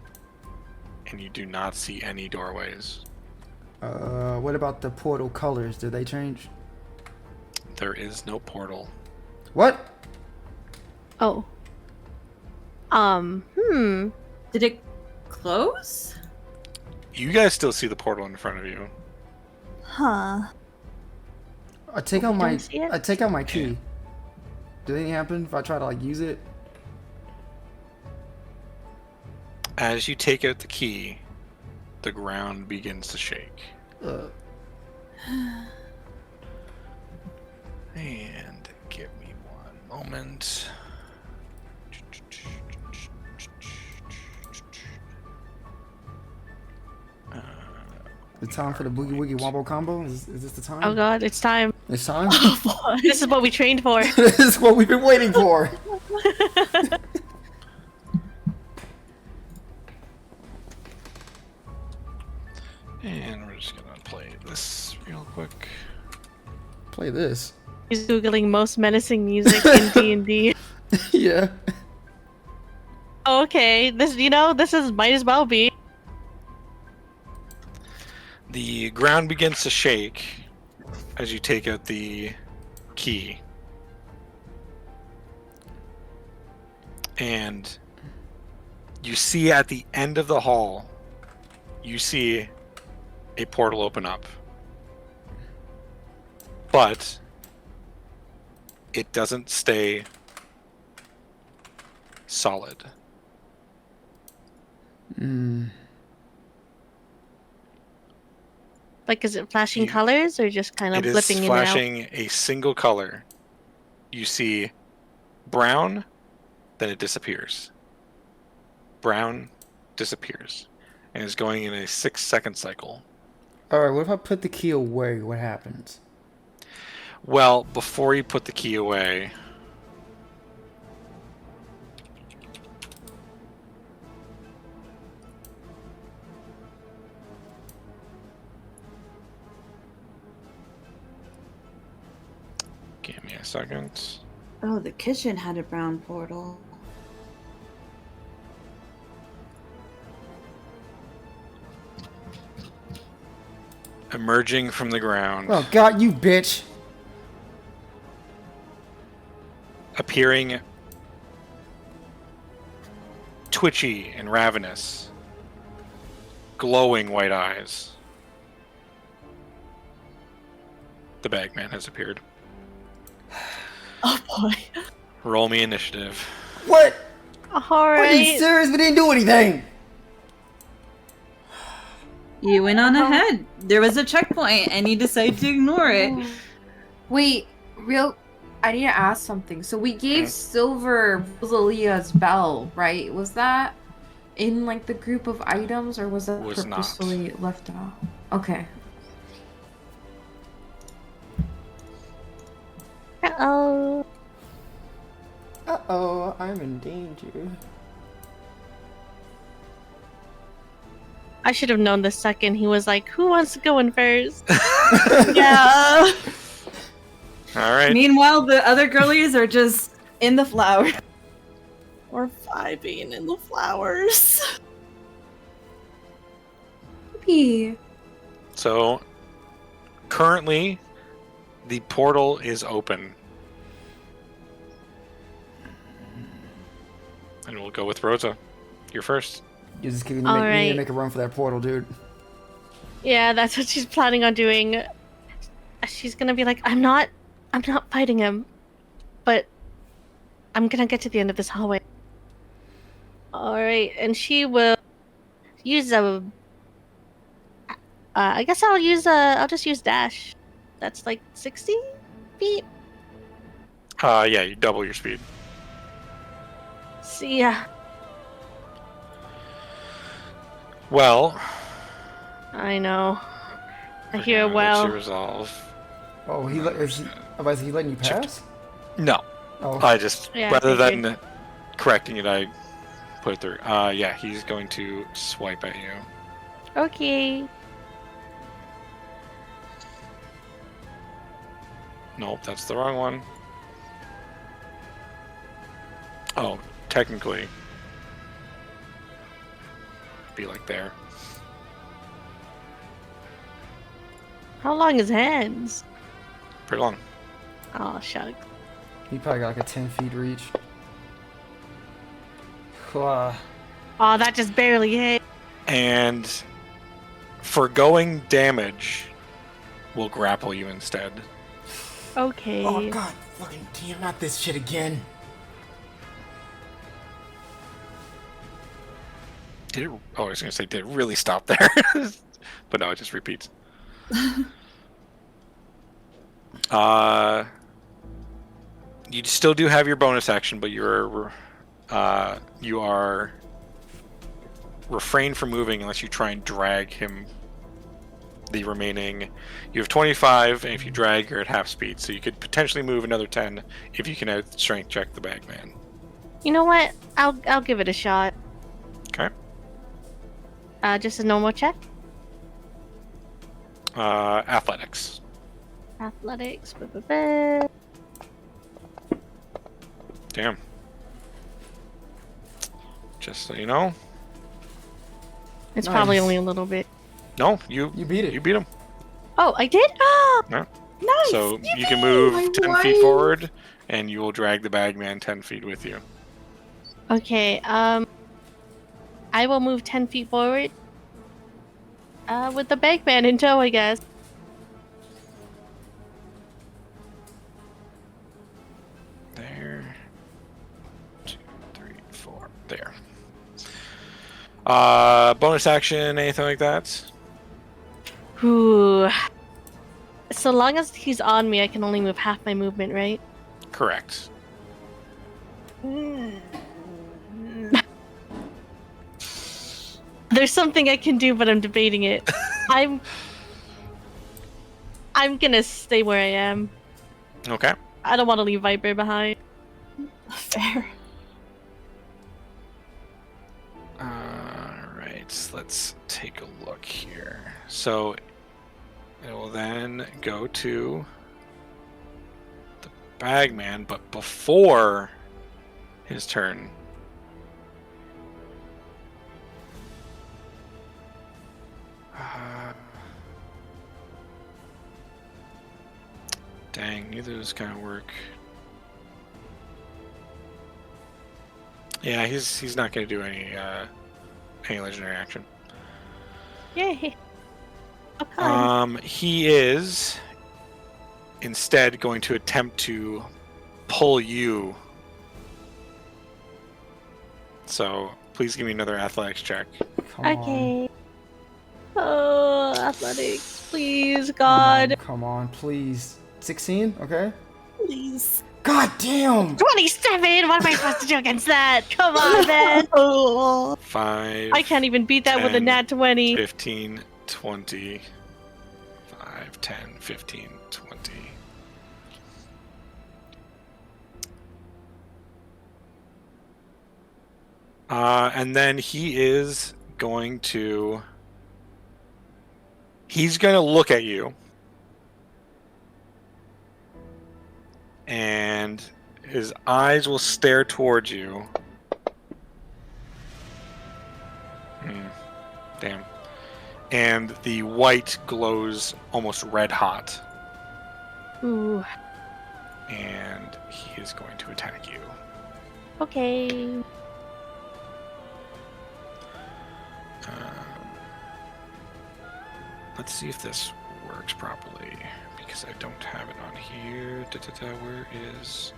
and you do not see any doorways. What about the portal colors? Did they change? There is no portal. What? Oh. Did it close? You guys still see the portal in front of you. Huh. I take out my. don't see it? I take out my key. Did anything happen if I try to like use it? As you take out the key, the ground begins to shake. And give me one moment. The time for the boogie woogie wombo combo? Is this the time? Oh god, it's time. It's time. This is what we trained for. This is what we've been waiting for. And we're just gonna play this real quick. Play this. He's googling most menacing music in D&D. Yeah. Okay, this is might as well be. The ground begins to shake as you take out the key. And you see at the end of the hall, you see a portal open up. But it doesn't stay solid. Like, is it flashing colors or just kind of It is flipping in and out? flashing a single color. You see brown, then it disappears. Brown disappears. And is going in a 6-second cycle. Alright, what if I put the key away? What happens? Well, before you put the key away, give me a second. Oh, the kitchen had a brown portal. Emerging from the ground, Oh god, you bitch! appearing twitchy and ravenous, glowing white eyes. The Bagman has appeared. Oh boy. Roll me initiative. What? Are you Alright. serious? We didn't do anything! You went on ahead. There was a checkpoint, and you decided to ignore it. Wait, I need to ask something. So we gave Silver Rosalia's bell, right? Was that in like the group of items, or was that Was not. purposefully left out? Okay. Uh-oh. Uh-oh, I'm in danger. I should have known the second he was like, who wants to go in first? Yeah. All right. Meanwhile, the other girlies are just in the flower. Or vibing in the flowers. Maybe. So, currently, the portal is open. And we'll go with Rosa. You're first. You're just kidding. You need Alright. to make a run for that portal, dude. Yeah, that's what she's planning on doing. She's gonna be like, I'm not fighting him, but I'm gonna get to the end of this hallway. Alright, and she will use a... I guess I'll just use dash. That's like 60 feet? Yeah, you double your speed. See ya. Well, I know. I we're hear gonna let well. you resolve. Oh, he letting you pass? No, Oh, I just Yeah, rather I than correcting it, I put it through. Yeah, he's going to swipe at you. Okay. Nope, that's the wrong one. Oh, technically, be like there. How long is hands? Pretty long. Oh, shucks. he probably got like a 10 feet reach. Ah, Oh, that just barely hit. And foregoing damage will grapple you instead. Okay. oh god, fucking damn, not this shit again. Did it? Oh, I was gonna say, did it really stop there? But no, it just repeats. You still do have your bonus action, but you are refrain from moving unless you try and drag him. The remaining, you have 25, and if you drag, you're at half speed, so you could potentially move another 10 if you can out strength check the Bagman. You know what? I'll give it a shot. Okay. Just a normal check. Athletics. Athletics. Ba-ba-ba. Damn. Just so you know. It's Nice. probably only a little bit. No, you You beat it. You beat him. Oh, I did? Oh, Yeah. nice. So you can move my 10 wife. feet forward, and you will drag the Bagman 10 feet with you. Okay, I will move 10 feet forward. With the Bagman in tow, I guess. There. 2, 3, 4. There. Bonus action, anything like that? Ooh. So long as he's on me, I can only move half my movement, right? Correct. There's something I can do, but I'm debating it. I'm gonna stay where I am. Okay. I don't want to leave Viper behind. Fair. Alright, let's take a look here. So it will then go to the Bagman, but before his turn. Dang, neither of those kind of work. Yeah, he's not going to do any legendary action. Yay! Okay. He is instead going to attempt to pull you. So please give me another athletics check. Come on. Okay. Oh, athletics, please, Oh, God. come on, please. 16? Okay. Please. God damn! 27! What am I supposed to do against that? Come on, man. 5. I can't even beat that with a 10, nat 20. 15, 20. 5, 10, 15, 20. And then he's going to look at you. And his eyes will stare towards you. Damn. And the white glows almost red hot. Ooh. And he is going to attack you. Okay. Let's see if this works properly, because I don't have it on here. Where is...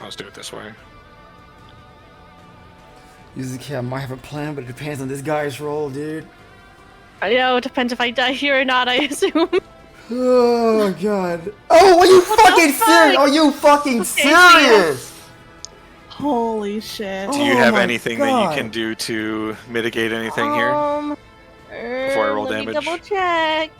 Let's do it this way. Yuzuki, I might have a plan, but it depends on this guy's role, dude. I know, it depends if I die here or not, I assume. Oh god. Oh, are you fucking serious? Are you fucking serious? Holy shit. Do you Oh have my anything that God. you can do to mitigate anything here? Before I roll let damage. me double check.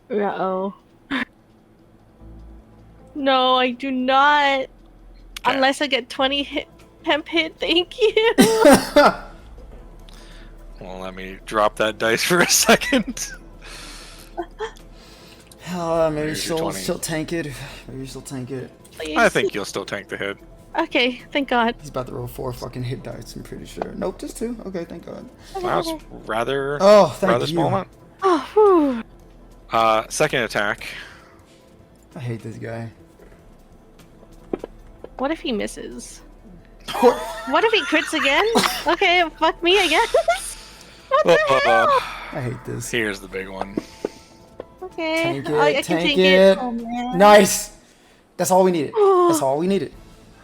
Uh-oh. No, I do not. Okay. Unless I get 20 temp hit, thank you. Well, let me drop that dice for a second. Maybe There's your 20. she'll tank it. Maybe she'll tank it. Please. I think you'll still tank the hit. Okay, thank God. He's about to roll 4 fucking hit dice, I'm pretty sure. Nope, just 2. Okay, thank God. Wow, it's rather, Oh, thank rather you. small amount. Oh, whew. Second attack. I hate this guy. What if he misses? What if he crits again? Okay, fuck me, I guess. What the hell? I hate this. Here's the big one. Okay, Tank it, I can tank take it. Oh, man. Nice! That's all we needed. That's all we needed.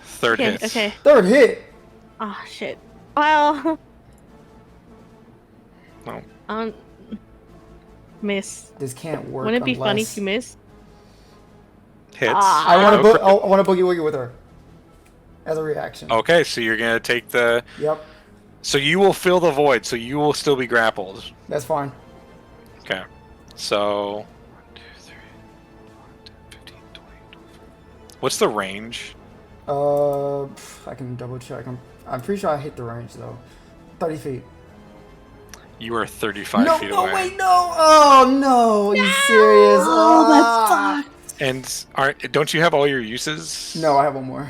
Third Okay, hit. okay. Third hit! Oh, shit. Well, Oh, miss. This can't work. Wouldn't it be funny unless- if you miss? hits. Ah. I want No to crit. I want to boogie woogie with her as a reaction. Okay, so you're gonna take the Yep. So you will fill the void, so you will still be grappled. That's fine. Okay. So 1, 2, 3, 10, 15, 20, 25. What's the range? I can double check. I'm pretty sure I hit the range though. 30 feet. You are 35 feet away. Wait, no! Oh no! Are you serious? Oh, Ah! that's fucked. And don't you have all your uses? No, I have one more.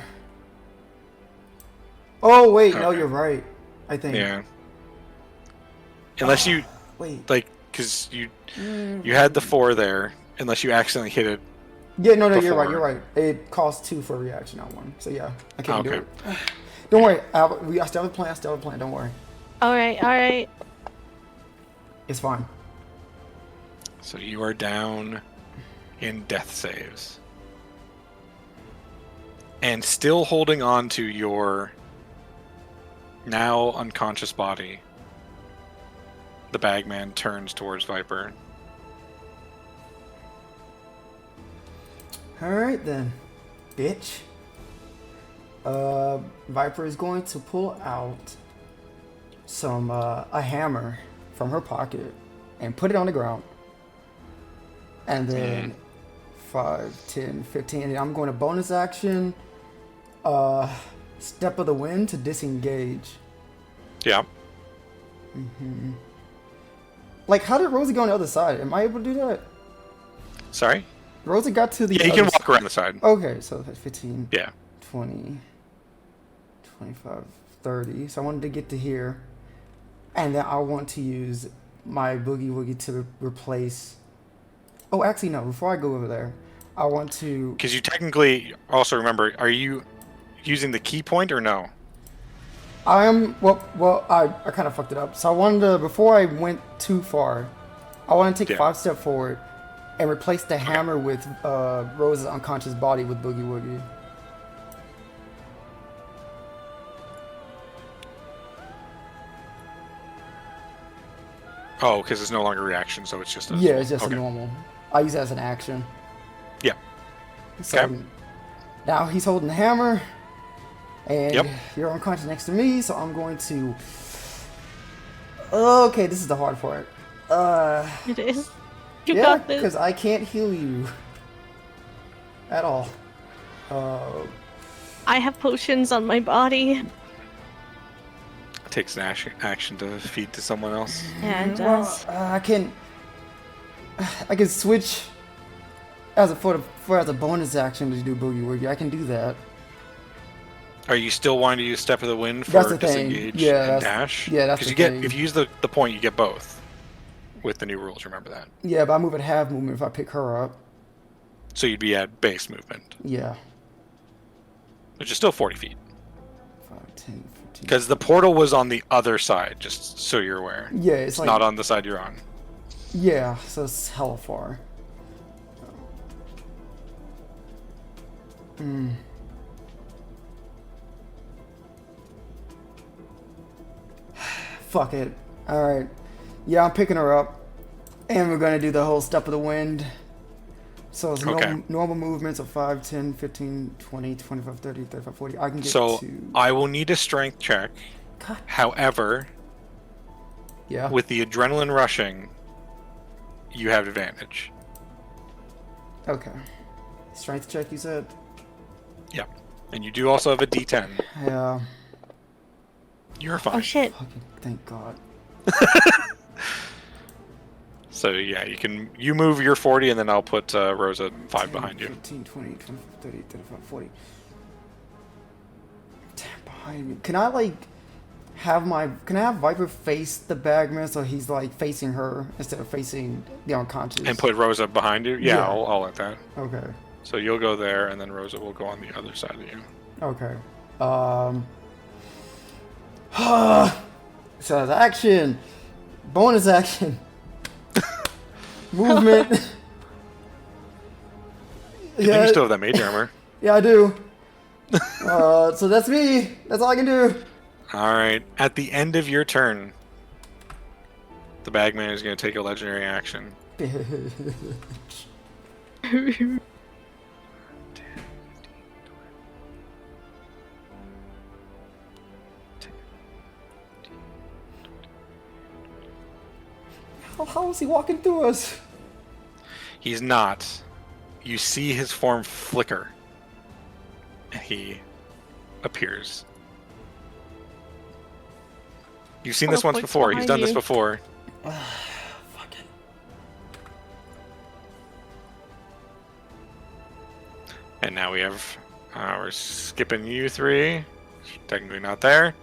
Oh wait, no, Okay. you're right. I think. Yeah. Unless you Wait. because you had the 4 there. Unless you accidentally hit it. Yeah, no, you're before. right. You're right. It costs 2 for a reaction, not 1. So yeah, I can't do Okay. it. Don't worry. I still have a plan. I still have a plan. Don't worry. All right. It's fine. So you are down in death saves. And still holding on to your now unconscious body, the Bagman turns towards Viper. Alright then, bitch. Viper is going to pull out a hammer from her pocket and put it on the ground. And then 5, 10, 15, and I'm going to bonus action, Step of the Wind to disengage. Yeah. Like, how did Rosa go on the other side? Am I able to do that? Sorry? Rosa got to the Yeah, you other can walk around the side. Okay, so that's 15, Yeah. 20, 25, 30. So I wanted to get to here. And then I want to use my Boogie Woogie to replace... Oh, actually, no. Before I go over there, I want to... Because you technically also remember, are you using the key point or no? I am... Well, I kind of fucked it up. So I wanted to... Before I went too far, I want to take 5 steps forward and replace the hammer with Rosa's unconscious body with Boogie Woogie. Oh, because it's no longer reaction, so it's just a... Yeah, it's just okay. a normal. I use it as an action. Yeah. So Okay. now he's holding the hammer, and Yep. you're unconscious next to me, so I'm going to... Okay, this is the hard part. It is. You Yeah, got this. because I can't heal you. At all. I have potions on my body. It takes an action to feed to someone else. Yeah, it does. I can switch as a bonus action to do Boogie Woogie. I can do that. Are you still wanting to use Step of the Wind That's for the thing. disengage Yeah, and dash? yeah, that's Because the you thing. get, if you use the point, you get both. With the new rules, remember that. Yeah, but I move at half movement if I pick her up. So you'd be at base movement, Yeah. which is still 40 feet. 5, 10, 15. Because the portal was on the other side, just so you're aware. Yeah, It's it's like... not on the side you're on. Yeah, so it's hella far. Fuck it. Alright. Yeah, I'm picking her up. And we're gonna do the whole Step of the Wind. So it's Okay. normal movements of 5, 10, 15, 20, 25, 30, 35, 40. I can get So to... I will need a strength check. God. However, Yeah. with the adrenaline rushing, you have advantage. Okay. Strength check, you said? Yeah. And you do also have a D10. Yeah. You're fine. Oh shit. Fucking thank God. So yeah, you move your 40 and then I'll put Rosa 5 10, behind you. 15, 20, 25, 30, 35, 40. 10 behind me. Can I have Viper face the Bagman so he's like facing her instead of facing the unconscious? And put Rosa behind you? Yeah, Yeah. I'll let that. Okay. So you'll go there and then Rosa will go on the other side of you. Okay. So that's action. Bonus action. Movement. I think you still have that mage armor. Yeah, I do. So that's me. That's all I can do. Alright. At the end of your turn, the Bagman is going to take a legendary action. How is he walking through us? He's not. You see his form flicker. And he appears. You've seen this once Teleports before. He's behind done this you. before. Fuck it. And now we have... we're skipping you three. Technically not there.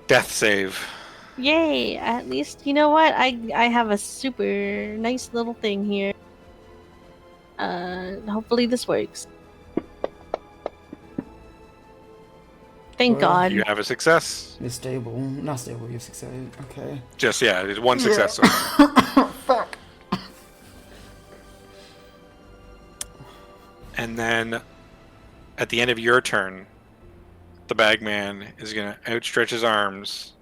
Death save. Yay! At least you know what? I have a super nice little thing here. Hopefully this works. Thank Well, God. You have a success. It's stable. Not stable, you succeeded. Okay. Just, yeah, it's one success. So Fuck. And then at the end of your turn, the Bagman is going to outstretch his arms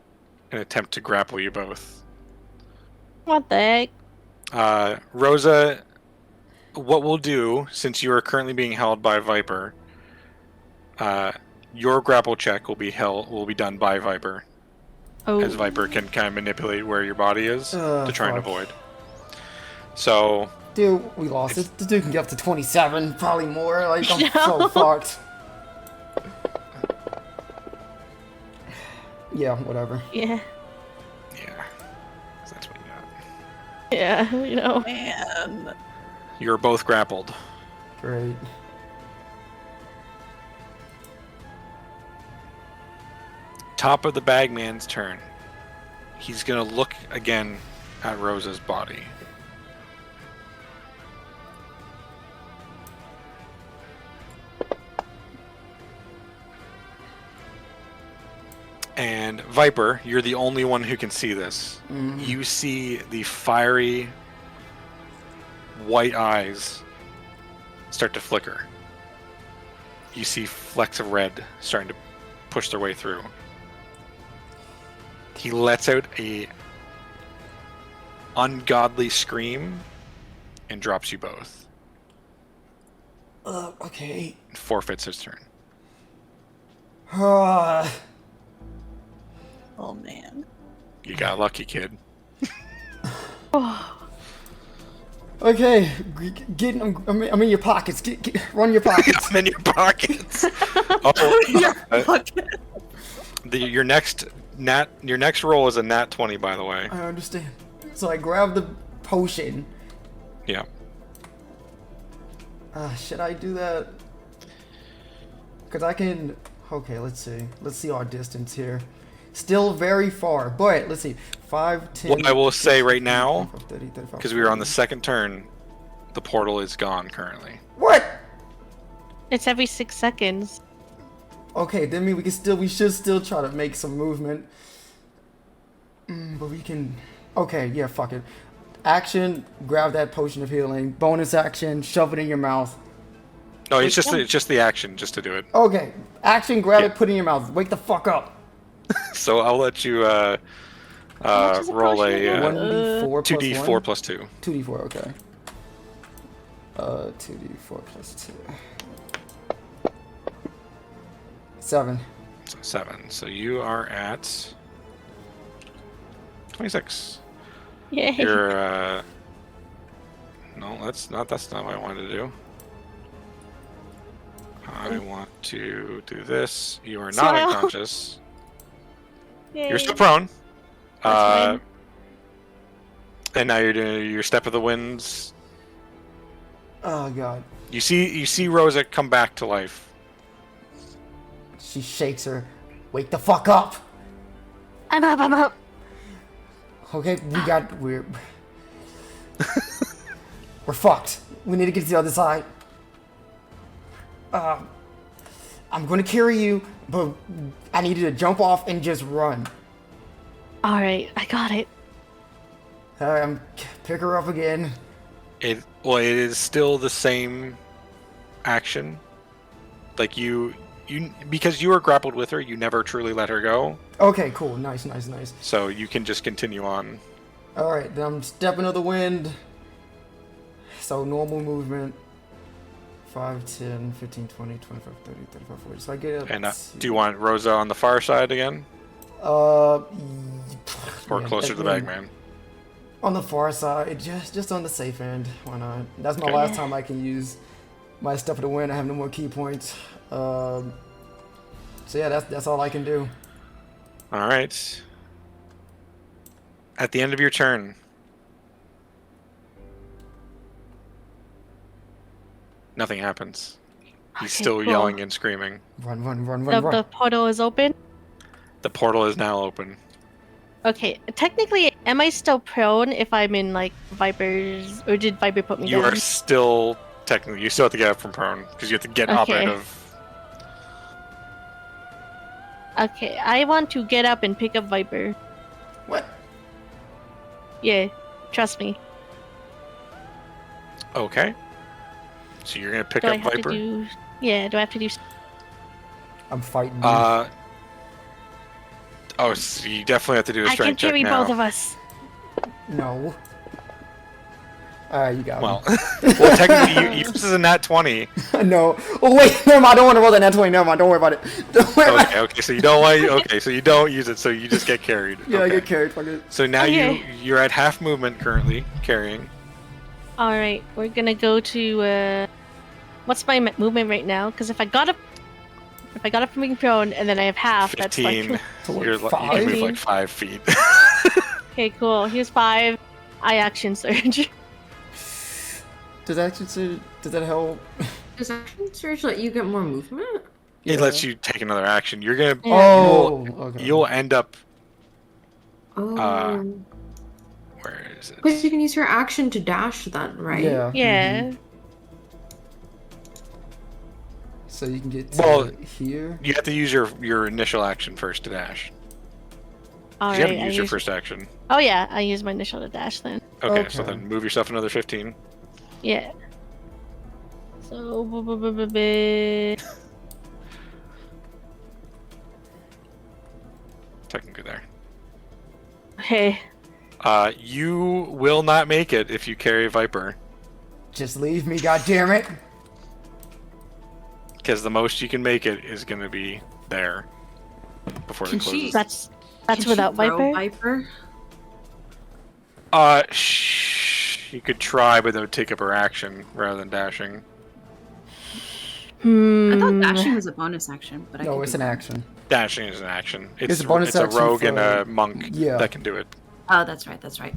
and attempt to grapple you both. What the heck? Rosa, what we'll do, since you are currently being held by Viper, your grapple check will be done by Viper, Oh. as Viper can kind of manipulate where your body is to try and Fuck. avoid. So, Dude, we lost. This dude can get up to 27, probably more. Like, I'm No. so fucked. Yeah, whatever. Yeah. yeah, that's what you got. Yeah. You know. Man. You're both grappled. Great. Top of the Bagman's turn. He's gonna look again at Rosa's body. And Viper, you're the only one who can see this. Mhm. You see the fiery white eyes start to flicker. You see flecks of red starting to push their way through. He lets out a ungodly scream and drops you both. Okay. And forfeits his turn. Oh man. You got lucky, kid. Okay, get I'm in your pockets. Run your pockets. I'm in your pockets. Oh, your next roll is a nat 20, by the way. I understand. So I grab the potion. Yeah. Should I do that? Because I can... Okay, let's see. Let's see our distance here. Still very far, but let's see. 5, 10... What I will say right now, 25, 30, 35, because we were on the 40. second turn, the portal is gone currently. What? It's every 6 seconds. Okay, then we should still try to make some movement. But we can... Okay, yeah, fuck it. Action, grab that potion of healing. Bonus action, shove it in your mouth. No, it's just the action, just to do it. Okay, action, grab Yeah. it, put it in your mouth. Wake the fuck up. So I'll let you much is a roll potion a again? 1d4 plus 2d4 1? plus 2. 2d4, okay. 2d4 plus 2. 7. So 7. So you are at 26. Yay. You're no, that's not what I wanted to do. I want to do this. You are not Smile. unconscious. Yay. You're still prone. fine. And now you're doing your step of the winds. Oh god. You see Rosa come back to life. She shakes her. Wake the fuck up. I'm up. Okay, we're fucked. We need to get to the other side. I'm gonna carry you, but I need you to jump off and just run. Alright, I got it. Pick her up again. It is still the same action. Like you because you were grappled with her, you never truly let her go. Okay, cool. Nice. So you can just continue on. Alright, then I'm stepping of the wind. So normal movement. 5, 10, 15, 20, 25, 30, 35, 40. So I get up. And to- do you want Rosa on the far side again? Or Or closer to the Bagman? On the far side, just on the safe end. Why not? That's my Okay. last time I can use my stuff to win. I have no more key points. So yeah, that's all I can do. All right. At the end of your turn, nothing happens. He's Okay, still cool. yelling and screaming. Run, run, run, The, run, run. the portal is open. The portal is now open. Okay, technically, am I still prone if I'm in like Vipers, or did Viper put me You down? are still technically. You still have to get up from prone because you have to get up Okay. out of. Okay, I want to get up and pick up Viper. What? Yeah, trust me. Okay. So you're gonna pick Do I up have Viper. to do? Yeah, do I have to do? I'm fighting you. Oh, so you definitely have to do a I can strength check carry now. both of us. No. Alright, you got Well, well, technically, yours is a nat 20. me. No. Oh wait, never mind. I don't want to roll that nat 20. Never mind. Don't worry about it. Don't worry about it. Okay, so you don't want. Okay, so you don't use it, so you just get carried. Yeah, I okay. get carried. Fuck it. So now Okay. you're at half movement currently, carrying. All right, we're gonna go to. What's my movement right now? Because if I got up from being prone and then I have half, 15. that's So what, You can move 5? like 5 feet. like. Okay, cool. Here's 5. I action surge. Does that help? Does action surge let you get more movement? It lets you take another action. You're gonna. Oh, okay. You'll end up. Oh. Where is it? Because you can use your action to dash then, right? Yeah. Yeah. mhm. So you can get to Well, here. You have to use your initial action first to dash. All You right. haven't I used your use- first action. Oh yeah, I use my initial to dash then. Okay, so Okay. then move yourself another 15. Yeah. So. Technically there. Okay. You will not make it if you carry Viper, Just leave me, goddammit. because the most you can make it is going to be there before Can it closes. she- That's Can she without throw Viper. Viper? You could try, but that would take up her action rather than dashing. Hmm. I thought dashing was a bonus action, but I No, could it's be an wrong. action. Dashing is an action. It's a bonus a action rogue and for- a monk yeah. that can do it. Oh, that's right. That's right.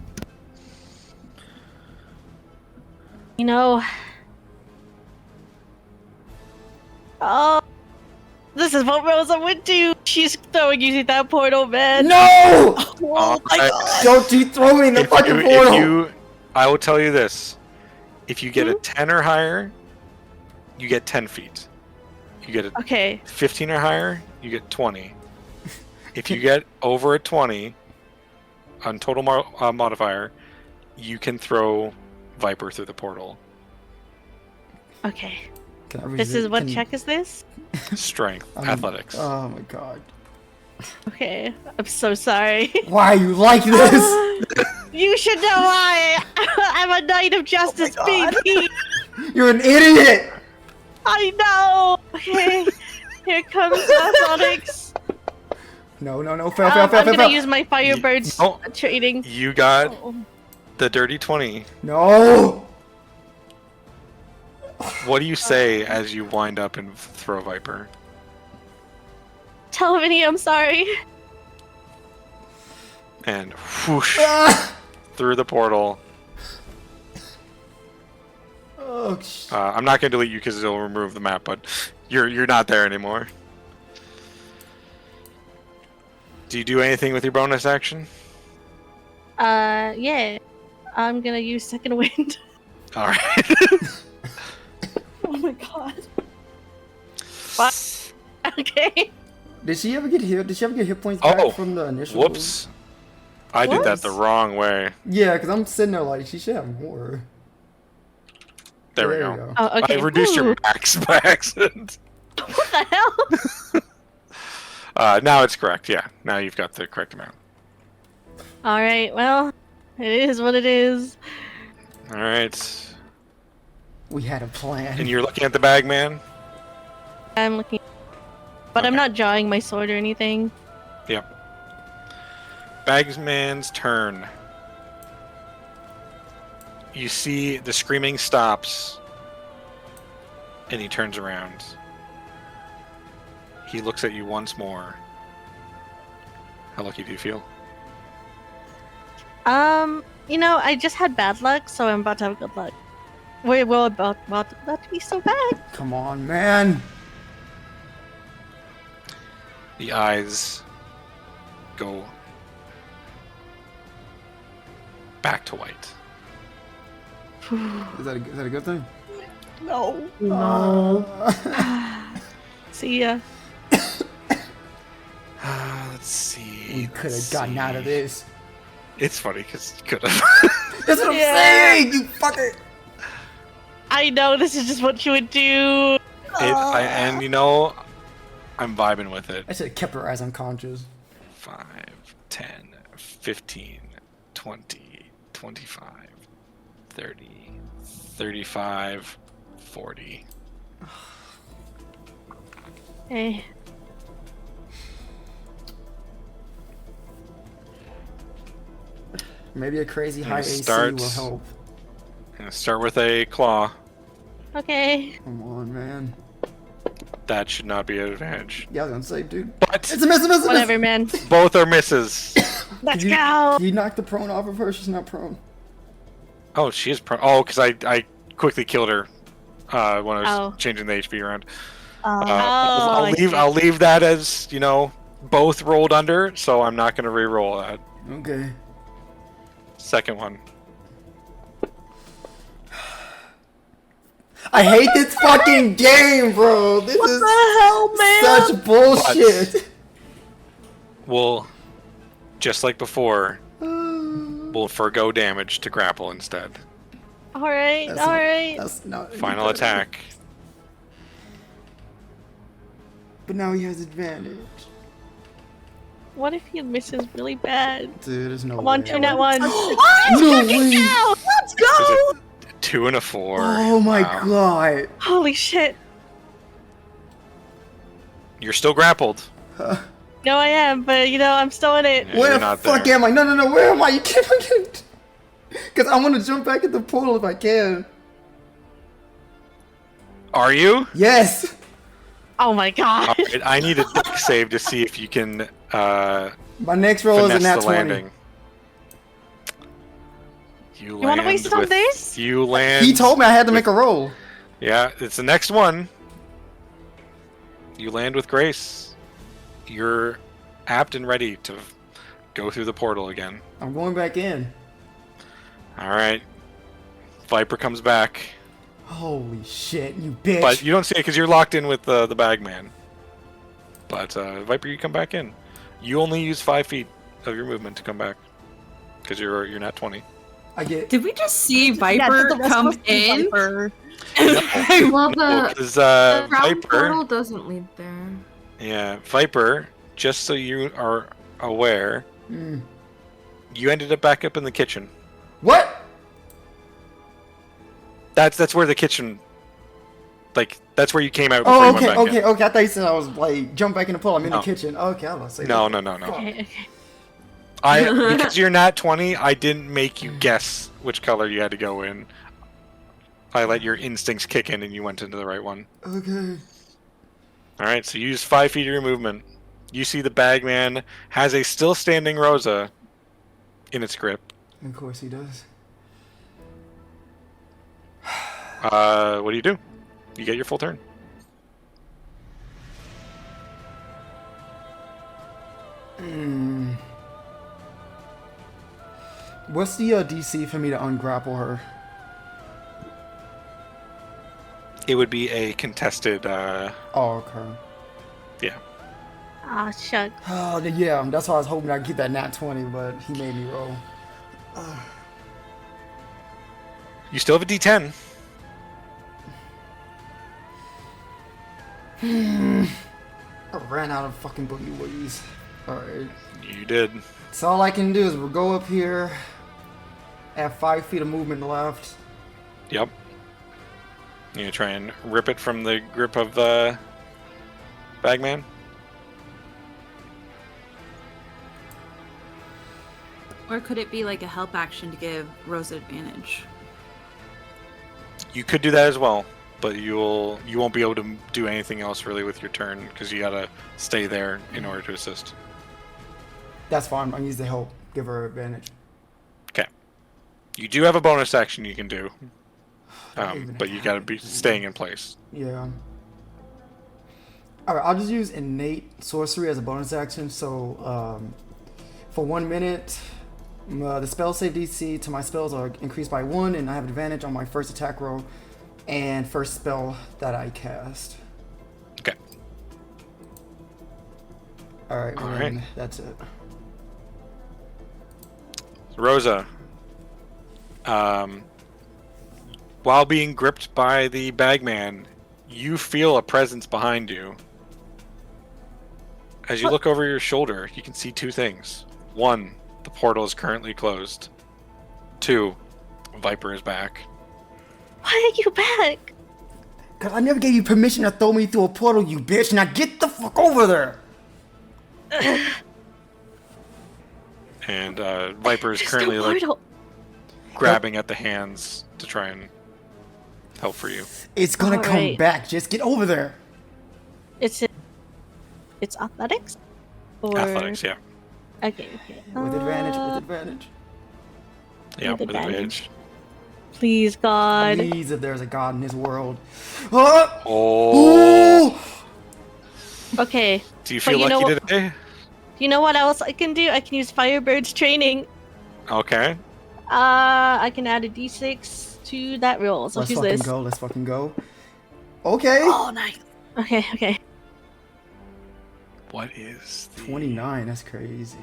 You know. Oh. This is what Rosa would do. She's throwing you through that portal, man. No! Oh my Alright. god. Don't you throw me in the fucking portal! I will tell you this: if you get Hmm? a 10 or higher, you get 10 feet. You get a Okay. 15 or higher, you get 20. If you get over a 20 on total modifier, you can throw Viper through the portal. Okay. Can I This is resist- what can- check is this? Strength, I'm- athletics. Oh my god. Okay. I'm so sorry. Why are you like this? You should know why. I'm a knight of justice, baby. You're an idiot! I know. Okay. Here comes athletics. No, fail, I'm gonna fail. use my Firebirds Oh. training. You got Oh. the dirty 20. No! What do you say as you wind up and throw Viper? Tell Vinny I'm sorry. And whoosh Ah! through the portal. Oh, sh- I'm not gonna delete you because it'll remove the map, but you're not there anymore. Do you do anything with your bonus action? Yeah. I'm gonna use second wind. All right. Oh my god. What? Okay. Did she ever get hit? Did she ever get hit points Oh, back from the initial? Whoops. I did that Whoops. the wrong way. Yeah, because I'm sitting there like, she should have more. There we you go. Oh, okay. I reduced your Whew. max by accident. What the hell? Now it's correct. Yeah. Now you've got the correct amount. All right. Well, it is what it is. All right. We had a plan. And you're looking at the Bagman. I'm looking, but I'm Okay. not drawing my sword or anything. Yep. Bagman's turn. You see the screaming stops, and he turns around. He looks at you once more. How lucky do you feel? I just had bad luck, so I'm about to have good luck. Wait, well, about not to be so bad. Come on, man. The eyes go back to white. Is that a good thing? No. No. See ya. Let's see. We could have gotten out of this. It's funny because you could have. That's what I'm Yeah. saying, you fucker. I know this is just what you would do. And you know, I'm vibing with it. I should have kept her eyes unconscious. 5, 10, 15, 20, 25, 30, 35, 40. Hey. Maybe a crazy high AC starts- will help. Gonna start with a claw. Okay. Come on, man. That should not be an advantage. Yeah, I was gonna say, dude. But It's a miss, Whatever, man. both are misses. Let's you, go. You knocked the prone off of her. She's not prone. Oh, she is prone. Oh, because I quickly killed her when I was Oh. changing the HP around. I see. I'll leave that as, you know, both rolled under, so I'm not going to re-roll that. Okay. Second one. I hate this fucking game, bro. This What is the hell, man? such bullshit. We'll, just like before, we'll forgo damage to grapple instead. All right. That's All not- right. That's not Final attack. But now he has advantage. What if he misses really bad? Dude, there's no Come way. on, 2 net 1. No way. Let's Is go. it 2 and a 4? Oh my Wow. god. Holy shit. You're still grappled. No, I am, but I'm still in it. Yeah, Where you're the not fuck there. am I? No. Where am I? You can't forget. Because I want to jump back in the portal if I can. Are you? Yes. Oh my god. Alright, I need a deck save to see if you can My next roll is a finesse nat the 20. landing. You wanna land waste it on with- this? You land. He told me I had to make a roll. Yeah, it's the next one. You land with grace. You're apt and ready to go through the portal again. I'm going back in. Alright. Viper comes back. Holy shit, you bitch. But you don't see it because you're locked in with the Bagman. But Viper, you come back in. You only use 5 feet of your movement to come back. Because you're not 20. I get. Did we just see Yeah, Viper the rest come must be in? Viper. Well, the Because ground Viper... portal doesn't lead there. Yeah, Viper, just so you are aware, Mm. you ended up back up in the kitchen. What? That's where the kitchen, like, that's where you came out. Oh, before you went back in. okay. I thought you said I was like jump back in the pool. I'm in No. the kitchen. Okay, I was saying. No. Okay. Because you're not 20, I didn't make you guess which color you had to go in. I let your instincts kick in and you went into the right one. Okay. Alright, so you use 5 feet of your movement. You see the Bagman has a still standing Rosa in its grip. Of course he does. What do? You get your full turn. Hmm. What's the DC for me to ungrapple her? It would be a contested, Oh, okay. yeah. Ah, shucks. Oh, yeah. That's why I was hoping I'd get that nat 20, but he made me roll. You still have a D10. I ran out of fucking boogie woogies. Alright. You did. So all I can do is we'll go up here. Have 5 feet of movement left. Yep. You gonna try and rip it from the grip of Bagman? Or could it be like a help action to give Rosa advantage? You could do that as well, but you won't be able to do anything else really with your turn because you gotta stay there in order to assist. That's fine. I'm using the help. Give her advantage. Okay. You do have a bonus action you can do, Even but you gotta be staying in place. Yeah. Alright, I'll just use innate sorcery as a bonus action. So, for 1 minute, the spell save DC to my spells are increased by 1, and I have advantage on my first attack roll and first spell that I cast. Okay. Alright, All and right. then that's it. Rosa, while being gripped by the Bagman, you feel a presence behind you. As you look over your shoulder, you can see 2 things. 1, the portal is currently closed. 2, Viper is back. Why are you back? Cause I never gave you permission to throw me through a portal, you bitch. Now get the fuck over there. And Viper is There's currently no like portal. grabbing at the hands to try and help for you. It's gonna come Alright. back. Just get over there. It's athletics? Or... Athletics, yeah. Okay, okay. With advantage, with advantage. Yeah, With with advantage. advantage. Please, God. Please, if there's a god in this world. Ah! Oh, Ooh! Okay. do you But feel you know lucky what- today? You know what else I can do? I can use Firebird's training. Okay. I can add a d6 to that roll. So Let's use fucking this. go. Let's fucking go. Okay. Oh, nice. Okay, okay. What is the... 29. That's crazy.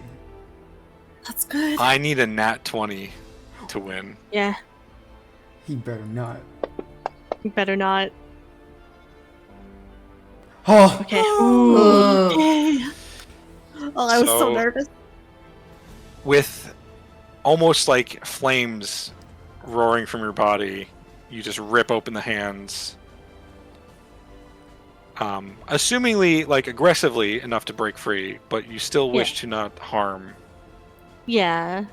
That's good. I need a nat 20 to win. Yeah, He better not. you better not. Oh. Okay. Ugh. Okay. Oh, I was so So- nervous. With almost like flames roaring from your body, you just rip open the hands. Assumingly, like, aggressively enough to break free, but you still wish to not harm. Yeah.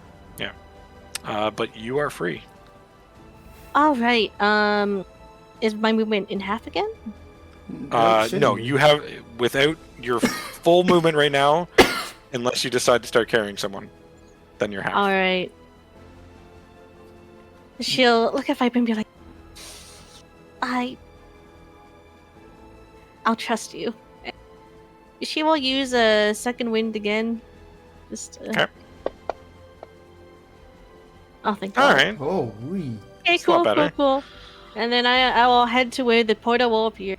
But you are free. All right. Is my movement in half again? Shouldn't No, be. you have, without your full movement right now, unless you decide to start carrying someone, then you're half. All right. She'll look at Viper and be like, I'll trust you. She will use a second wind again. Just Okay. Oh, thank All God. right. Oh, we. Okay, It's a lot cool, better. cool. And then I will head to where the portal will appear.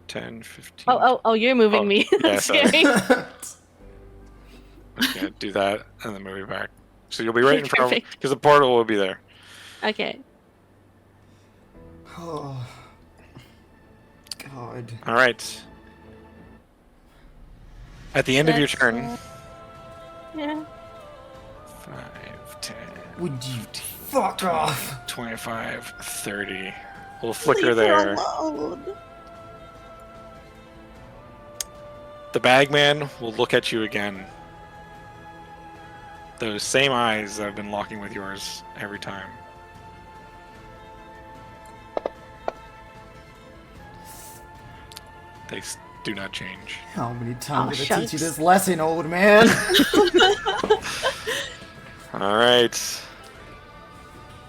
10, 15. Oh, you're moving Oh, me. yeah, That's sorry. scary. Yeah, do that and then move it back. So you'll be right in front, Perfect. because the portal will be there. Okay. Oh. God. All right. At the end of your That's, turn, Yeah. 5, 10, Would you fuck off? 25, 30. We'll flicker Leave her there. alone. The Bagman will look at you again. Those same eyes that have been locking with yours every time. They do not change. How many times Oh, did I teach you shucks. this lesson, old man? All right.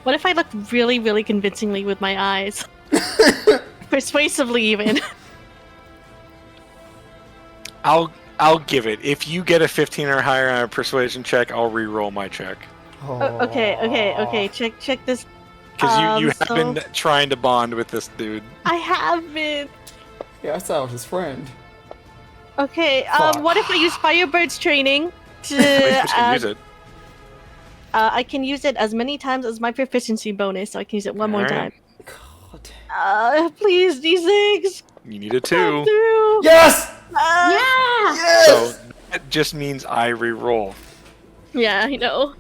What if I look really, really convincingly with my eyes? Persuasively, even. I'll give it. If you get a 15 or higher on a persuasion check, I'll re-roll my check. Oh, okay. Check this. Because you have So- been trying to bond with this dude. I have been. Yeah, I thought I was his friend. Okay. Fuck. What if I use Firebird's training to? You can use it. I can use it as many times as my proficiency bonus, so I can use it one more Alright. time. God. Please, D6. You need a Come 2. through. Yes! Yeah. Yes! So that just means I re-roll. Yeah, I know.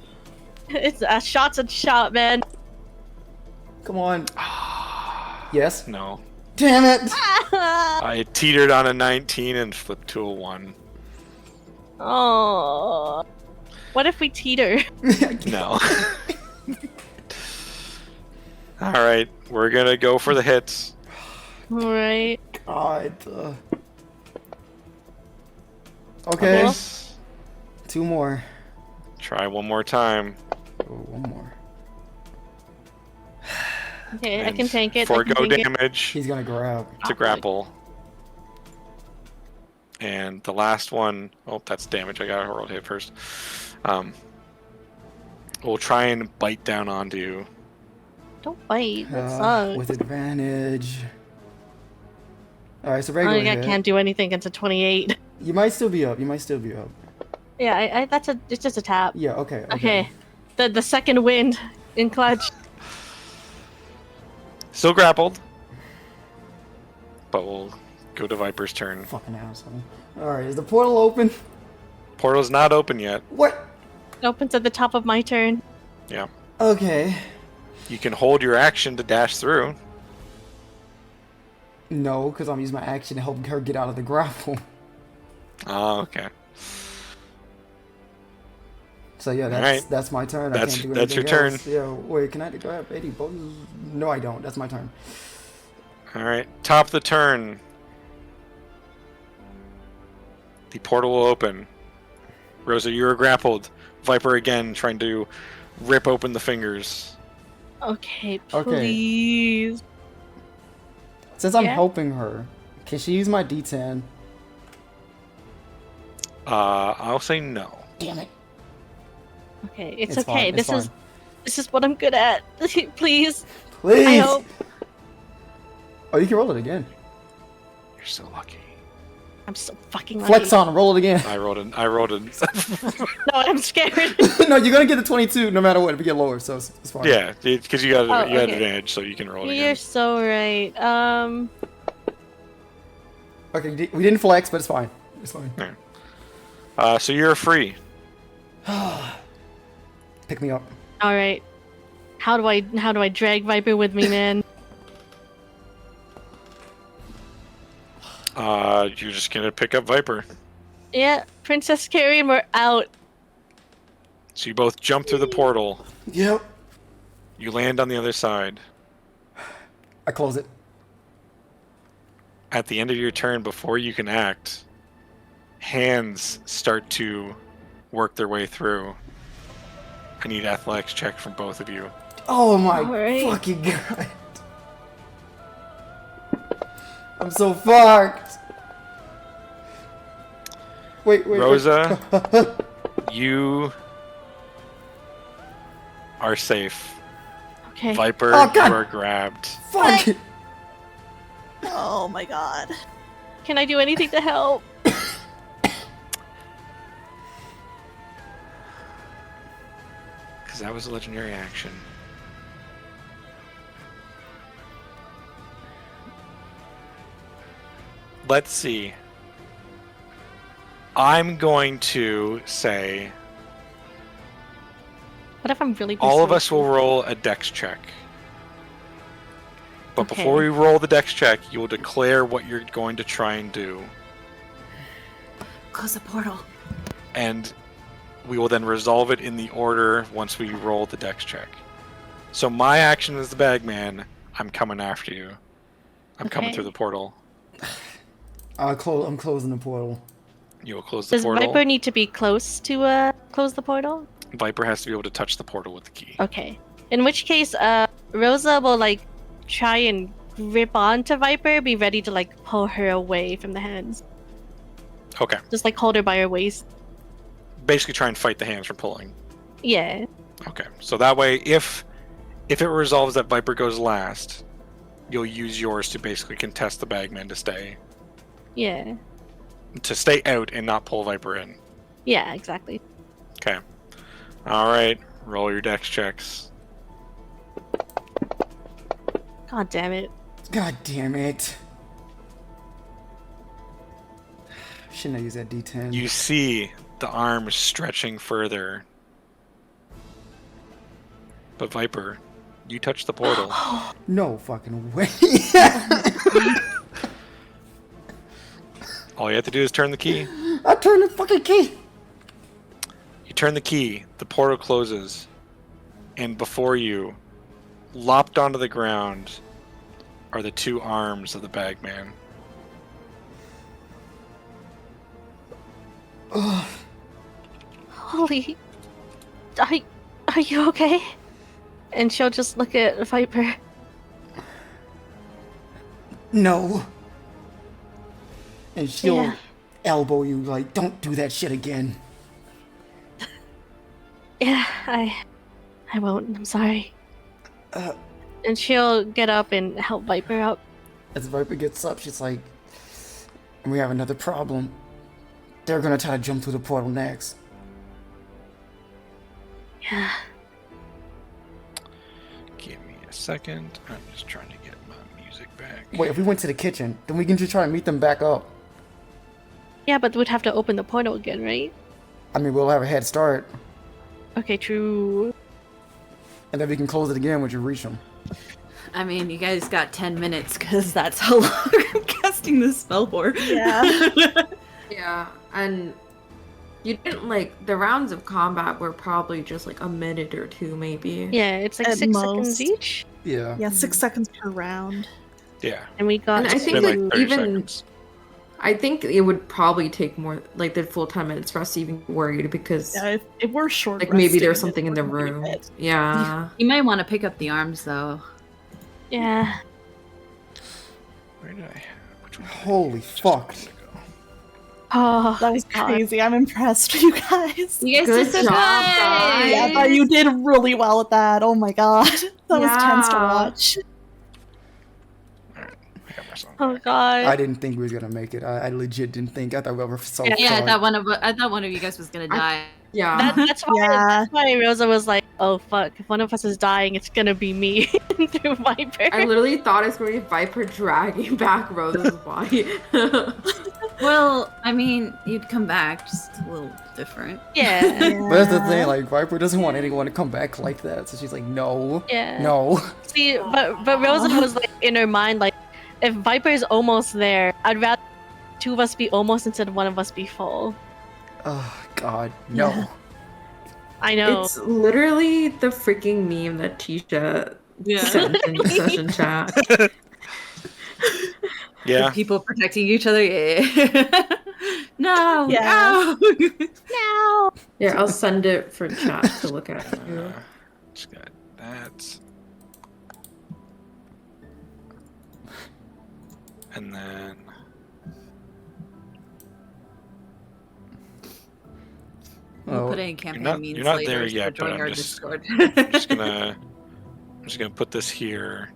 It's a shot's a shot, man. Come on. Yes? No. Damn it! I teetered on a 19 and flipped to a 1. Oh. What if we teeter? No. All right, we're gonna go for the hits. Right. God. Okay. Nice. 2 more. Try one more time. Oh, 1 more. Okay, I And can tank it. I Forego can tank it. damage He's gonna grab. to grapple. And the last one, oh, that's damage. I got a roll hit first. We'll try and bite down onto you. Don't bite. That sucks. With advantage. Alright, so I regular hit. can't do anything against a 28. You might still be up. You might still be up. Yeah, it's just a tap. Yeah, okay. Okay. The second wind in clutch. Still grappled. But we'll go to Viper's turn. Fucking asshole. Alright, is the portal open? Portal's not open yet. What? It opens at the top of my turn. Yeah. Okay. You can hold your action to dash through. No, because I'm using my action to help her get out of the grapple. Oh, okay. So yeah, Alright. that's my turn. That's- I can't do that's your anything turn. else. Yeah, wait, can I do I have 80 bonuses? No, I don't. That's my turn. Alright. Top of the turn. The portal will open. Rosa, you are grappled. Viper again trying to rip open the fingers. Okay, Okay. please. Since I'm Yeah? helping her, can she use my D10? I'll say no. Damn it. Okay, it's It's okay. fine, it's fine. This is what I'm good at. Please. Please! I hope. Oh, you can roll it again. You're so lucky. I'm so fucking lucky. Flex on, roll it again. I rolled it. No, I'm scared. No, you're gonna get the 22 no matter what if you get lower, so it's fine. Yeah, because you got Oh, you got okay. advantage, so you can roll it You're again. so right. Okay, we didn't flex, but it's fine. It's fine. So you're free. Pick me up. All right. How do I drag Viper with me, man? You're just gonna pick up Viper. Yeah, Princess Carrie, and we're out. So you both jump through the portal. Yep. You land on the other side. I close it. At the end of your turn, before you can act, hands start to work their way through. I need athletics check from both of you. Oh my Alright. fucking god. I'm so fucked. Wait. Rosa, you are safe. Okay. Viper, Oh, God. you are grabbed. Fuck. Oh my god. Can I do anything to help? Because that was a legendary action. Let's see. I'm going to say What if I'm really all of us persuasive? will roll a dex check. But Okay. before we roll the dex check, you will declare what you're going to try and do. Close the portal. And we will then resolve it in the order once we roll the dex check. So my action is the Bagman. I'm coming after you. I'm coming Okay. through the portal. I'm closing the portal. You will close the Does portal. Viper need to be close to close the portal? Viper has to be able to touch the portal with the key. Okay. In which case, Rosa will like try and grip onto Viper, be ready to like pull her away from the hands. Okay. Just like hold her by her waist. Basically try and fight the hands from pulling. Yeah. Okay. So that way, if it resolves that Viper goes last, you'll use yours to basically contest the Bagman to stay Yeah. out and not pull Viper in. Yeah, exactly. Okay. All right. Roll your dex checks. God damn it. God damn it. Shouldn't have used that D10. You see the arms stretching further. But Viper, you touch the portal. No fucking way. All you have to do is turn the key. I turned the fucking key. You turn the key, the portal closes, and before you lopped onto the ground are the 2 arms of the Bagman. Holy, are you okay? And she'll just look at Viper. No. And she'll Yeah. elbow you like, don't do that shit again. Yeah, I won't. I'm sorry. Uh, And she'll get up and help Viper up. As Viper gets up, she's like, we have another problem. They're gonna try to jump through the portal next. Yeah. Give me a second. I'm just trying to get my music back. Wait, if we went to the kitchen, then we can just try and meet them back up. Yeah, but we'd have to open the portal again, right? I mean, we'll have a head start, Okay, true. and then we can close it again once you reach them. I mean, you guys got 10 minutes because that's how long I'm casting this spell for. Yeah. Yeah, and you didn't like the rounds of combat were probably just like a minute or 2, maybe. Yeah, it's like At 6 most. seconds each. Yeah. Yeah, 6 seconds per round. Yeah. And we got And I It's think been like like 30 even seconds. I think it would probably take more like the full 10 minutes for us to even be worried because Yeah, if we're short, like maybe there's resting, something in the we're gonna room. be bit. Yeah. You might want to pick up the arms, though. yeah. Where did I? Which one did I Holy use? Just a fuck. minute ago. Oh, That was God. crazy. I'm impressed with you guys. You guys Good did so job, good! guys. Yeah, I thought you did really well at that. Oh my god. That was tense to Yeah. watch. I got my song Oh back. God. I didn't think we was gonna make it. I legit didn't think. I thought we were so Yeah, I far. thought one of you guys was gonna die. Yeah. That's why. Yeah. That's why Rosa was like, "Oh fuck! If one of us is dying, it's gonna be me." Through Viper. I literally thought it was going to be Viper dragging back Rosa's body. Well, I mean, you'd come back, just a little different. Yeah. But that's the thing, like, Viper doesn't want anyone to come back like that, so she's like, no. Yeah. No. See, but Rosa was like in her mind, like, if Viper is almost there, I'd rather 2 of us be almost instead of 1 of us be full. Oh, God. No. Yeah. I know. It's literally the freaking meme that Tisha Yeah. sent in the session chat. Yeah. People protecting each other. Yeah. No. Yeah. No. No. Yeah, I'll send it for chat to look at. Just got that. And then We'll Oh, put it in campaign means you're not later, there so yet, join but our I'm just- Discord. I'm just gonna put this here,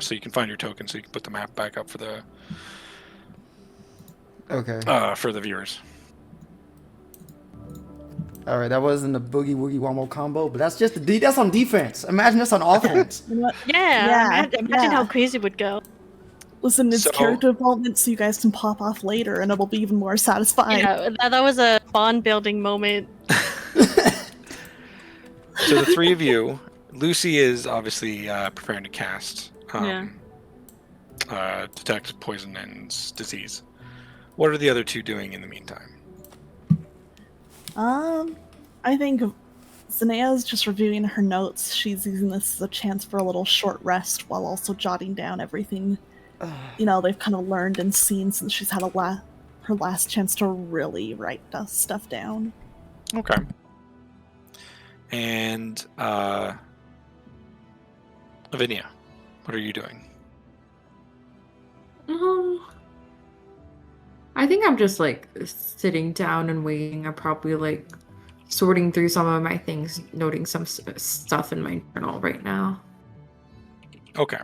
so you can find your token, so you can put the map back up for the viewers. All right, that wasn't a boogie woogie wombo combo, but that's just that's on defense. Imagine this on offense. You know what? Yeah. Yeah, Imagine yeah. how crazy it would go. Listen, it's So- character development, so you guys can pop off later, and it'll be even more satisfying. Yeah, that was a bond building moment. So the 3 of you, Lucy is obviously preparing to cast detect poison and disease. What are the other 2 doing in the meantime? I think Zanaea's just reviewing her notes. She's using this as a chance for a little short rest while also jotting down everything, you know, they've kind of learned and seen since she's had her last chance to really write stuff down. Okay. And Avenia, what are you doing? I think I'm just like sitting down and waiting. I'm probably like sorting through some of my things, noting some stuff in my journal right now. Okay.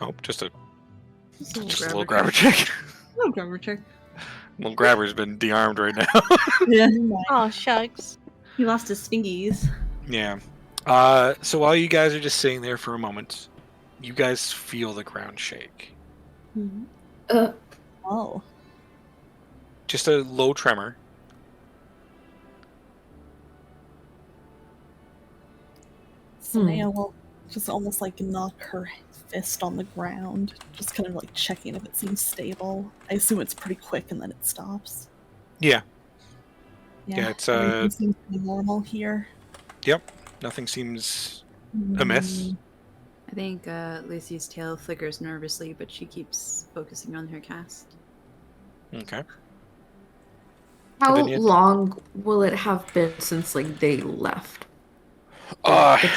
Oh, just a little grabber check. Oh, grabber check. Little grabber's been de-armed right now. Yeah. Oh shucks. He lost his fingies. Yeah. So while you guys are just sitting there for a moment, you guys feel the ground shake. Oh. Just a low tremor. Zanaea will Just almost like knock her fist on the ground, just kind of like checking if it seems stable. I assume it's pretty quick and then it stops. Yeah. Yeah, Yeah, it's everything seems to be normal here. Yep. Nothing seems amiss. I think Lucy's tail flickers nervously, but she keeps focusing on her cast. Okay. How Avenia? long will it have been since like they left?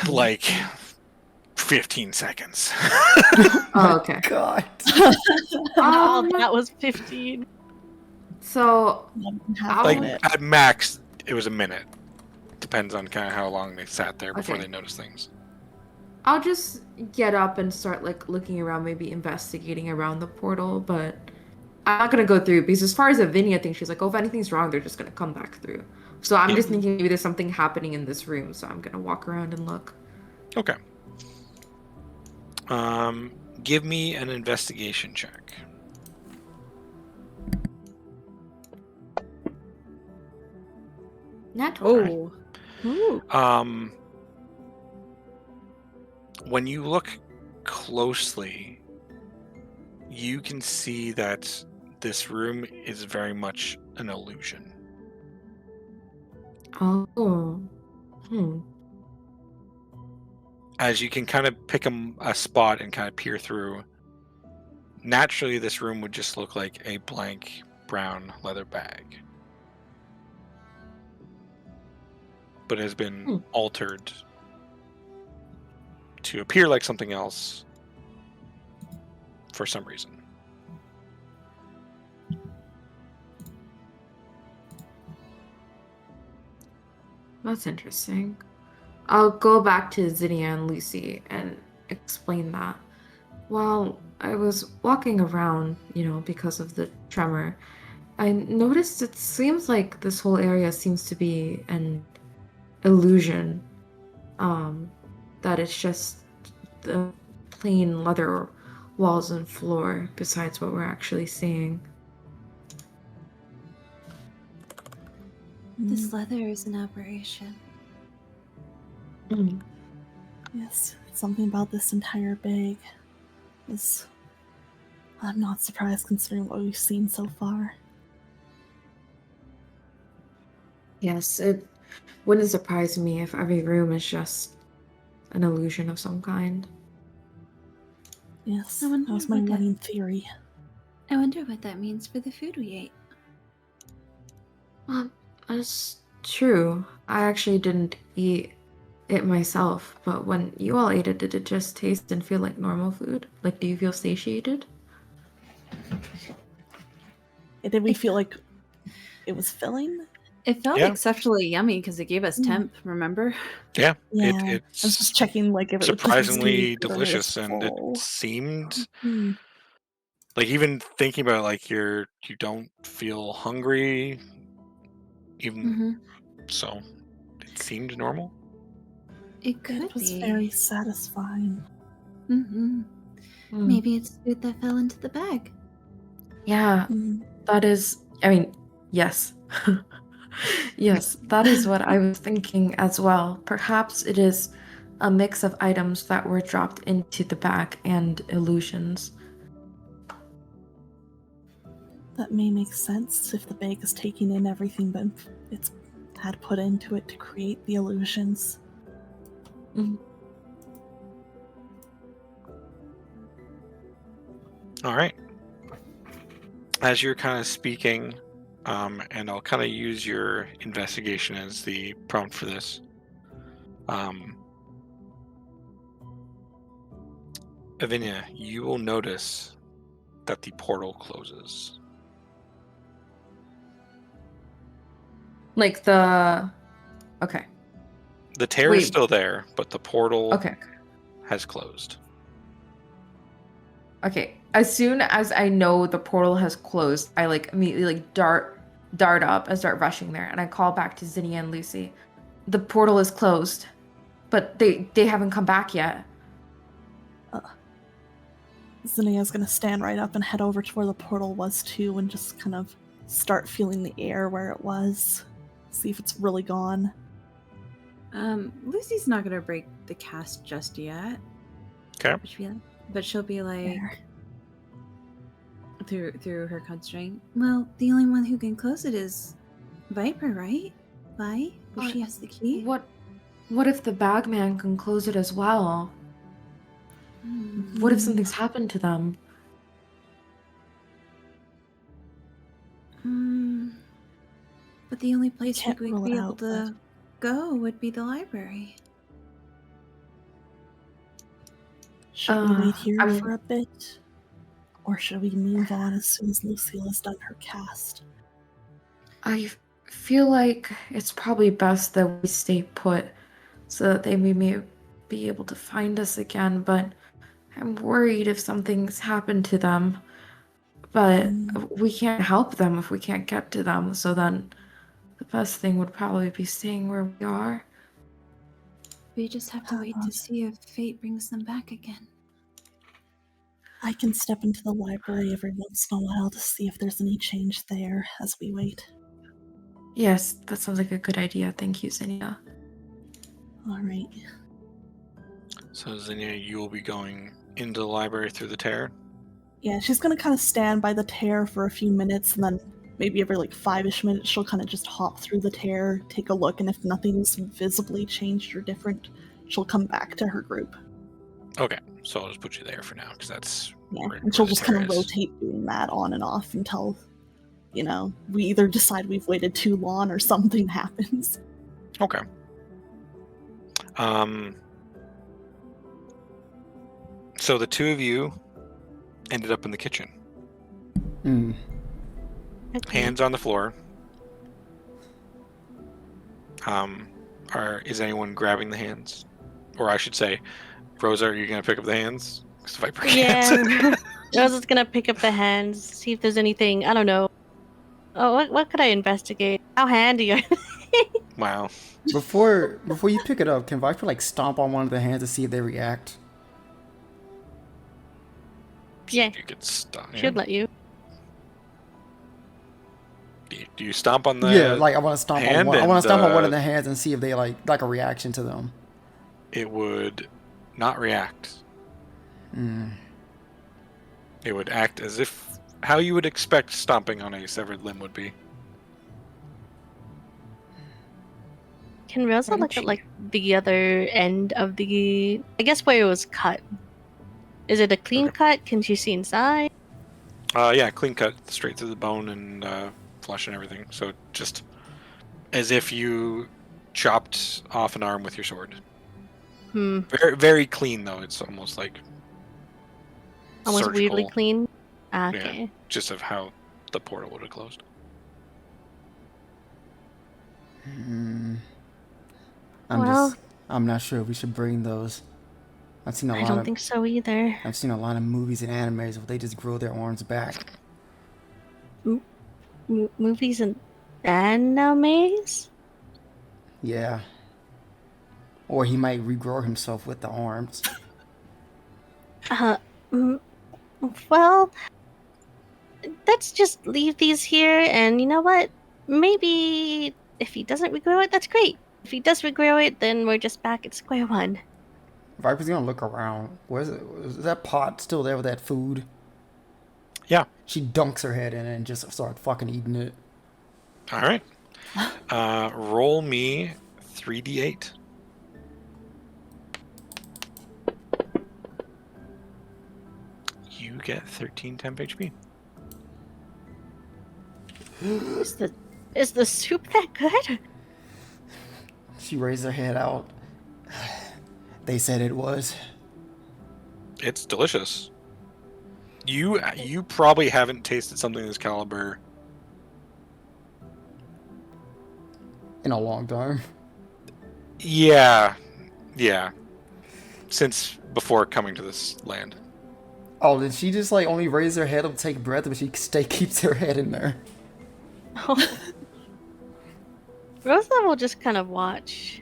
Like 15 seconds. Oh, okay. God. Oh, that was 15. So Half Like of it. at max, it was a minute. Depends on kind of how long they sat there before Okay. they noticed things. I'll just get up and start like looking around, maybe investigating around the portal, but I'm not gonna go through because as far as Avenia thinks, she's like, oh, if anything's wrong, they're just gonna come back through. So I'm just thinking maybe there's something happening in this room, so I'm gonna walk around and look. Okay. Give me an investigation check. Nat Oh. Ooh. When you look closely, you can see that this room is very much an illusion. Oh. As you can kind of pick a spot and kind of peer through, naturally this room would just look like a blank brown leather bag. But has been altered to appear like something else for some reason. That's interesting. I'll go back to Zinnia and Lucy and explain that. While I was walking around, because of the tremor, I noticed it seems like this whole area seems to be an illusion. That it's just the plain leather walls and floor besides what we're actually seeing. This leather is an aberration. Yes, something about this entire bag is. I'm not surprised considering what we've seen so far. Yes, it wouldn't surprise me if every room is just an illusion of some kind. Yes, I that wonder was my what that- running theory. I wonder what that means for the food we ate. Well, that's true. I actually didn't eat it myself, but when you all ate it, did it just taste and feel like normal food? Like, do you feel satiated? Did we feel like it was filling? It felt Yeah. exceptionally yummy because it gave us temp, remember? Yeah, Yeah, it's I was just checking like if it was surprisingly tasty, but it was delicious, and it full. seemed Hmm. like, even thinking about it, like you don't feel hungry, even so it seemed normal. It could It was be. very satisfying. Maybe it's food that fell into the bag. Yeah, Mm. that is, yes. Yes, that is what I was thinking as well. Perhaps it is a mix of items that were dropped into the bag and illusions. That may make sense if the bag is taking in everything that it's had put into it to create the illusions. All right. As you're kind of speaking, and I'll kind of use your investigation as the prompt for this. Avenia, you will notice that the portal closes. Like the... Okay. The tear is still there, but the portal Okay. has closed. Okay. As soon as I know the portal has closed, I immediately dart up and start rushing there, and I call back to Zinnia and Lucy. The portal is closed, but they haven't come back yet. Zinnia's gonna stand right up and head over to where the portal was too, and just kind of start feeling the air where it was. See if it's really gone. Lucy's not gonna break the cast just yet. Okay. But she'll be like There. through her constraint. Well, the only one who can close it is Viper, right? Vi? If she has the key. What if the Bagman can close it as well? What if something's happened to them? But the only place Can't we rule would it be able out, to go would be the library. Should we wait here I'm- for a bit? Or should we move on as soon as Lucille has done her cast? I feel like it's probably best that we stay put so that they may be able to find us again, but I'm worried if something's happened to them. But we can't help them if we can't get to them, so then the best thing would probably be staying where we are. We just have to wait to see if fate brings them back again. I can step into the library every once in a while to see if there's any change there as we wait. Yes, that sounds like a good idea. Thank you, Ccinyo. Alright. So Zinnia, you will be going into the library through the tear. Yeah, she's gonna kind of stand by the tear for a few minutes, and then maybe every like 5-ish minutes she'll kind of just hop through the tear, take a look, and if nothing's visibly changed or different, she'll come back to her group. Okay, so I'll just put you there for now because that's Yeah, where and she'll the just tear kind of is. rotate doing that on and off until, we either decide we've waited too long or something happens. Okay. So the two of you ended up in the kitchen. Okay. Hands on the floor. Is anyone grabbing the hands? Or I should say, Rosa, are you going to pick up the hands? 'Cause Viper can't. Yeah. Rosa's gonna pick up the hands, see if there's anything. I don't know. Oh, what could I investigate? How handy are they? Wow. Before you pick it up, can Viper like stomp on one of the hands to see if they react? Yeah, You could stop. should let you. Do you stomp on the Yeah, like I want to stomp on hand one. I want to and, stomp on one of the hands and see if they like a reaction to them. It would not react. It would act as if how you would expect stomping on a severed limb would be. Can Rosa Why don't look at you- like the other end of the? I guess where it was cut. Is it a clean cut? Can she see inside? Yeah, clean cut straight through the bone and flesh and everything. So just as if you chopped off an arm with your sword. Very, very clean though. It's almost like Almost surgical, weirdly clean. yeah, Okay. just of how the portal would have closed. I'm not sure if we should bring those. I've seen a I lot don't of think so either. I've seen a lot of movies and animes where they just grow their arms back. Movies and animes? Yeah. Or he might regrow himself with the arms. Well, let's just leave these here, and you know what? Maybe if he doesn't regrow it, that's great. If he does regrow it, then we're just back at square one. Viper's gonna look around. Where's it? Is that pot still there with that food? Yeah. She dunks her head in it and just starts fucking eating it. All right. Roll me 3d8. You get 13 temp HP. Is the soup that good? She raised her head out. They said it was. It's delicious. You probably haven't tasted something this caliber In a long time. Yeah. Since before coming to this land. Oh, did she just like only raise her head up to take breath, but she keeps her head in there? Rosa will just kind of watch.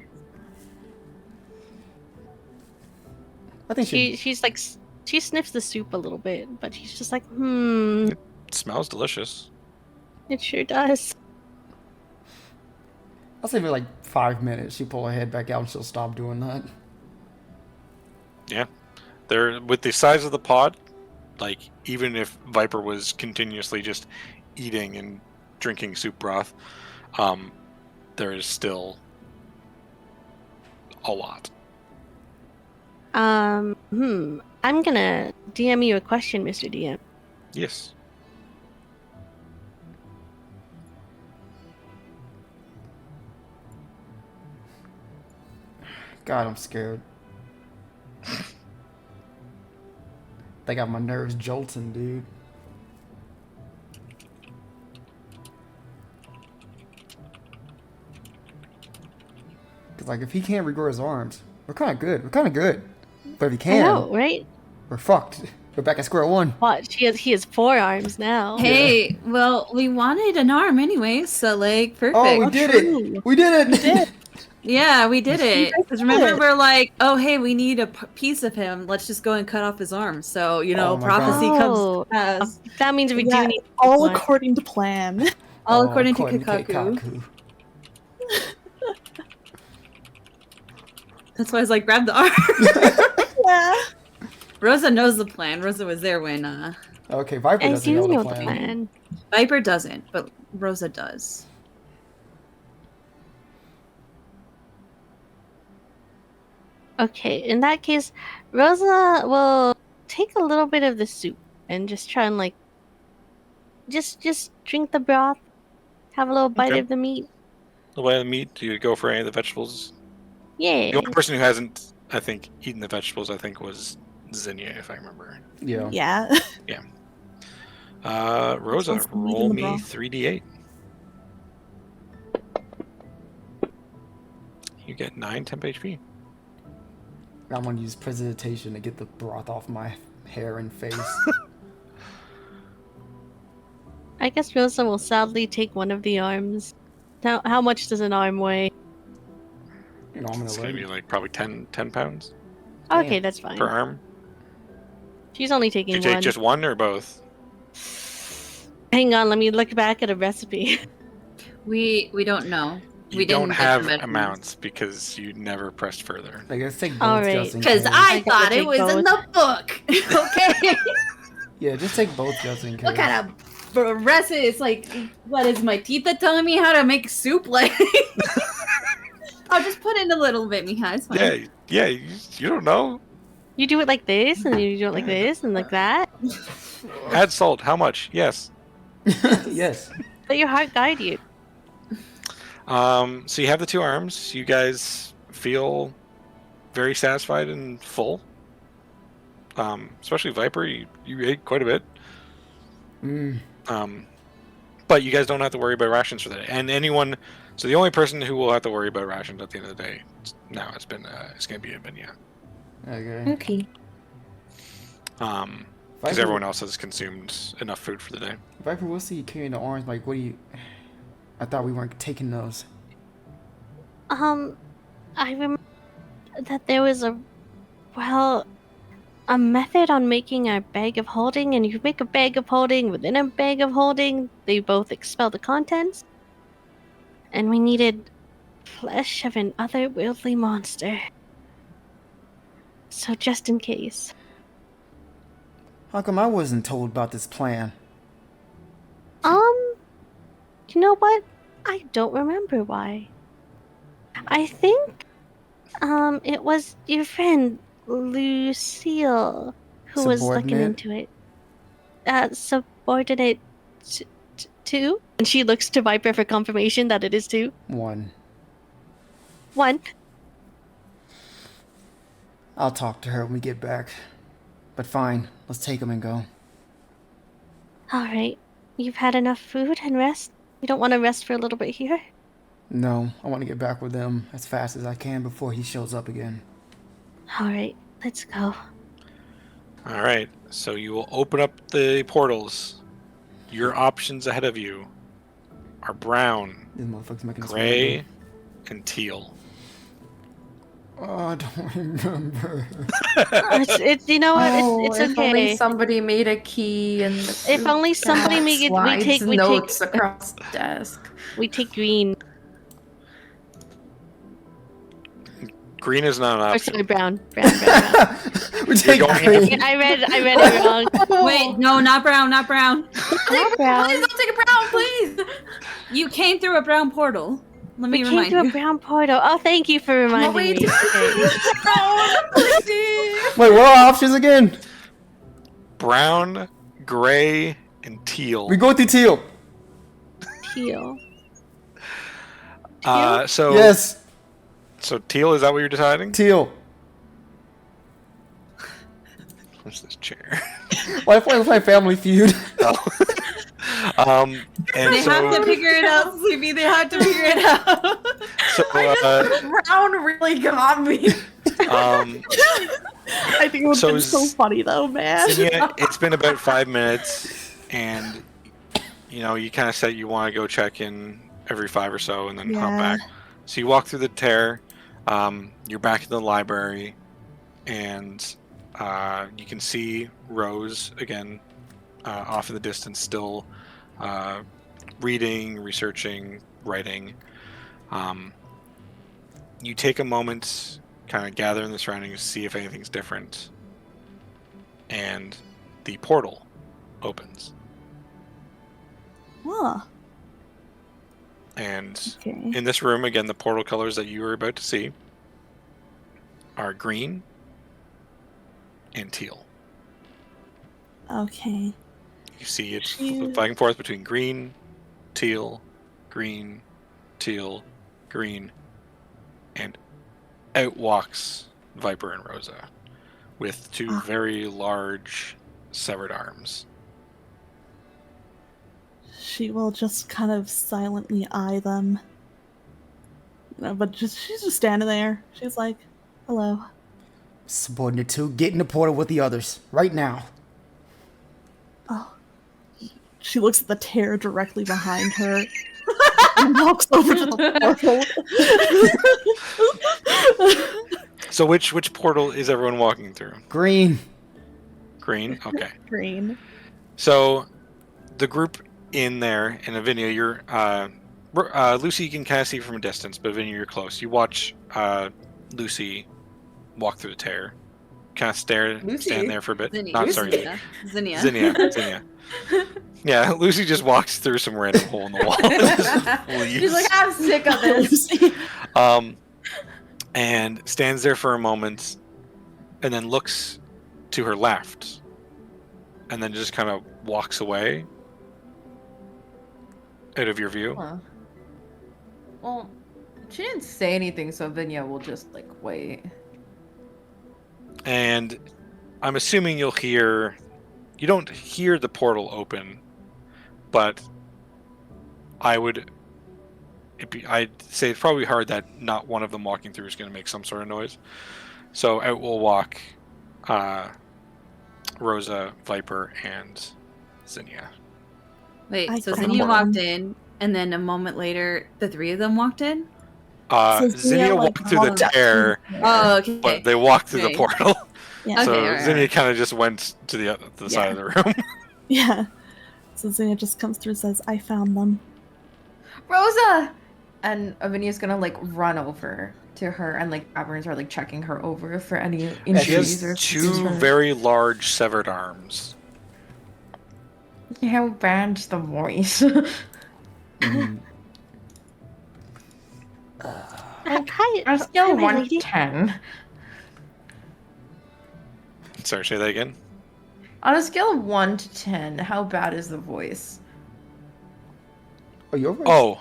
I think She's like she sniffs the soup a little bit, but she's just like, It smells delicious. it sure does. I'll say maybe like 5 minutes. She pull her head back out and she'll stop doing that. Yeah. They're with the size of the pod, like even if Viper was continuously just eating and drinking soup broth, there is still a lot. I'm gonna DM you a question, Mr. DM. Yes. God, I'm scared. They got my nerves jolting, dude. Cause like if he can't regrow his arms, we're kind of good. We're kind of good. But if he I can, know, right? we're fucked. We're back at square one. What? He has 4 arms now. Hey, well, we wanted an arm anyway, so like perfect. Oh, we did true. it! We did it! did. Yeah, we did it. guys Because did remember, it. we're like, oh, hey, we need a piece of him. Let's just go and cut off his arm. So, you know, Oh my prophecy God. comes Oh. to pass. That means we Yeah, do need all one. according to plan. All Oh, according to Kikaku. Kikaku. That's why I was like, grab the arm. Yeah. Rosa knows the plan. Rosa was there when Okay, Viper I doesn't do know know the the plan. plan. Viper doesn't, but Rosa does. Okay, in that case, Rosa will take a little bit of the soup and just try and like just drink the broth, have a little bite Okay. of the meat. The way of the meat, do you go for any of the vegetables? Yeah. The only person who hasn't, I think, eaten the vegetables, I think, was Ccinyo, if I remember. Yeah. Yeah. Rosa, one's the meat roll and the me broth. 3d8. You get 9 temp HP. I'm gonna use precipitation to get the broth off my hair and face. I guess Rosa will sadly take one of the arms. How much does an arm weigh? You know, I'm It's gonna going to be let like probably 10 pounds Okay, Damn. that's fine. per arm. She's only Do taking you take one. just one or both? Hang on, let me look back at a recipe. We don't know. You We don't didn't get the have measurements. amounts because you never pressed further. Like, let's take both Alright. just in Because case. I gotta thought it take was in the book. Okay. Yeah, just take both just in case. What kind of recipe? It's like, what is my teeth that telling me how to make soup? Like, I'll just put in a little bit, Mija. It's fine. Yeah, you don't know. You do it like this, and you do it like this, and like that. Add salt. How much? Yes. Yes. Let your heart guide you. So you have the 2 arms. You guys feel very satisfied and full. Especially Viper, you ate quite a bit. Mm. But you guys don't have to worry about rations for the day. And anyone, so the only person who will have to worry about rations at the end of the day now it's going to be Avenia. Okay. Okay. Because everyone else has consumed enough food for the day. Viper, we'll see you carrying the arms. Like, what do you... I thought we weren't taking those. I remember that there was a method on making a bag of holding, and you make a bag of holding within a bag of holding. They both expel the contents. And we needed flesh of an otherworldly monster. So just in case. How come I wasn't told about this plan? You know what? I don't remember why. I think, it was your friend, Lucille, who was looking Subordinate? into it. Subordinate two? And she looks to Viper for confirmation that it is 2. 1. 1. I'll talk to her when we get back. But fine, let's take them and go. Alright. You've had enough food and rest? You don't want to rest for a little bit here? No, I want to get back with them as fast as I can before he shows up again. Alright, let's go. All right, so you will open up the portals. Your options ahead of you are brown, These motherfuckers making us gray, remember. and teal. Oh, I don't remember. It's you know what? It's If only okay. somebody made a key and If only somebody made it, we take notes across the desk. we take green. Green is not an Or option. sorry, brown. Brown. We take going green. I read it wrong. Wait, no, not brown, not brown. Not brown. Please don't take a brown, please. You came through a brown portal. Let me We came remind to a you. brown portal. Oh, thank you for reminding wait. me. Okay. Brown, please. Wait, what are our options again? Brown, gray, and teal. We go to teal. Teal. So Yes, So teal, is that what you're deciding? teal. What's this chair? Why play with my Family Feud? Oh. And They so, have to figure it out, Sleepy. They have to figure it out. so Brown really got me. I think it would So have been is- so funny though, man. Ccinyo, it's been about 5 minutes, and you know you kind of said you want to go check in every 5 or so, and then come Yeah. back. So you walk through the tear. You're back in the library, and you can see Rose again off in the distance, still reading, researching, writing. You take a moment, kind of gather in the surroundings, see if anything's different, and the portal opens. Huh. And Okay. in this room, again, the portal colors that you were about to see are green and teal. Okay. You see it's Phew. back and forth between green, teal, green, teal, green, and out walks Viper and Rosa with two Ah. very large severed arms. She will just kind of silently eye them. But she's just standing there. She's like, hello. Subordinate 2, get in the portal with the others. Right now. Oh. She looks at the tear directly behind her and walks over to the portal. So which portal is everyone walking through? Green. Green? Okay. Green. So the group in there, and Avenia, you're Lucy, you can kind of see from a distance, but Avenia, you're close. You watch Lucy walk through the tear, kind of Lucy? stand there for a bit. Zinnia. Not sorry, Zinnia. Zinnia. Yeah, Lucy just walks through some random hole in the wall. And just leaves. She's like, I'm sick of this. And stands there for a moment, and then looks to her left, and then just kind of walks away out of your view. Huh. Well, she didn't say anything, so Avenia will just like wait. And I'm assuming you don't hear the portal open, but I'd say it's probably hard that not one of them walking through is going to make some sort of noise. So out will walk Rosa, Viper, and Zinnia. Wait, I so kinda Zinnia want- walked in, and then a moment later, the three of them walked in? So Zinnia Zinnia, like, walked through the walked up tear, Oh, okay. but they walked through the Right. portal. Yeah. So Okay, alright, Zinnia alright. kind of just went to the side of the room. Yeah. So Zinnia just comes through and says, I found them. Rosa! And Avenia's gonna like run over to her and like grab her and start like checking her over for any She injuries or has two very large severed arms. How bad's the voice? Hi. On a scale of hi, 1 lady. to 10. Sorry, say that again. On a scale of 1 to 10, how bad is the voice? Oh, you're right.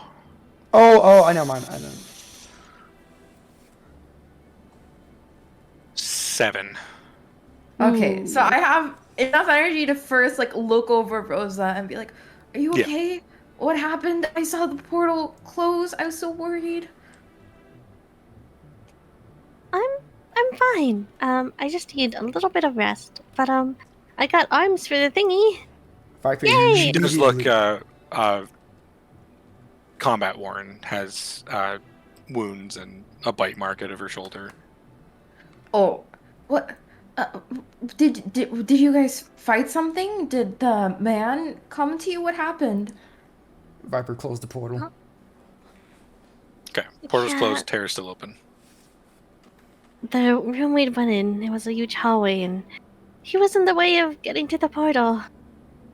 Oh, I know mine. I know. 7. Okay, so I have enough energy to first like look over Rosa and be like, "Are you Yeah. okay? What happened? I saw the portal close. I was so worried." I'm fine. I just need a little bit of rest. But I got arms for the thingy. Viper, Yay! She does look combat worn, has wounds and a bite mark out of her shoulder. Oh, what? Did you guys fight something? Did the man come to you? What happened? Viper closed the portal. Okay, portal's Yeah. closed, tear's still open. the room we went in, it was a huge hallway, and he was in the way of getting to the portal.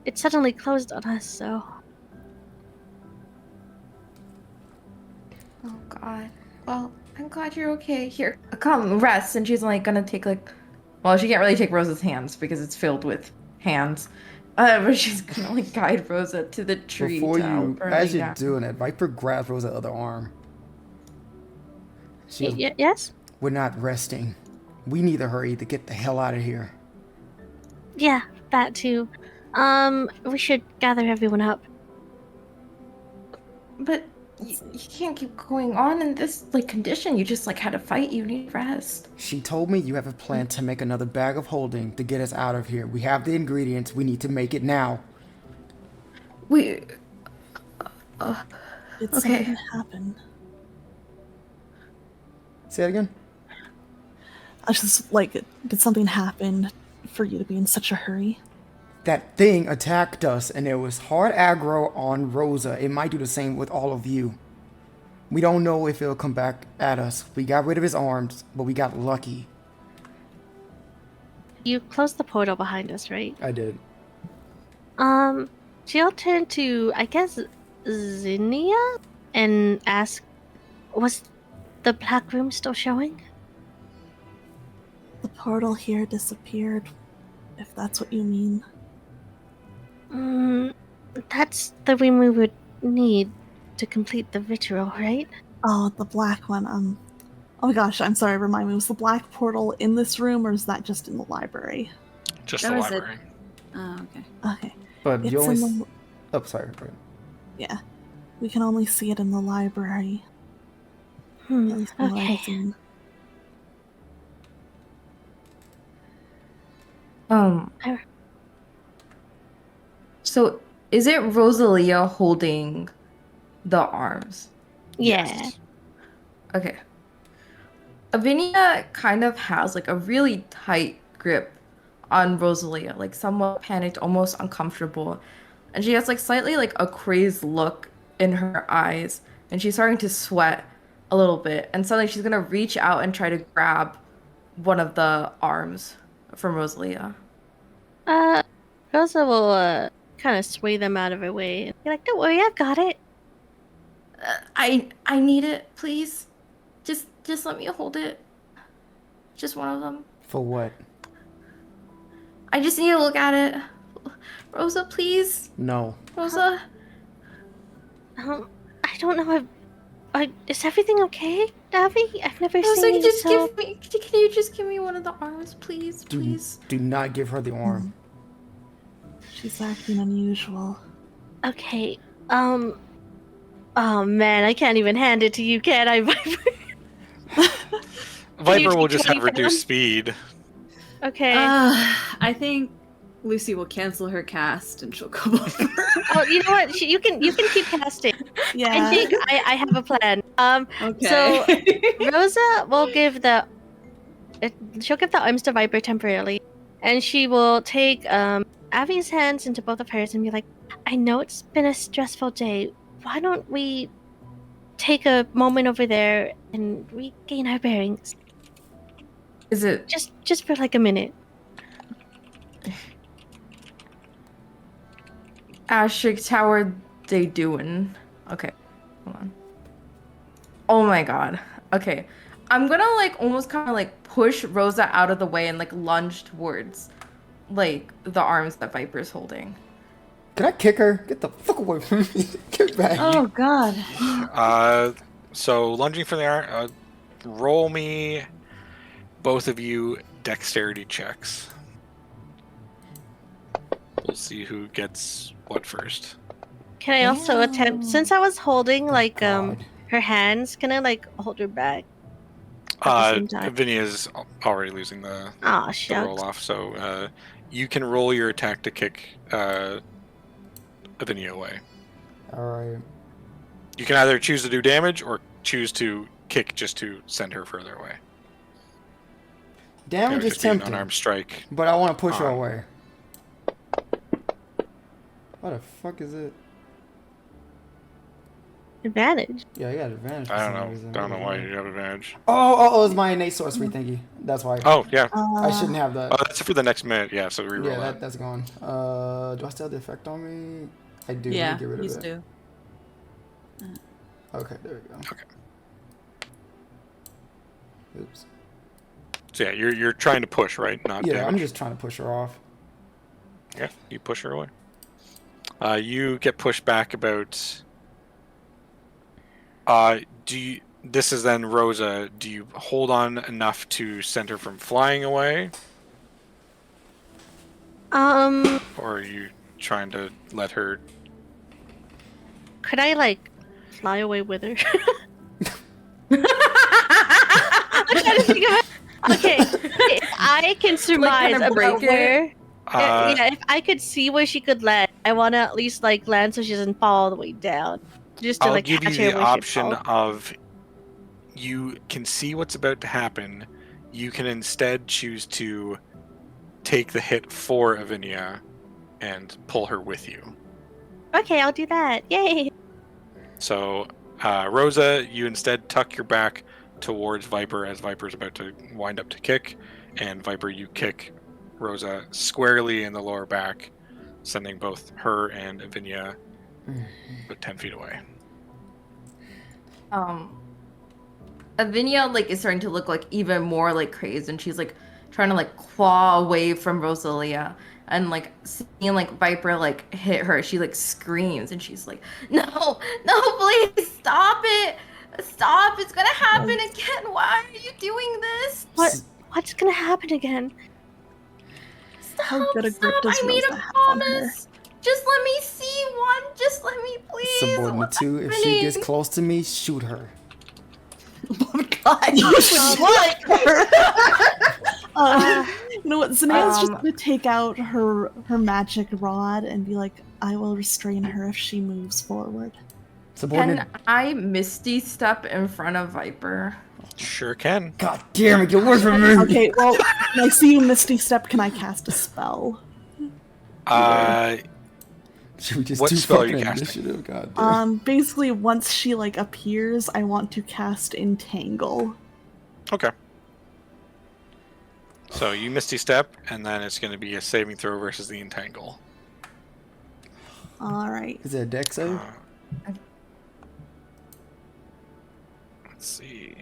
It suddenly closed on us, so... Oh God. Well, I'm glad you're okay. Here, come rest. And she's like gonna take like, well, she can't really take Rosa's hands because it's filled with hands. But she's gonna like guide Rosa to the tree Before to help you, her as lay you're down. doing it, Viper grabs Rosa's other arm. She goes, Yes? "We're not resting. We need to hurry to get the hell out of here." Yeah, that too. We should gather everyone up. But you can't keep going on in this like condition. You just like had a fight. You need rest. She told me you have a plan to make another bag of holding to get us out of here. We have the ingredients. We need to make it now. We. Did Okay. something happen? Say it again. I was just like, did something happen for you to be in such a hurry? That thing attacked us, and it was hard aggro on Rosa. It might do the same with all of you. We don't know if it'll come back at us. We got rid of his arms, but we got lucky. You closed the portal behind us, right? I did. She'll turn to, I guess, Zinnia and ask, was the black room still showing? The portal here disappeared, if that's what you mean. That's the room we would need to complete the ritual, right? Oh, the black one, oh my gosh, I'm sorry, remind me, was the black portal in this room, or is that just in the library? Just That the was it. library. Oh, okay. Okay. But It's you in only... the... Oh, sorry. Go ahead. Yeah. We can only see it in the library. At least from what I've Okay. seen. So is it Rosalia holding the arms? Yeah. Yes. Okay. Avenia kind of has like a really tight grip on Rosalia, like somewhat panicked, almost uncomfortable. And she has like slightly like a crazed look in her eyes, and she's starting to sweat a little bit. And suddenly she's gonna reach out and try to grab one of the arms from Rosalia. Rosa will, kind of sway them out of her way and be like, don't worry, I've got it. I need it, please. Just let me hold it. Just one of them. For what? I just need to look at it. Rosa, please. No. Rosa. I don't know, is everything okay, Davi? I've never Rosa, seen you just so... give me. Can you just give me one of the arms, please? Please. Do not give her the arm. She's acting unusual. Okay, oh man, I can't even hand it to you, can I, Viper? Viper will take just have 20 reduced pounds? speed. Okay. I think Lucy will cancel her cast and she'll come over. Oh, you know what? You can keep casting. Yeah. I think I have a plan. Okay. So Rosa will give she'll give the arms to Viper temporarily, and she will take Avi's hands into both of hers and be like, I know it's been a stressful day. Why don't we take a moment over there and regain our bearings? Is it? Just for like a minute. Ashik, how are they doing? Okay, hold on. Oh my god. Okay. I'm gonna like almost kind of like push Rosa out of the way and like lunge towards like the arms that Viper's holding. Can I kick her? Get the fuck away from me. Get back. Oh god. So lunging for the arm, roll me, both of you, dexterity checks. We'll see who gets what first. Can I also attempt, since I was holding like God. her hands, can I like hold her back? At the same time. Avenia's already losing the Aw, roll shucks. off, so you can roll your attack to kick Avenia away. Alright. You can either choose to do damage or choose to kick just to send her further away. Damage is Just being an tempting, unarmed strike. but I want to push her On. away. What the fuck is it? advantage. Yeah, I got advantage. For I some don't know. reason. Don't know why you have advantage. Oh, it's my innate sorcery thingy. That's why. Oh yeah. I shouldn't have that. Oh, that's for the next minute. Yeah. So reroll Yeah, that. that's gone. Do I still have the effect on me? I do. Let Yeah, me get rid of you it. do. Okay, there we go. Okay. Oops. So yeah, you're trying to push, right? Not Yeah, I'm damage. just trying to push her off. Yeah, you push her away. You get pushed back about. This is then Rosa. Do you hold on enough to send her from flying away, or are you trying to let her? Could I like fly away with her? I'm trying to think of it. Okay, if I can surmise kinda about break it? where. Uh, Yeah, if I could see where she could land, I want to at least like land so she doesn't fall all the way down, just to I'll like give you catch her the where she option falls. of you can see what's about to happen. You can instead choose to take the hit for Avenia and pull her with you. Okay, I'll do that. Yay! So, Rosa, you instead tuck your back towards Viper as Viper's about to wind up to kick, and Viper, you kick Rosa squarely in the lower back, sending both her and Avenia about 10 feet away. Avenia like is starting to look like even more like crazed, and she's like trying to like claw away from Rosalia, and like seeing like Viper like hit her, she like screams and she's like, no, please stop it, stop, it's gonna happen again. Why are you doing this? What's gonna happen again? How good a grip Stop, does I made Rosa a have on her? promise. Just let me see one. Just let me, please. Subordinate What's 2, if she gets happening? close to me, shoot her. Oh God! You should like her. You know what? Zanaya's just Um, gonna take out her magic rod and be like, "I will restrain her if she moves forward." Subordinate. Can I Misty step in front of Viper? Sure can. God damn it, get away from me! Okay, well, when I see you Misty Step, can I cast a spell? Should we just What do spell are you fucking casting? initiative? God damn. Basically, once she like appears, I want to cast Entangle. Okay. So you Misty Step, and then it's going to be a saving throw versus the Entangle. All right. Is it a dex save? Let's see.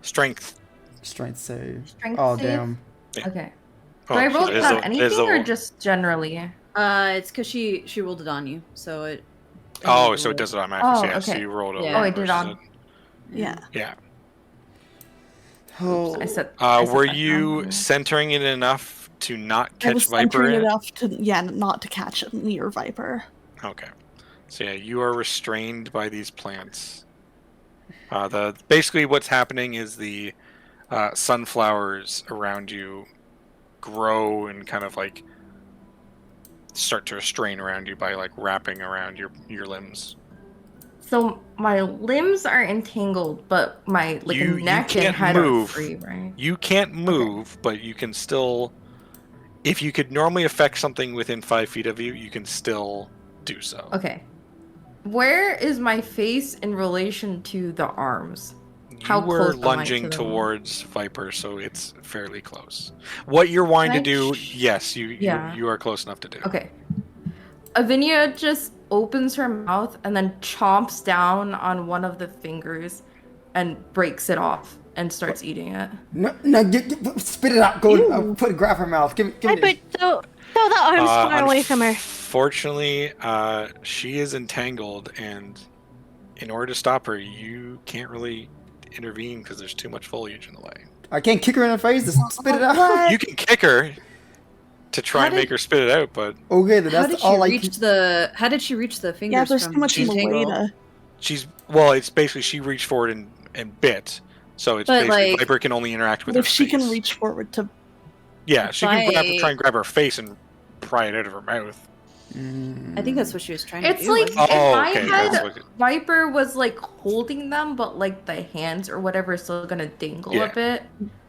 Strength. Strength save. Strength Oh, save? damn. Yeah. Okay. Oh, Do I roll it it is on a- it is anything a- or just generally? It's because she rolled it on you, so it. Oh, so it does it automatically. Oh, Yeah, so okay. you rolled over. Yeah. Oh, I did versus on- it. Yeah. Yeah. Oh, I said. I said Were that you wrong. centering it enough to not I was catch Viper centering in it? enough to, not to catch me or Viper. Okay. So yeah, you are restrained by these plants. Basically what's happening is the sunflowers around you grow and kind of like start to restrain around you by like wrapping around your limbs. So my limbs are entangled, but my like You neck can't and head move. are free, right? You can't move, but you can still. If you could normally affect something within 5 feet of you, you can still do so. Okay. Where is my face in relation to the arms? You How were close am I to lunging them? towards Viper, so it's fairly close. What you're wanting to Can I do, yes, Yeah. you are close enough to do. Okay. Avenia just opens her mouth and then chomps down on one of the fingers and breaks it off and starts eating it. no, spit it out. Go, grab her mouth. Give I me. put throw the arms far away from her. Fortunately, she is entangled, and in order to stop her, you can't really intervene because there's too much foliage in the way. I can't kick her in the face. Just spit it out. What? You can kick her to try How and make did- her spit it out, but Okay, then How that's did she all I reach the? How did she reach the fingers? Yeah, there's from too much in the way Entangle? to. it's basically she reached forward and bit. So it's But, basically like- Viper can only interact with But her if she face. can reach forward to. Yeah, she can By- try and grab her face and pry it out of her mouth. I think that's what she was trying to It's do. like wasn't it? if Oh, I okay, had that's what- Viper was like holding them, but like the hands or whatever is still gonna dingle Yeah. a bit.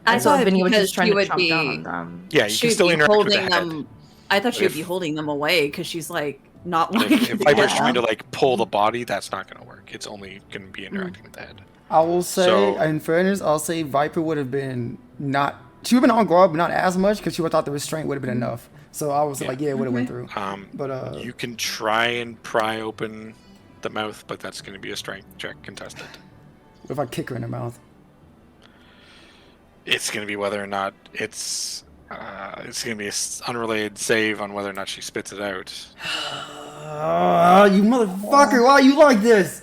I And so thought Avenia was because just trying she to would chomp be. down on them. Yeah, you She can would still be interact with the holding head. them. I thought she would be If- holding them away because she's like not But wanting if to Viper's get trying to up. like pull the body, that's not going to work. It's only going to be interacting with the head. I will say, So- in fairness, I'll say Viper would have been not. She would have been on guard, but not as much because she would have thought the restraint would have been enough. So I was like, yeah, it would have went through. But You can try and pry open the mouth, but that's going to be a strength check contested. what if I kick her in the mouth? It's going to be whether or not it's going to be an unrelated save on whether or not she spits it out. You motherfucker! Why are you like this?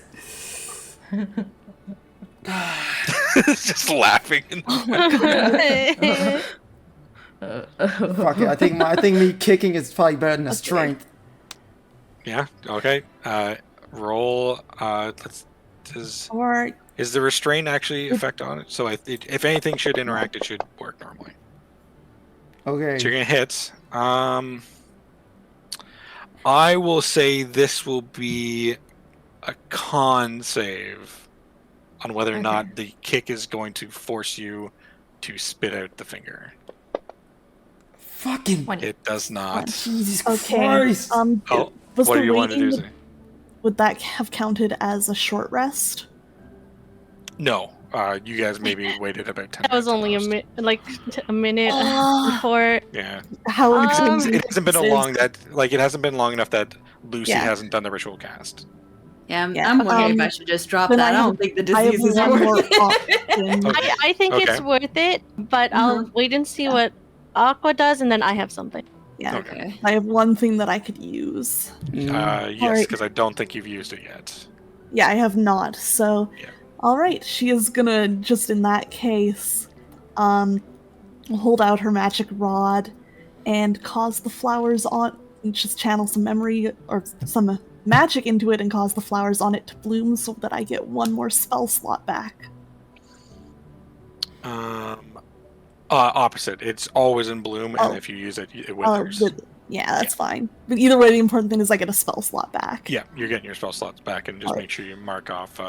Just laughing. Fuck it. I think me kicking is probably better than a strength. Yeah. Okay. Roll. Or Is the restraint actually effect on it? So if anything should interact, it should work normally. Okay. So you're gonna hit. I will say this will be a con save on whether or not the kick is going to force you to spit out the finger. Fucking. It does not. Jesus okay. Christ. Oh, Was what the do you want to do? waiting- Zay? Would that have counted as a short rest? No. You guys maybe waited about 10 That was minutes only at most. a minute Ah. before. Yeah. How Um, expensive It hasn't been it hasn't been long enough that Lucy Yeah. hasn't done the ritual cast. Yeah, Yeah, I'm wondering if I um, should just drop then that. I I have- don't think the I have disease is one more working. option. Okay. I think Okay. it's worth it, but I'll wait and see what Aqua does, and then I have something. Yeah. Okay. I have one thing that I could use. Yes, Alright. because I don't think you've used it yet. Yeah, I have not. So, Yeah. all right, she is gonna just in that case, hold out her magic rod and cause the flowers on. Just channel some memory or some magic into it and cause the flowers on it to bloom, so that I get one more spell slot back. Opposite. It's always in bloom, Oh. and if you use it, it withers. Yeah, that's fine. But either way, the important thing is I get a spell slot back. Yeah, you're getting your spell slots back, and just Alright. make sure you mark off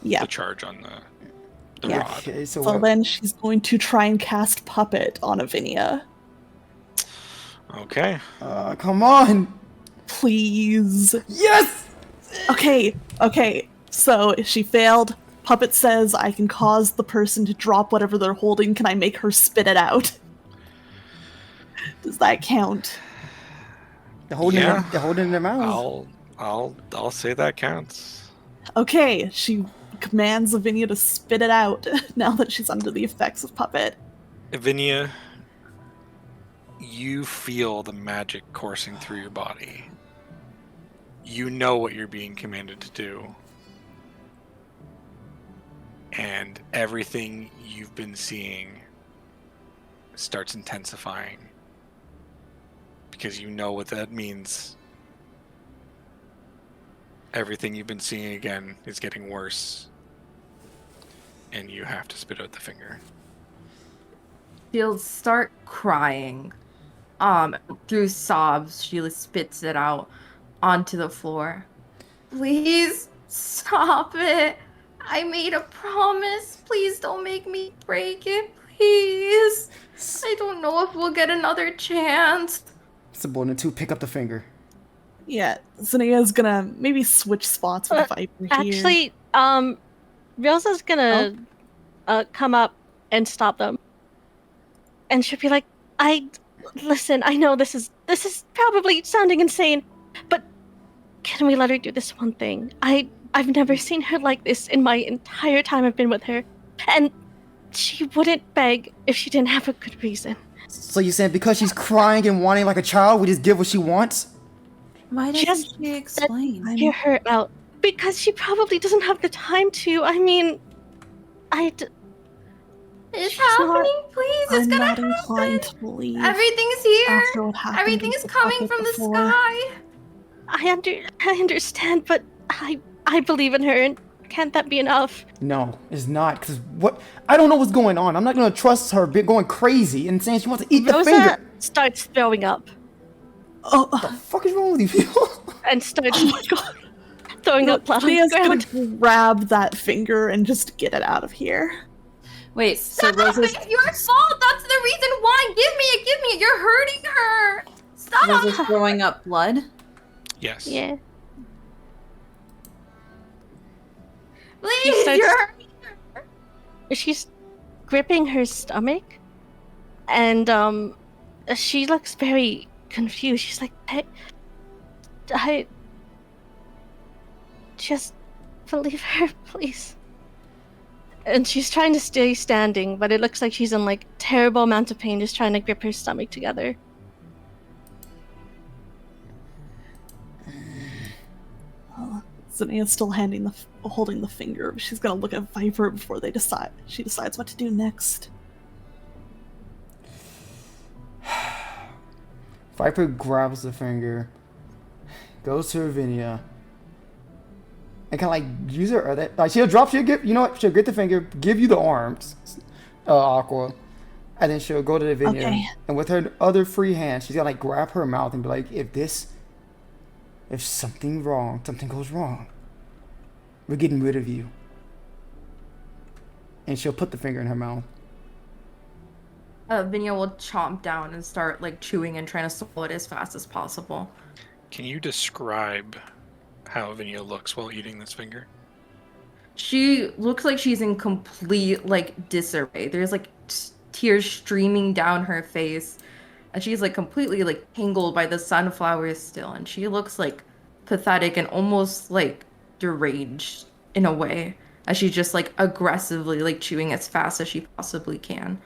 Yeah. the charge on the Yeah. rod. Okay, so So what? then she's going to try and cast Puppet on Avenia. Okay. Come on. Please. Yes. Okay. So if she failed, Puppet says I can cause the person to drop whatever they're holding. Can I make her spit it out? Does that count? They're holding Yeah. it. They're holding it in their mouths. I'll say that counts. Okay, she commands Lavinia to spit it out now that she's under the effects of Puppet. Avenia, you feel the magic coursing through your body. You know what you're being commanded to do. And everything you've been seeing starts intensifying. Because you know what that means. Everything you've been seeing again is getting worse. And you have to spit out the finger. She'll start crying. Through sobs, she spits it out onto the floor. Please stop it. I made a promise. Please don't make me break it. Please. I don't know if we'll get another chance. Subordinate 2, pick up the finger. Yeah, Zanaya's gonna maybe switch spots with Viper here. Actually, Rosa's gonna come up and stop them, and she'll be like, listen, I know this is probably sounding insane, but can we let her do this one thing? I've never seen her like this in my entire time I've been with her, and she wouldn't beg if she didn't have a good reason. So you're saying because she's crying and wanting like a child, we just give what she wants? Why doesn't Just she explain? Hear her out, because she probably doesn't have the time to. I mean, It's She's happening, please. It's I'm gonna not happen. inclined to believe. Everything's here. after what happened Everything with is coming Puppet from the before. sky. I understand, but I believe in her, and can't that be enough? No, it's not. Because what? I don't know what's going on. I'm not going to trust her going crazy and saying she wants to eat the Rosa finger. starts throwing up Oh, What the fuck is wrong with you people? and starts oh my god. throwing up blood on the Zanaya's ground. gonna grab that finger and just get it out of here. Wait, so Stop! Rosa's It's your fault. That's the reason why. Give me it. Give me it. You're hurting her. Stop. Rosa's throwing up blood? Yes. Yeah. Please, starts- you're She's gripping her stomach, and she looks very confused. She's like, I just believe her, please. And she's trying to stay standing, but it looks like she's in like terrible amount of pain, just trying to grip her stomach together. Zinnia's still holding the finger. She's gonna look at Viper before she decides what to do next. Viper grabs the finger, goes to Avenia, and kind of like use her other. Like she'll give the finger, give you the arms, Aqua, and then she'll go to Avenia, Okay. and with her other free hand, she's gonna like grab her mouth and be like, if something goes wrong, we're getting rid of you. And she'll put the finger in her mouth. Avenia will chomp down and start like chewing and trying to swallow it as fast as possible. Can you describe how Avenia looks while eating this finger? She looks like she's in complete like disarray. There's like tears streaming down her face, and she's like completely like tangled by the sunflowers still, and she looks like pathetic and almost like deranged in a way, as she's just like aggressively like chewing as fast as she possibly can.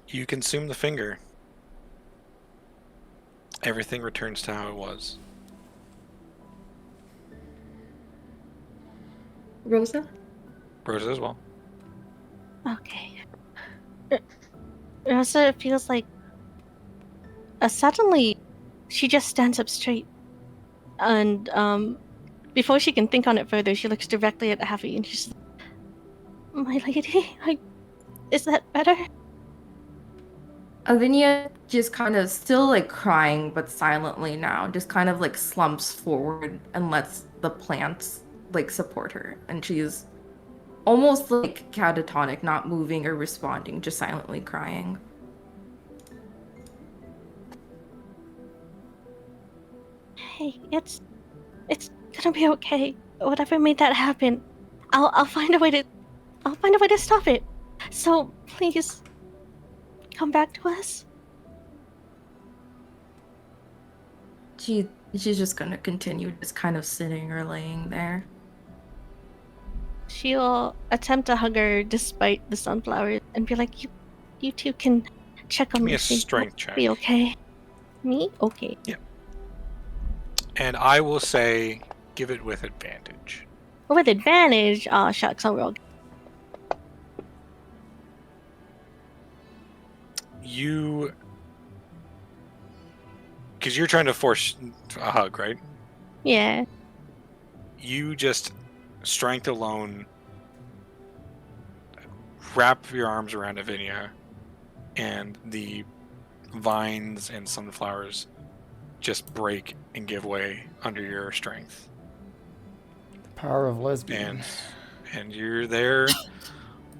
You consume the finger. Everything returns to how it was. Rosa? Rosa as well. Okay. Rosa feels like suddenly she just stands up straight, and before she can think on it further, she looks directly at Abby and she's like, "My lady, is that better?" Avenia just kind of still like crying but silently now, just kind of like slumps forward and lets the plants like support her, and she's almost like catatonic, not moving or responding, just silently crying. Hey, it's gonna be okay. Whatever made that happen, I'll find a way to stop it. So please come back to us. She's just gonna continue just kind of sitting or laying there. She'll attempt to hug her despite the sunflowers and be like, you two can check on Give me me. a strength check. Be okay. Me? Okay. And I will say, give it with advantage. With advantage, aw shucks, I'll roll. Because you're trying to force a hug, right? Yeah. You just, strength alone, wrap your arms around Avenia, and the vines and sunflowers just break and give way under your strength. Power of lesbian. And you're there.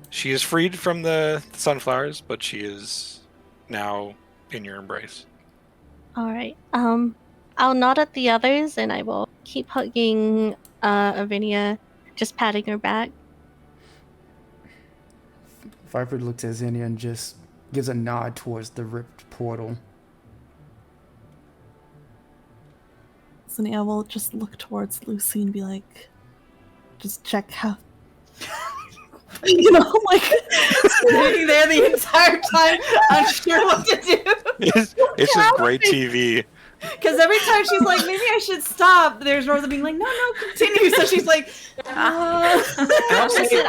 She is freed from the sunflowers, but she is now in your embrace. Alright. I'll nod at the others and I will keep hugging Avenia, just patting her back. Viper looks at Zinnia and just gives a nod towards the ripped portal. Zinnia will just look towards Lucy and be like, just check how. You know, like Sitting there the entire time, unsure what to do. It's just great TV. Because every time she's like, maybe I should stop, there's Rosa being like, no, continue. So she's like, And I'll say,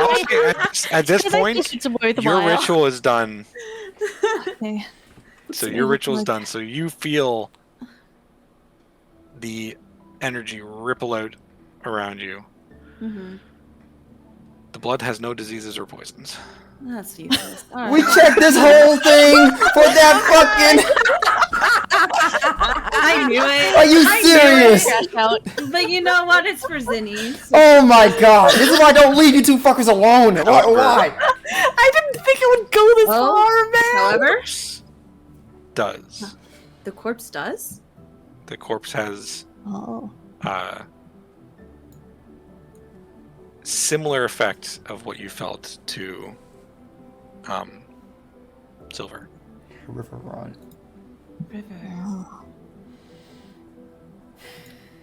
at this point, It's your worthwhile. ritual is done. okay. So your ritual is done. So you feel the energy ripple out around you. Mm-hmm. The blood has no diseases or poisons. That's useless. All We right. checked this whole thing for that I knew it. Are you I knew serious? it. But you know what? It's for Zinni. So Oh my god. This is why I don't leave you two fuckers alone. Why? I didn't think it would go this Well, far, man. however, Does. the corpse does. The corpse has Oh. similar effect of what you felt to Silver. River Rod. Oh.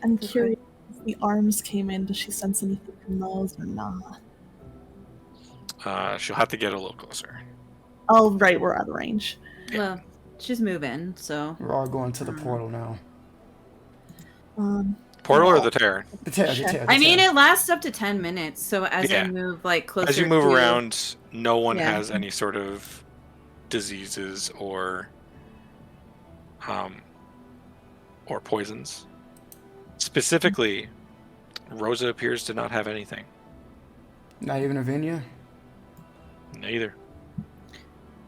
I'm curious if the arms came in. Does she sense anything from those or not? She'll have to get a little closer. Oh, right, we're out of range. Yeah. Well, she's moving, so. We're all going to the portal now. Portal or well, the tear? The tear, the Check. tear, the I mean, tear. it lasts up to 10 minutes, so as Yeah. I move like closer As you move to... around, no one Yeah. has any sort of diseases or poisons. Specifically, Rosa appears to not have anything. Not even Avenia? Neither.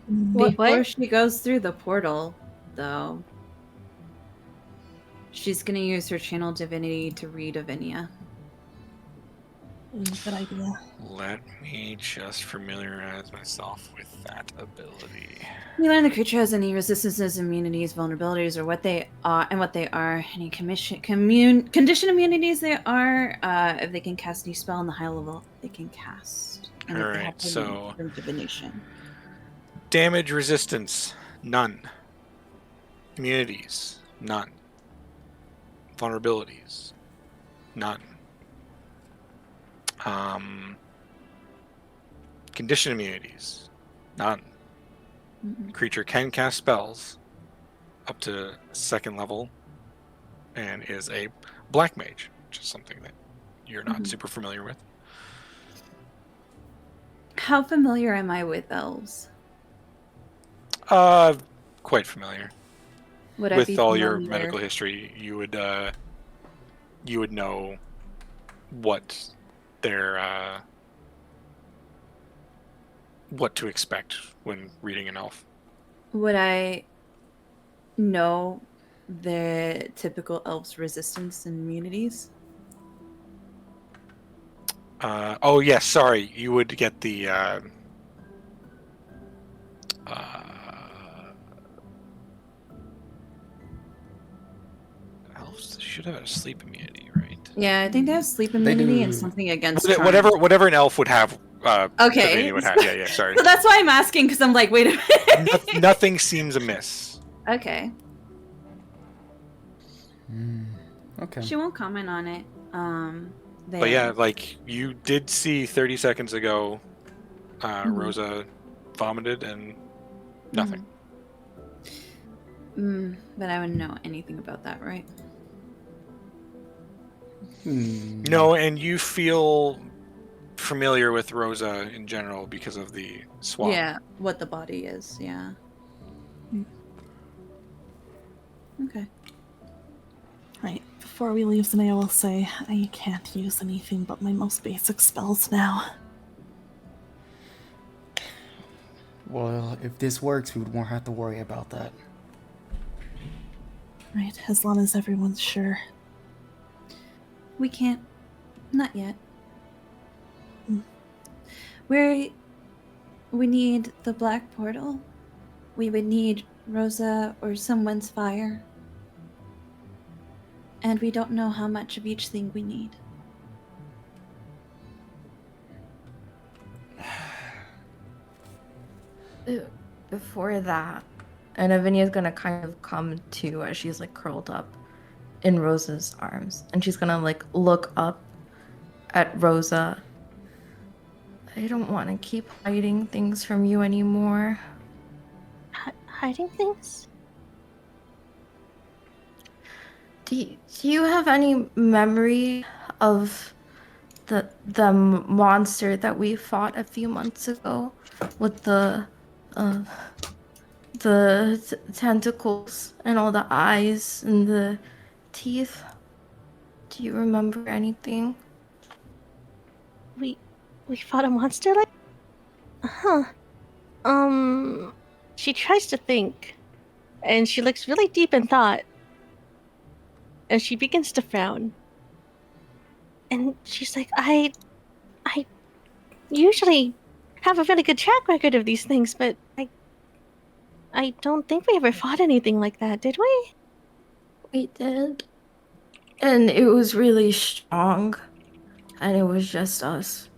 Wait, Before what? she goes through the portal, though, she's gonna use her channel divinity to read Avenia. Good idea. Let me just familiarize myself with that ability. You learn the creature has any resistances, immunities, vulnerabilities, or what they are, and what they are. Any condition immunities they are. If they can cast any spell on the high level, they can cast. And if they Alright, have any so- from divination. Damage resistance, none. Immunities, none. Vulnerabilities, none. Condition immunities, none. Creature can cast spells up to 2nd level and is a black mage, which is something that you're not super familiar with. How familiar am I with elves? Quite familiar. Would I With be all your familiar? medical history, you would know what their what to expect when reading an elf. Would I know the typical elf's resistance and immunities? Oh yes, sorry. You would get the elves should have a sleep immunity, right? Yeah, I think they have sleep They immunity and do. something against Whatever an elf would have. Okay. Avenia would have. Yeah, sorry. So that's why I'm asking, because I'm like, wait a minute. Nothing seems amiss. Okay. Okay. She won't comment on it. But yeah, like you did see 30 seconds ago, Rosa vomited and nothing. But I wouldn't know anything about that, right? No, and you feel familiar with Rosa in general because of the swap. Yeah, what the body is, yeah. Okay. Right, before we leave Zania, I will say I can't use anything but my most basic spells now. Well, if this works, we won't have to worry about that. Right, as long as everyone's sure. We can't. Not yet. We need the black portal. We would need Rosa or someone's fire. And we don't know how much of each thing we need. Before that, and Avenia's gonna kind of come to as she's like curled up in Rosa's arms, and she's gonna like look up at Rosa. I don't want to keep hiding things from you anymore. Hiding things? Do you have any memory of the monster that we fought a few months ago with the tentacles and all the eyes and the teeth? Do you remember anything? We fought a monster like... Huh. She tries to think. And she looks really deep in thought. And she begins to frown. And she's like, I usually have a really good track record of these things, but I don't think we ever fought anything like that, did we? We did. And it was really strong. And it was just us.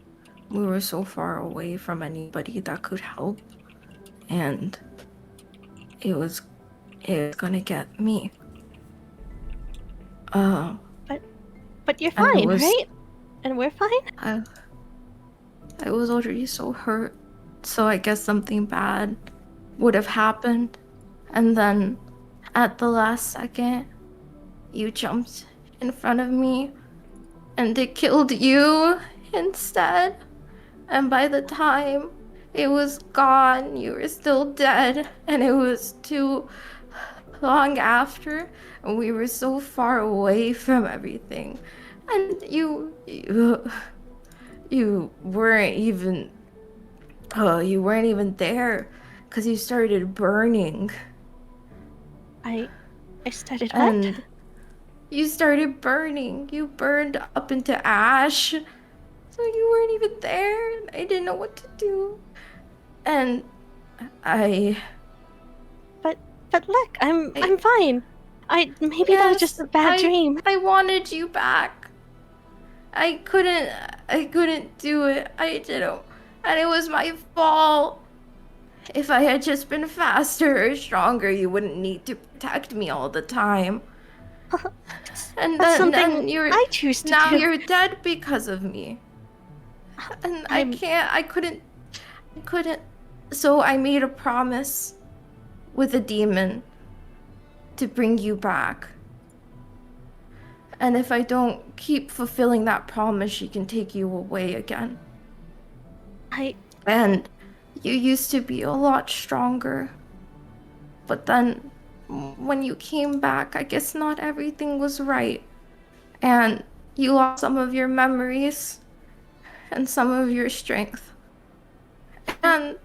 We were so far away from anybody that could help. And it was gonna get me. But you're And it fine, was- right? And we're fine? I was already so hurt. So I guess something bad would have happened. And then at the last second, you jumped in front of me and it killed you instead. And by the time it was gone, you were still dead, and it was too long after, and we were so far away from everything. And you weren't even there because you started burning. I started what? And you started burning. You burned up into ash. So you weren't even there, and I didn't know what to do. And But look, I'm fine. Maybe that was just a bad dream. I wanted you back. I couldn't do it. I didn't. And it was my fault. If I had just been faster or stronger, you wouldn't need to protect me all the time. And That's then something you're I choose to now do. you're dead because of me. And I couldn't. So I made a promise with a demon to bring you back. And if I don't keep fulfilling that promise, she can take you away again. And you used to be a lot stronger. But then, when you came back, I guess not everything was right. And you lost some of your memories and some of your strength. And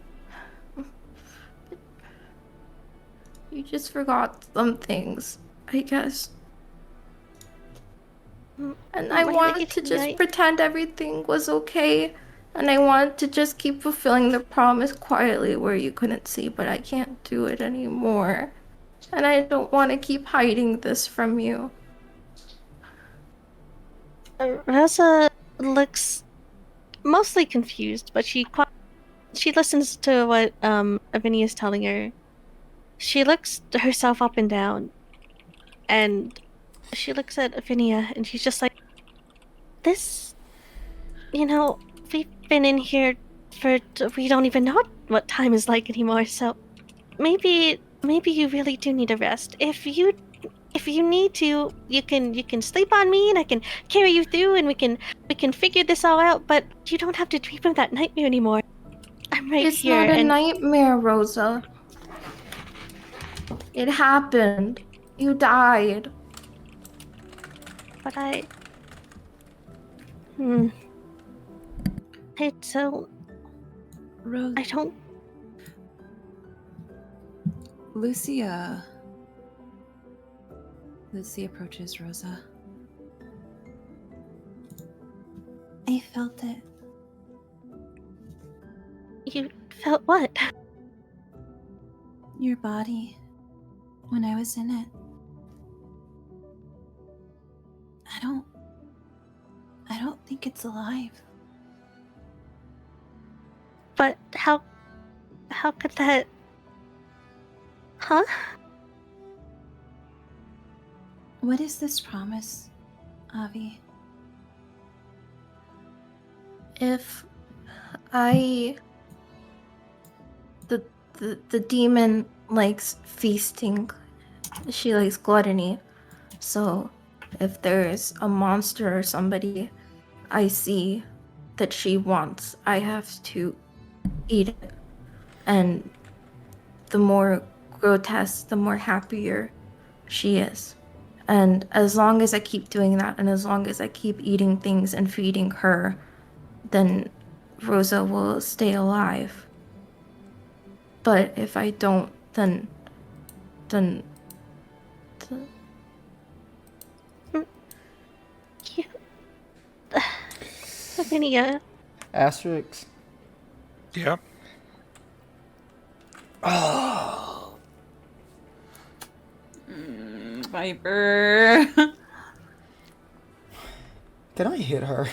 you just forgot some things, I guess. And I wanted to just pretend everything was okay. And I wanted to just keep fulfilling the promise quietly where you couldn't see, but I can't do it anymore. And I don't want to keep hiding this from you. Rosa looks mostly confused, but she listens to what Avenia is telling her. She looks herself up and down, and she looks at Avenia, and she's just like, "This, we've been in here for we don't even know what time is like anymore. So maybe you really do need a rest. If you need to, you can sleep on me, and I can carry you through, and we can figure this all out. But you don't have to dream of that nightmare anymore. I'm right It's here." not a nightmare, Rosa. It happened. You died. But I don't. Rose. I don't. Lucy approaches Rosa. I felt it. You felt what? Your body. When I was in it. I don't think it's alive. But how could that? Huh? What is this promise, Avi? If the demon likes feasting. She likes gluttony. So if there's a monster or somebody I see that she wants, I have to eat it. And the more grotesque, the more happier she is. And as long as I keep doing that, and as long as I keep eating things and feeding her, then Rosa will stay alive. But if I don't, then Avenia. Asterix. Yeah. Oh. Viper. Can I hit her?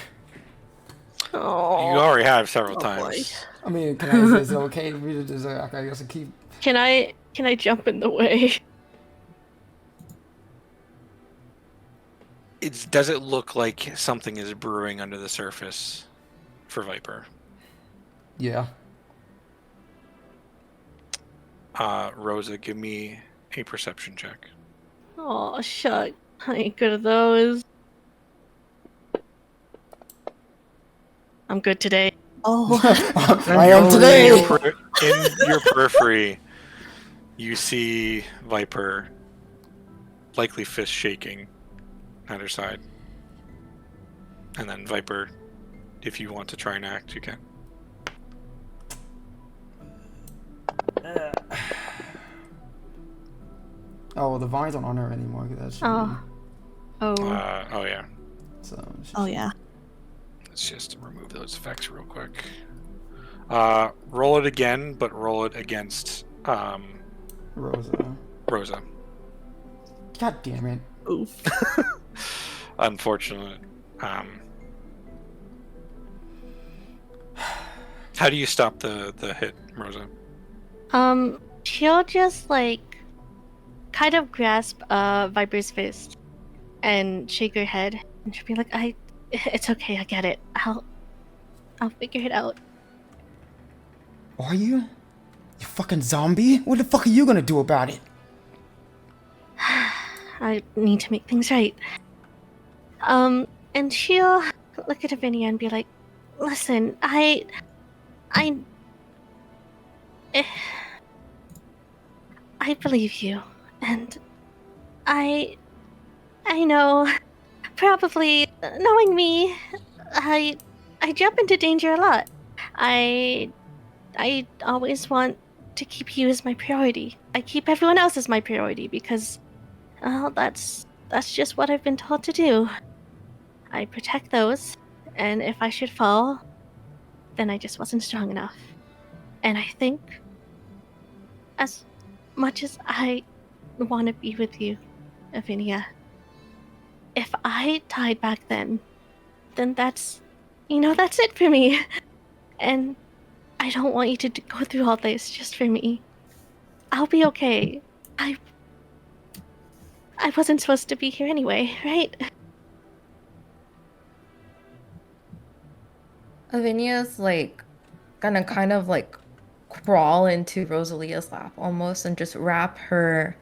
Oh, You already have several boy. times. I mean, is it okay for me to just, I guess, keep... Can I jump in the way? Does it look like something is brewing under the surface for Viper? Yeah. Rosa, give me a perception check. Oh, shuck. I ain't good at those. I'm good today. Oh, I am today! In your periphery, you see Viper, likely fist shaking at her side. And then Viper, if you want to try and act, you can. Oh, the vines aren't on her anymore. That's Oh. Oh. Oh yeah. So, oh yeah. Let's just remove those effects real quick. Roll it again, but roll it against Rosa. Rosa. God damn it. Oof. Unfortunate. How do you stop the hit, Rosa? She'll just like kind of grasp Viper's fist and shake her head, and she'll be like, it's okay, I get it. I'll figure it out. Are you? You fucking zombie? What the fuck are you gonna do about it? I need to make things right. And she'll look at Avenia and be like, listen, I believe you, and I know, probably, knowing me, I jump into danger a lot. I always want to keep you as my priority. I keep everyone else as my priority because, well, that's just what I've been told to do. I protect those, and if I should fall, then I just wasn't strong enough. And I think, as much as I want to be with you, Avenia, if I died back then that's it for me. And I don't want you to go through all this just for me. I'll be okay. I wasn't supposed to be here anyway, right? Avenia's like gonna kind of like crawl into Rosalia's lap almost and just wrap her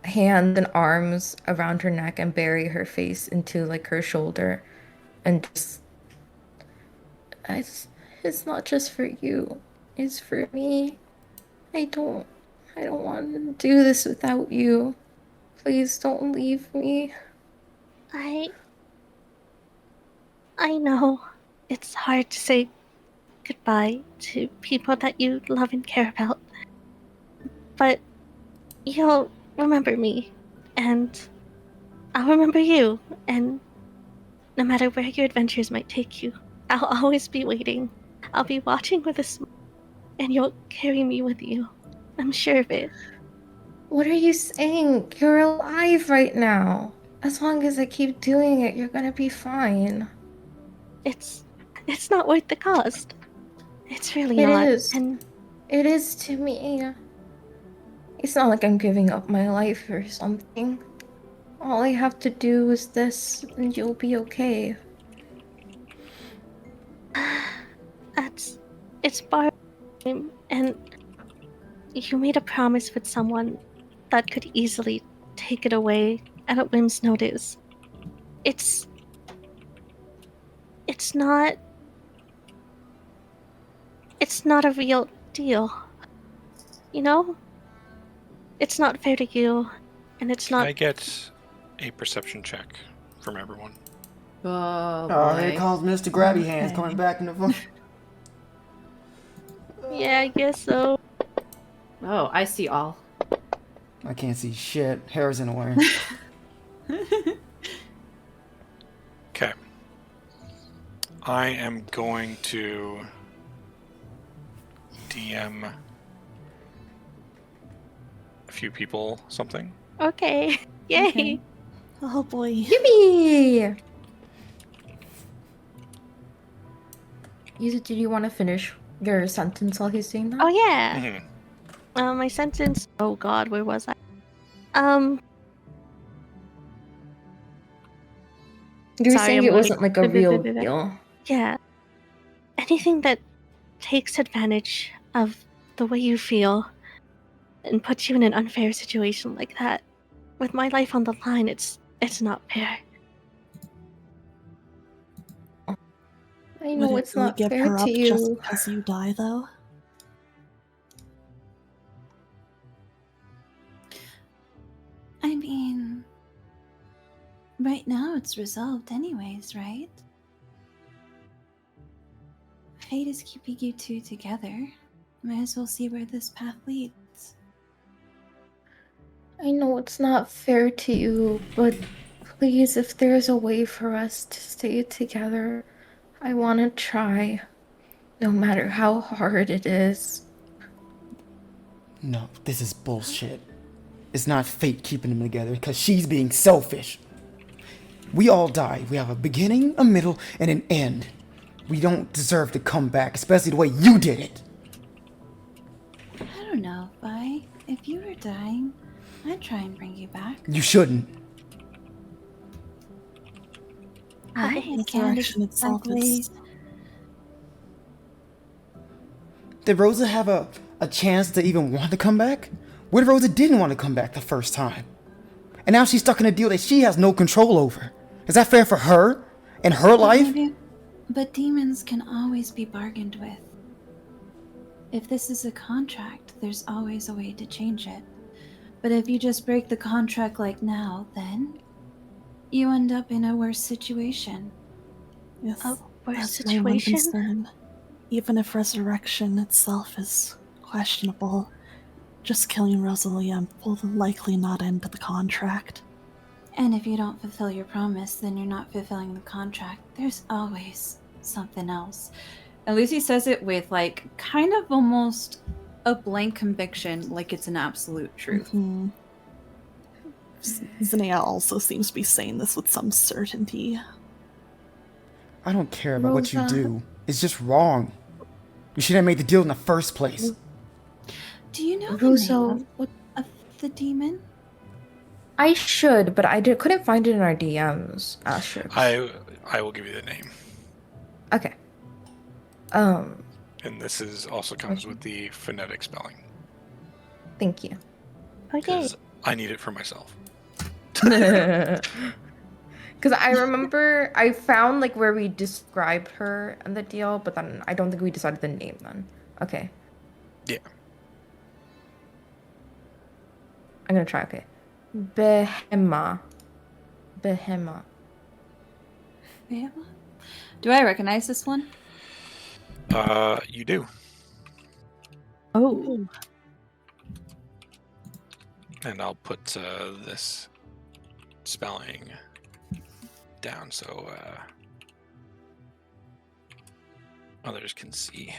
hands and arms around her neck and bury her face into like her shoulder and just it's not just for you, it's for me. I don't want to do this without you. Please don't leave me. I know it's hard to say goodbye to people that you love and care about, but you'll remember me, and I'll remember you, and no matter where your adventures might take you, I'll always be waiting. I'll be watching with a smile, and you'll carry me with you. I'm sure of it. What are you saying? You're alive right now. As long as I keep doing it, you're gonna be fine. It's not worth the cost. It's really It not. is. And It is to me. It's not like I'm giving up my life or something. All I have to do is this, and you'll be okay. it's borrowed time, and you made a promise with someone that could easily take it away at a whim's notice. It's not a real deal. You know? It's not fair to you, and it's Can not. I get a perception check from everyone? Oh, Oh, boy. here comes Mr. Grabby Hands Okay. coming back in the phone. Yeah, I guess so. Oh, I see all. I can't see shit. Hair's in the way. Okay. I am going to DM a few people something. Okay. Yay. Okay. Oh boy. Yippee! Did you want to finish your sentence while he's doing that? Oh yeah. Mhm. My sentence. Oh God, where was I? Um. You were Sorry, saying I'm it loading. wasn't like a real deal. Yeah. Anything that takes advantage of the way you feel and puts you in an unfair situation like that, with my life on the line, it's not fair. I Would know it it's really not give fair her to up just you. because you die, though? I mean, right now it's resolved anyways, right? Fate is keeping you two together. Might as well see where this path leads. I know it's not fair to you, but please, if there's a way for us to stay together, I want to try. No matter how hard it is. No, this is bullshit. It's not fate keeping them together because she's being selfish. We all die. We have a beginning, a middle, and an end. We don't deserve to come back, especially the way you did it. I don't know, Vi. If you were dying, I'd try and bring you back. You shouldn't. Hi. It The direction itself is... Did Rosa have a chance to even want to come back? What if Rosa didn't want to come back the first time? And now she's stuck in a deal that she has no control over. Is that fair for her? And her life? But demons can always be bargained with. If this is a contract, there's always a way to change it. But if you just break the contract like now, then you end up in a worse situation. Yes, Worse that's my one situation? concern. Even if resurrection itself is questionable, just killing Rosalia will likely not end the contract. And if you don't fulfill your promise, then you're not fulfilling the contract. There's always something else. And Lucy says it with, like, kind of almost a blank conviction, like it's an absolute truth. Mm-hmm. Zinnia also seems to be saying this with some certainty. I don't care about what you Rosa. do. It's just wrong. You should have made the deal in the first place. Do you know Rosa, the name of the demon? I should, but couldn't find it in our DMs, Asterix. I will give you the name. Okay. And this is also comes with the phonetic spelling. Thank you. Okay. Because I need it for myself. Because I remember I found like where we described her and the deal, but then I don't think we decided the name then. Okay. Yeah. I'm gonna try, okay. Behema. Yeah. Do I recognize this one? You do. Oh. And I'll put this spelling down so others can see.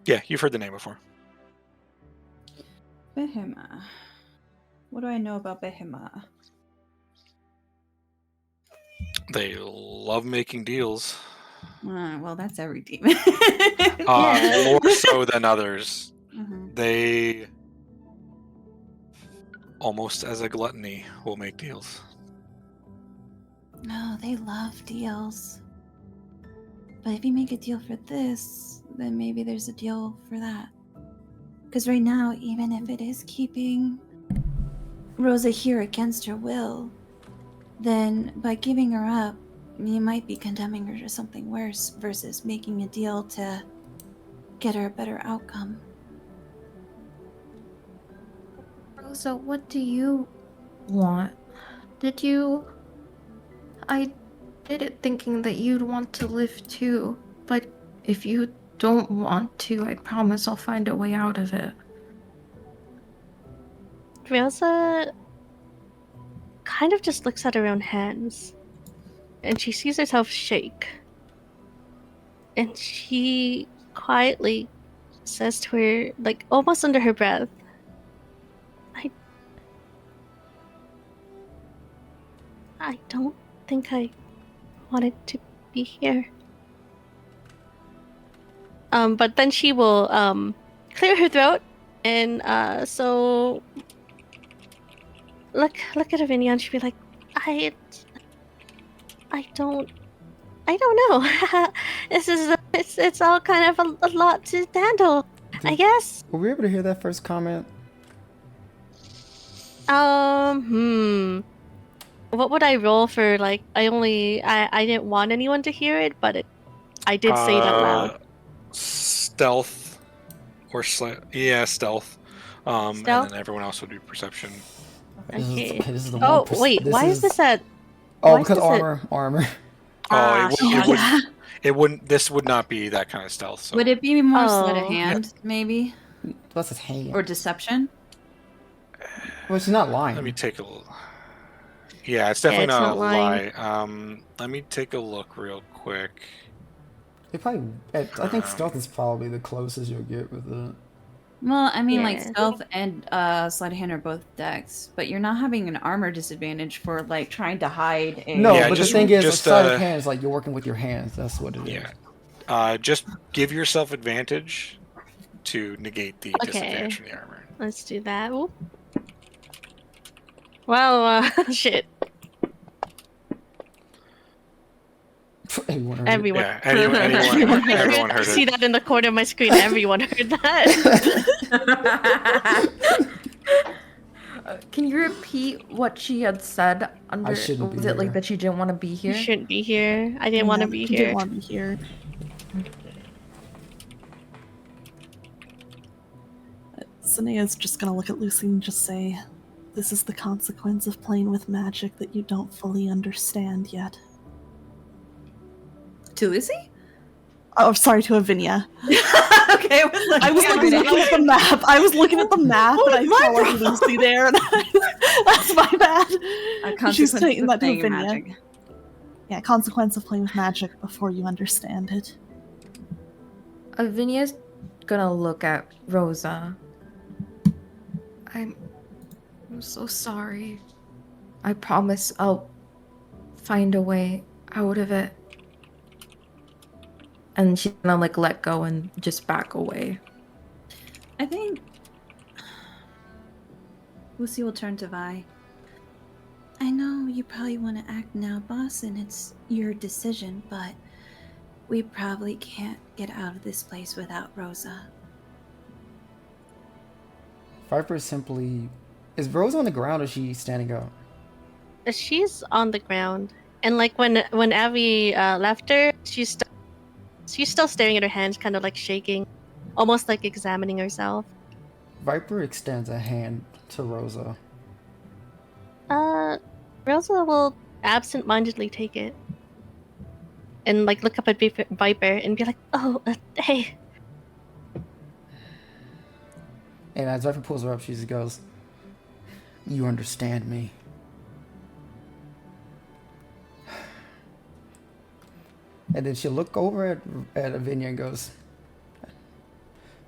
Yeah, you've heard the name before. Behema. What do I know about Behema? They love making deals. Well, that's every demon. More so than others. Mhm. They, almost as a gluttony, will make deals. No, they love deals. But if you make a deal for this, then maybe there's a deal for that. Because right now, even if it is keeping Rosa here against her will, then by giving her up, you might be condemning her to something worse versus making a deal to get her a better outcome. Rosa, what do you want? I did it thinking that you'd want to live too, but if you don't want to, I promise I'll find a way out of it. Rosa kind of just looks at her own hands, and she sees herself shake. And she quietly says to her, like almost under her breath, I don't think I wanted to be here. But then she will clear her throat and so look at Avenia and she'll be like, I don't know. It's all kind of a lot to handle, I guess. Were we able to hear that first comment? What would I roll for, like, I didn't want anyone to hear it, but I did say it out loud. Stealth or stealth. And Stealth? then everyone else would do perception. Okay. This is the Oh, one wait, why is this at... Oh, why is because this at- armor. It wouldn't. This would not be that kind of stealth. So. Would it be more Oh. sleight of hand, maybe? Plus his hand. Or deception? Well, she's not lying. Let me take a look. Yeah, it's definitely it's not not a lying. lie. Let me take a look real quick. It probably. I think stealth is probably the closest you'll get with it. Well, I mean, like, Yeah. stealth and sleight of hand are both dex, but you're not having an armor disadvantage for, like, trying to hide a... No, Yeah, but just- the thing is, with just, sleight of hand is like you're working with your hands. That's what it is. Yeah. Just give yourself advantage to negate the Okay. disadvantage from the armor. Let's do that. Oop. Well, shit. Everyone heard it. Everyone. Yeah, everyone heard See it. that in the corner of my screen. Everyone heard that. Can you repeat what she had said? Under shouldn't be was it like here. that she didn't want to be You here? shouldn't be here. I didn't want to be I here. didn't want to be here. Cinea's just gonna look at Lucy and just say, "This is the consequence of playing with magic that you don't fully understand yet." To Lucy? Oh, sorry, to Avenia. Okay, I was like looking at the map. I was looking at the map, and I saw like Lucy there, and that's my bad. She's saying that to Avenia. Yeah, consequence of playing with magic before you understand it. Avenia's gonna look at Rosa. I'm so sorry. I promise I'll find a way out of it. And she's gonna like let go and just back away. I think Lucy will turn to Vi. I know you probably want to act now, boss, and it's your decision, but we probably can't get out of this place without Rosa. Viper simply. Is Rose on the ground or is she standing up? She's on the ground, and like when Abby left her, she's still staring at her hands, kind of like shaking, almost like examining herself. Viper extends a hand to Rosa. Rosa will absent-mindedly take it, and like look up at Viper and be like, "Oh, hey." And as Viper pulls her up, she just goes, "You understand me." And then she'll look over at Avenia and goes,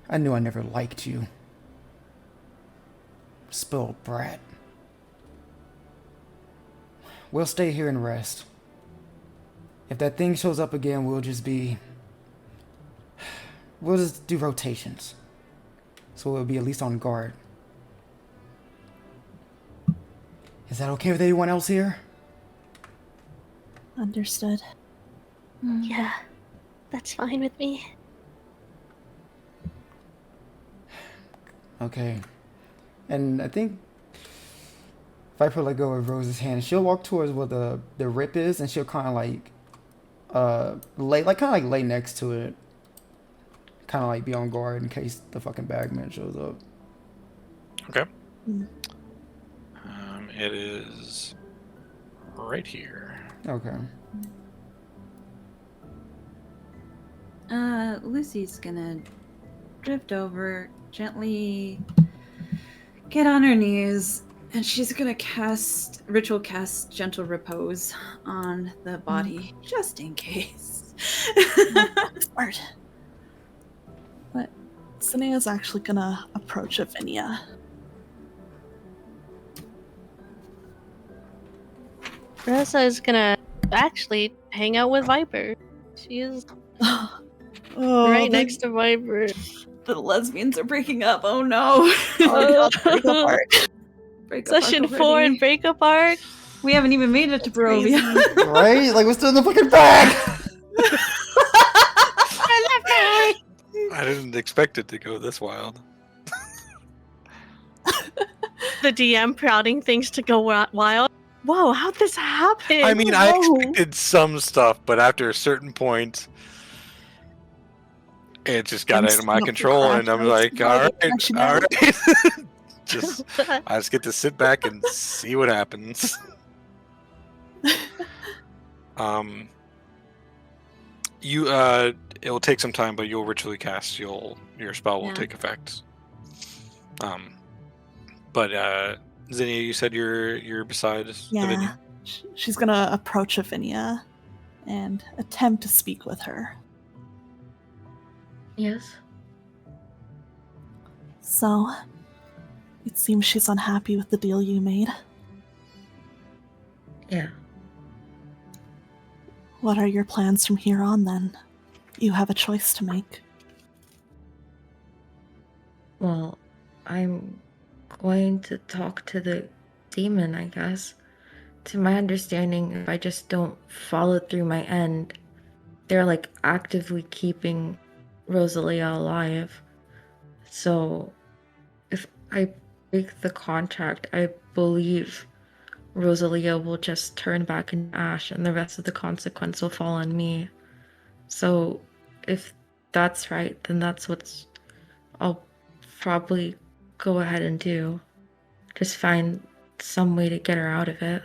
"I knew I never liked you. Spoiled brat. We'll stay here and rest. If that thing shows up again, we'll just do rotations. So we'll be at least on guard. Is that okay with anyone else here?" Understood. Yeah, that's fine with me. Okay. And I think Viper let go of Rose's hand. She'll walk towards where the rip is, and she'll kind of like lay next to it, kind of like be on guard in case the fucking Bagman shows up. Okay. It is right here. Okay. Lucy's gonna drift over, gently get on her knees, and she's gonna ritual cast Gentle Repose on the body, just in case. Smart. What? Cinea's actually gonna approach Avenia. Rosa is gonna actually hang out with Viper. She is right next to Viper. The lesbians are breaking up. Oh no. Oh god, breakup arc. Breakup arc Session 4 already. and breakup arc. We haven't even made it to Barovia. Right? Like, we're still in the fucking bag! I didn't expect it to go this wild. The DM prouding things to go wild. Whoa, how'd this happen? I mean, I Whoa. expected some stuff, but after a certain point, it just got out of my control, and I'm like, all right. Just, I just get to sit back and see what happens. It will take some time, but you'll ritually cast. Your spell will Yeah. take effect. But Zinnia, you said you're beside Avenia? Yeah. She's gonna approach Avenia and attempt to speak with her. Yes. So, it seems she's unhappy with the deal you made. Yeah. What are your plans from here on, then? You have a choice to make. Well, I'm going to talk to the demon, I guess. To my understanding, if I just don't follow through my end, they're like actively keeping Rosalia alive. So, if I break the contract, I believe Rosalia will just turn back into ash and the rest of the consequence will fall on me. So, if that's right, then that's what I'll probably go ahead and do. Just find some way to get her out of it.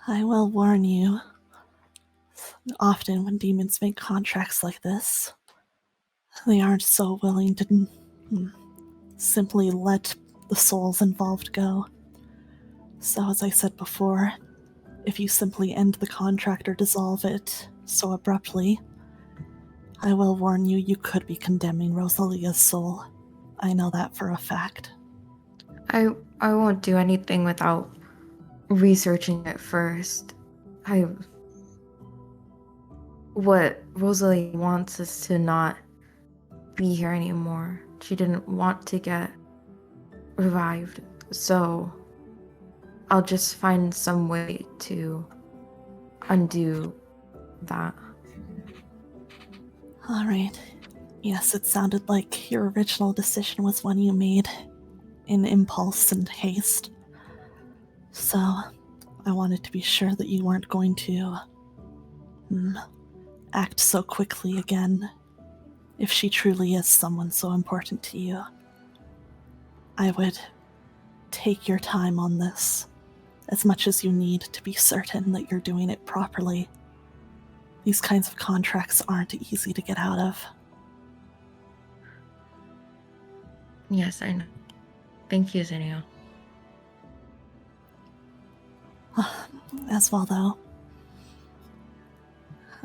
I will warn you. Often when demons make contracts like this, they aren't so willing to simply let the souls involved go. So as I said before, if you simply end the contract or dissolve it so abruptly, I will warn you, you could be condemning Rosalia's soul. I know that for a fact. I won't do anything without researching it first. What Rosalie wants is to not be here anymore. She didn't want to get revived, so I'll just find some way to undo that. Alright. Yes, it sounded like your original decision was one you made in impulse and haste. So, I wanted to be sure that you weren't going to act so quickly again. If she truly is someone so important to you, I would take your time on this, as much as you need to be certain that you're doing it properly. These kinds of contracts aren't easy to get out of. Yes, I know. Thank you, Ccinyo. As well, though,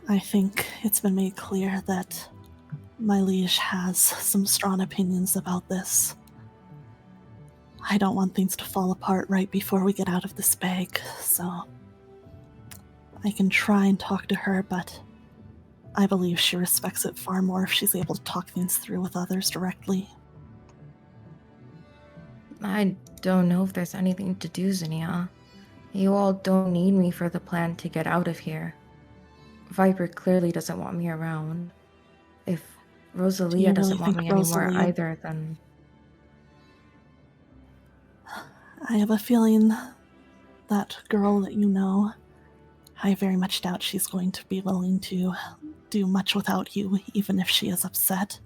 I think it's been made clear that my liege has some strong opinions about this. I don't want things to fall apart right before we get out of this bag, so I can try and talk to her, but I believe she respects it far more if she's able to talk things through with others directly. I don't know if there's anything to do, Zinnia. You all don't need me for the plan to get out of here. Viper clearly doesn't want me around. If Rosalia doesn't want me anymore either, then... I have a feeling that girl that you know, I very much doubt she's going to be willing to do much without you, even if she is upset.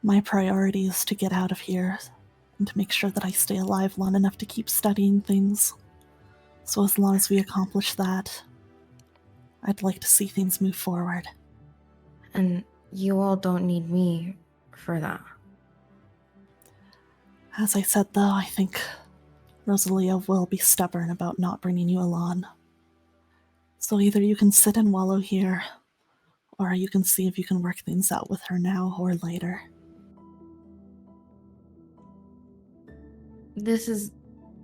My priority is to get out of here and to make sure that I stay alive long enough to keep studying things. So as long as we accomplish that, I'd like to see things move forward. And you all don't need me for that. As I said, though, I think Rosalia will be stubborn about not bringing you along. So either you can sit and wallow here, Or you can see if you can work things out with her now or later. This is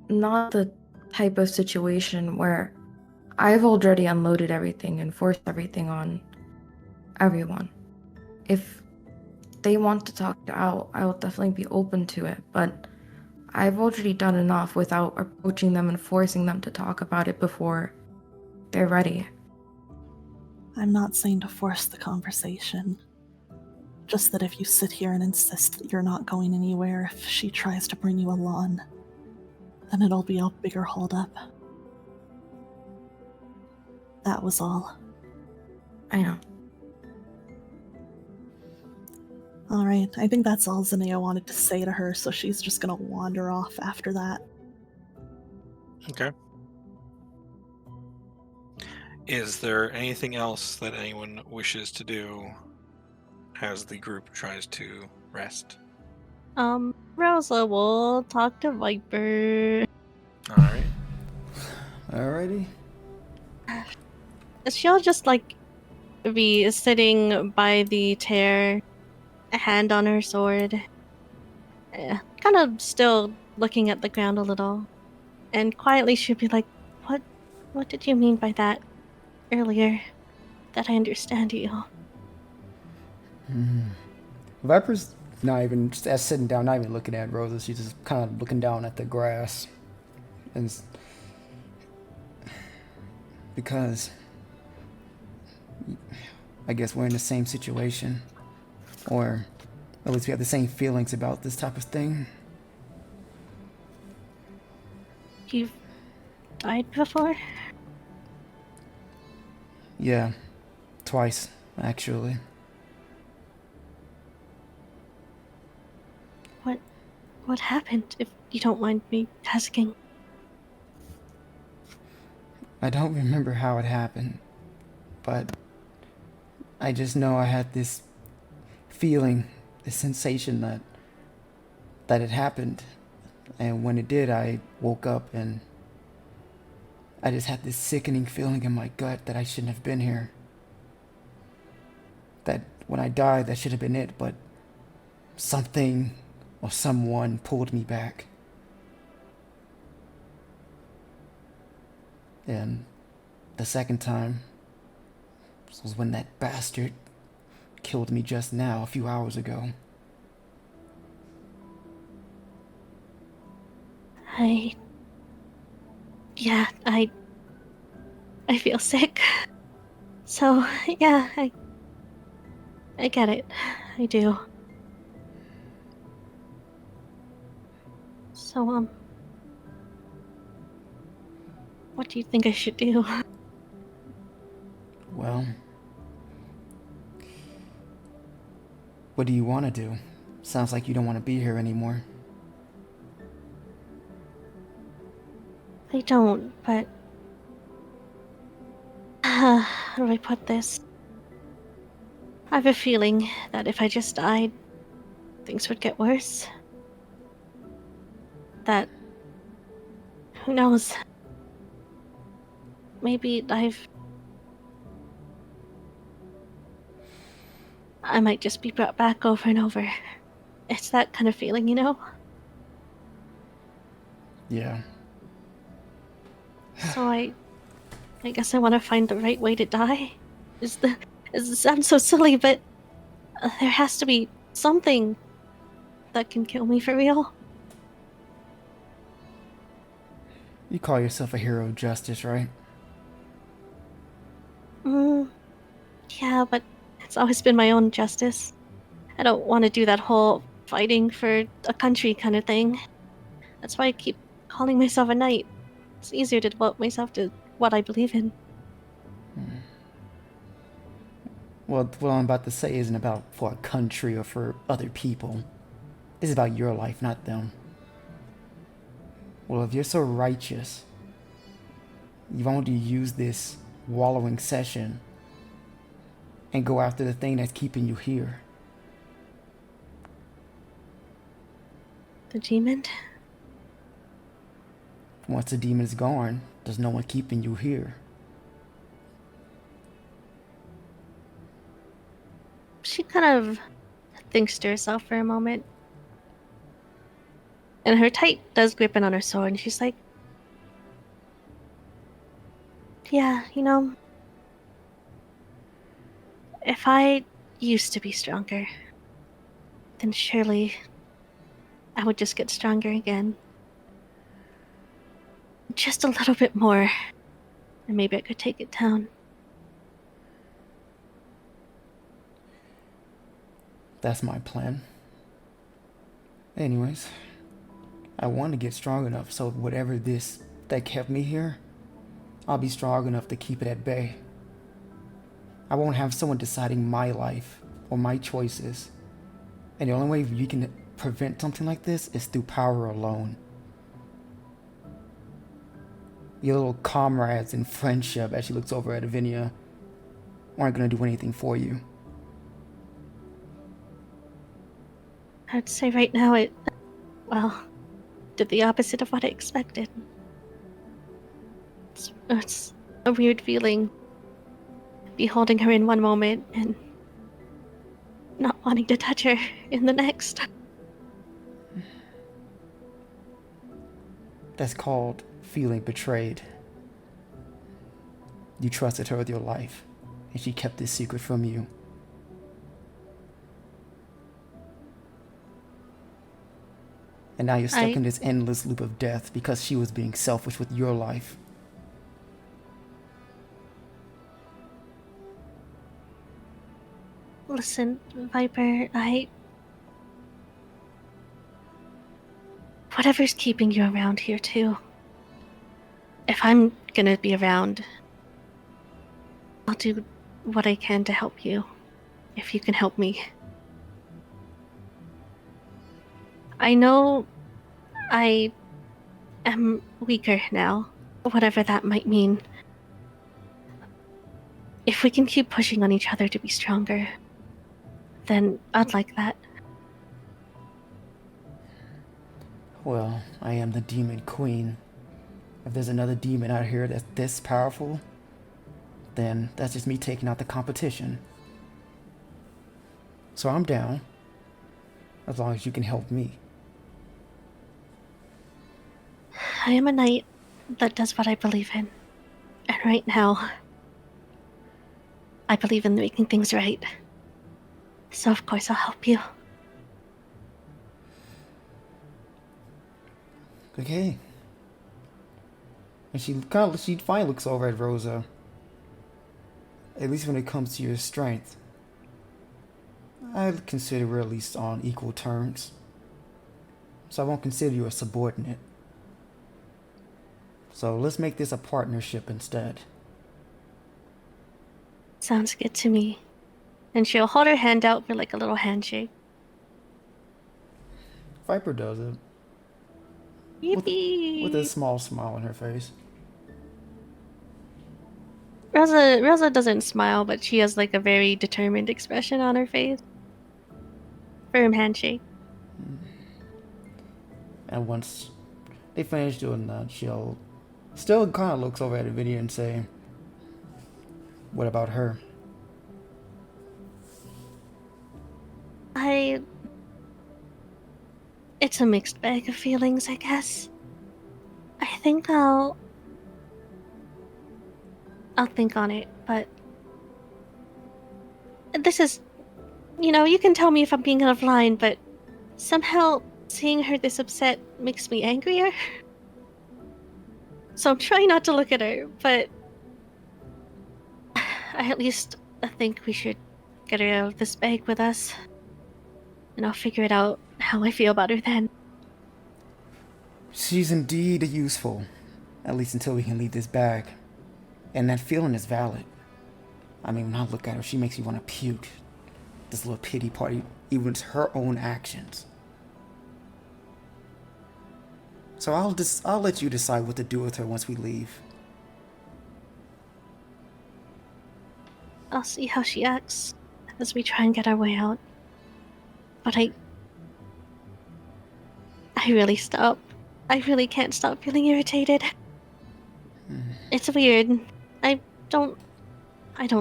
not the type of situation where I've already unloaded everything and forced everything on everyone. If they want to talk it out, I will definitely be open to it, but I've already done enough without approaching them and forcing them to talk about it before they're ready. I'm not saying to force the conversation. Just that if you sit here and insist that you're not going anywhere if she tries to bring you along, then it'll be a bigger holdup. That was all. I know. Alright, I think that's all Zinnia wanted to say to her, so she's just gonna wander off after that. Okay. Is there anything else that anyone wishes to do as the group tries to rest? Rosa will talk to Viper. All right. Alrighty. She'll just like be sitting by the tear, a hand on her sword, kind of still looking at the ground a little, and quietly she'll be like, What did you mean by that earlier? That I understand you." Viper's not even just as sitting down, not even looking at Rosa. She's just kind of looking down at the grass, and because I guess we're in the same situation, or at least we have the same feelings about this type of thing. You've died before? Yeah, twice actually. What happened, if you don't mind me asking? I don't remember how it happened, but I just know I had this feeling, this sensation that it happened. And when it did, I woke up and I just had this sickening feeling in my gut that I shouldn't have been here. That when I died, that should have been it, but something or someone pulled me back. And the second time was when that bastard killed me just now, a few hours ago. Yeah, I feel sick. So, yeah, I get it. I do. So, what do you think I should do? Well, what do you want to do? Sounds like you don't want to be here anymore. I don't, but... how do I put this? I have a feeling that if I just died, things would get worse. That... who knows? Maybe I might just be brought back over and over. It's that kind of feeling, you know? Yeah. So I guess I want to find the right way to die. It sounds so silly, but there has to be something that can kill me for real. You call yourself a hero of justice, right? Yeah, but it's always been my own justice. I don't want to do that whole fighting for a country kind of thing. That's why I keep calling myself a knight. It's easier to devote myself to what I believe in. Well, what I'm about to say isn't about for a country or for other people. This is about your life, not them. Well, if you're so righteous, you want to use this wallowing session and go after the thing that's keeping you here. The demon? Once the demon is gone, there's no one keeping you here. She kind of thinks to herself for a moment. And her tight does grip in on her sword, and she's like, yeah, if I used to be stronger, then surely I would just get stronger again. Just a little bit more, and maybe I could take it down. That's my plan. Anyways, I want to get strong enough so whatever this that kept me here, I'll be strong enough to keep it at bay. I won't have someone deciding my life or my choices. And the only way you can prevent something like this is through power alone. Your little comrades and friendship, as she looks over at Avenia, aren't going to do anything for you. I'd say right now well, did the opposite of what I expected. It's a weird feeling. Be holding her in one moment and not wanting to touch her in the next. That's called feeling betrayed. You trusted her with your life, and she kept this secret from you. And now you're stuck in this endless loop of death because she was being selfish with your life. Listen, Viper, whatever's keeping you around here, too. If I'm gonna be around, I'll do what I can to help you. If you can help me. I know I am weaker now, whatever that might mean. If we can keep pushing on each other to be stronger, then I'd like that. Well, I am the Demon Queen. If there's another demon out here that's this powerful, then that's just me taking out the competition. So I'm down, as long as you can help me. I am a knight that does what I believe in. And right now, I believe in making things right. So of course I'll help you. Okay. And she finally looks over at Rosa. At least when it comes to your strength, I'd consider we're at least on equal terms. So I won't consider you a subordinate. So let's make this a partnership instead. Sounds good to me. And she'll hold her hand out for like a little handshake. Viper does it. Yippee! With a small smile on her face. Rosa doesn't smile, but she has like a very determined expression on her face. Firm handshake. And once they finish doing that, she'll still kind of looks over at Avenia and say, "What about her?" It's a mixed bag of feelings, I guess. I think I'll think on it, but this is, you can tell me if I'm being out of line, but somehow seeing her this upset makes me angrier. So I'm trying not to look at her, but I think we should get her out of this bag with us. And I'll figure it out how I feel about her then. She's indeed useful, at least until we can leave this bag. And that feeling is valid. I mean, when I look at her, she makes me want to puke. This little pity party, even her own actions. So I'll let you decide what to do with her once we leave. I'll see how she acts as we try and get our way out. But I really can't stop feeling irritated. It's weird. I don't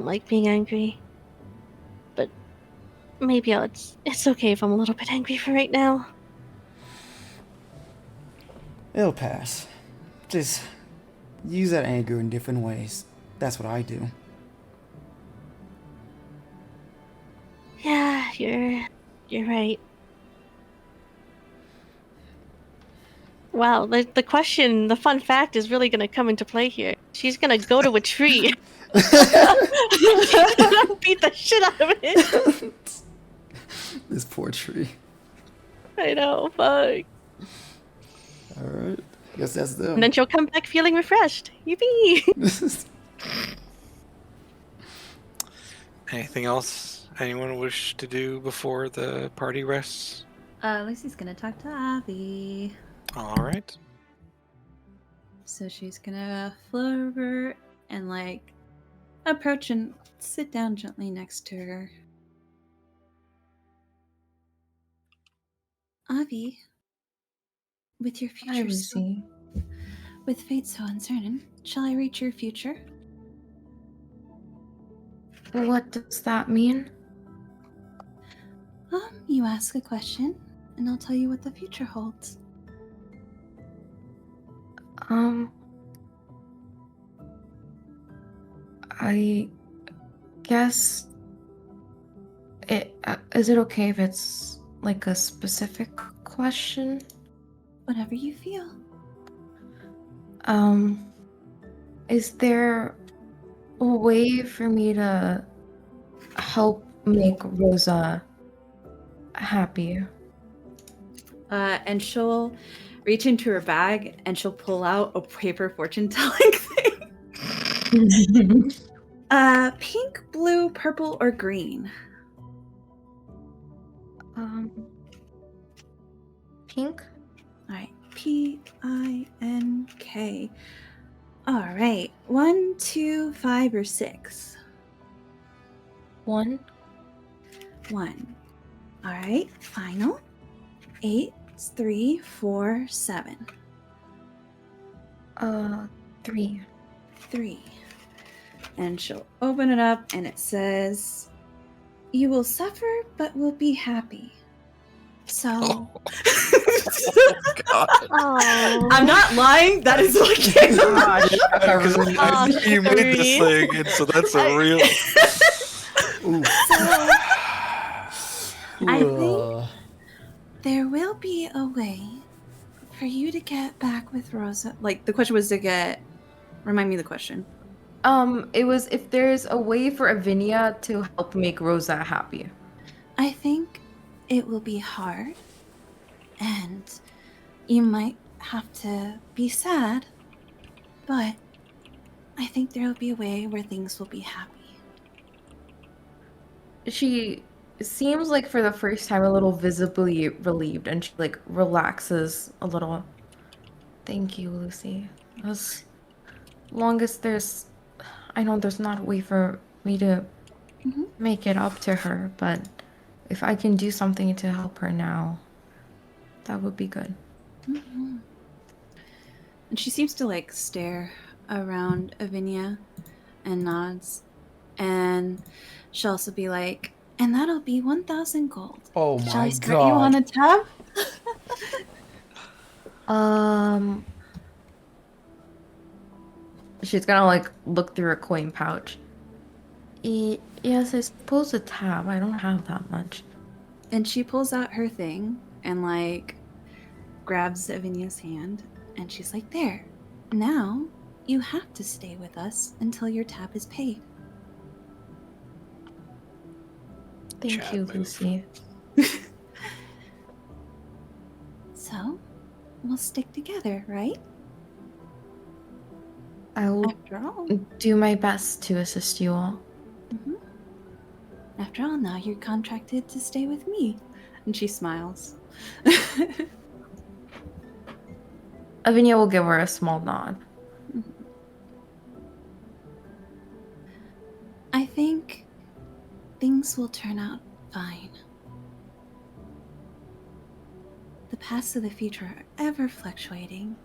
like being angry. But maybe it's okay if I'm a little bit angry for right now. It'll pass. Just use that anger in different ways. That's what I do. Yeah, you're right. Wow, the fun fact is really gonna come into play here. She's gonna go to a tree. She's gonna beat the shit out of it. This poor tree. I know, fuck. Alright. Guess that's them. And then she'll come back feeling refreshed. Yippee! Anything else anyone wish to do before the party rests? Lucy's gonna talk to Avi. All right. So she's gonna float over and like approach and sit down gently next to her. Avi, with your Hi, future so, Lucy. with fate so uncertain, shall I reach your future? What does that mean? You ask a question, and I'll tell you what the future holds. I guess is it okay if it's like a specific question? Whatever you feel. Is there a way for me to help make Rosa happy? And she'll reach into her bag and she'll pull out a paper fortune telling thing. Pink, blue, purple, or green? Pink? Alright, Pink. Alright, 1, 2, 5, or 6? 1. 1. Alright, final. 8, 3, 4, 7. 3. 3. And she'll open it up and it says, "You will suffer but will be happy." So Oh God. Oh. I'm not lying, that is what came out. Because I knew you made this thing, and so that's a real. Ooh. I think there will be a way for you to get back with Rosa. Like, the question was to get... Remind me the question. It was if there's a way for Avenia to help make Rosa happy. I think it will be hard, and you might have to be sad, but I think there will be a way where things will be happy. She seems like for the first time a little visibly relieved, and she like relaxes a little. Thank you, Lucy. As long as I know there's not a way for me to make it up to her, but if I can do something to help her now, that would be good. And she seems to like stare around Avenia and nods. And she'll also be like, "And that'll be 1,000 gold. Oh Shall my I start you on god. a tab?" She's gonna like look through her coin pouch. Yes, I suppose a tab. I don't have that much. And she pulls out her thing and like grabs Avenia's hand, and she's like, "There. Now you have to stay with us until your tab is paid." Thank Chat you, move. Lucy. So, we'll stick together, right? I will After all. do my best to assist you all. After all, now you're contracted to stay with me. And she smiles. Avenia will give her a small nod. I think things will turn out fine. The past and the future are ever fluctuating,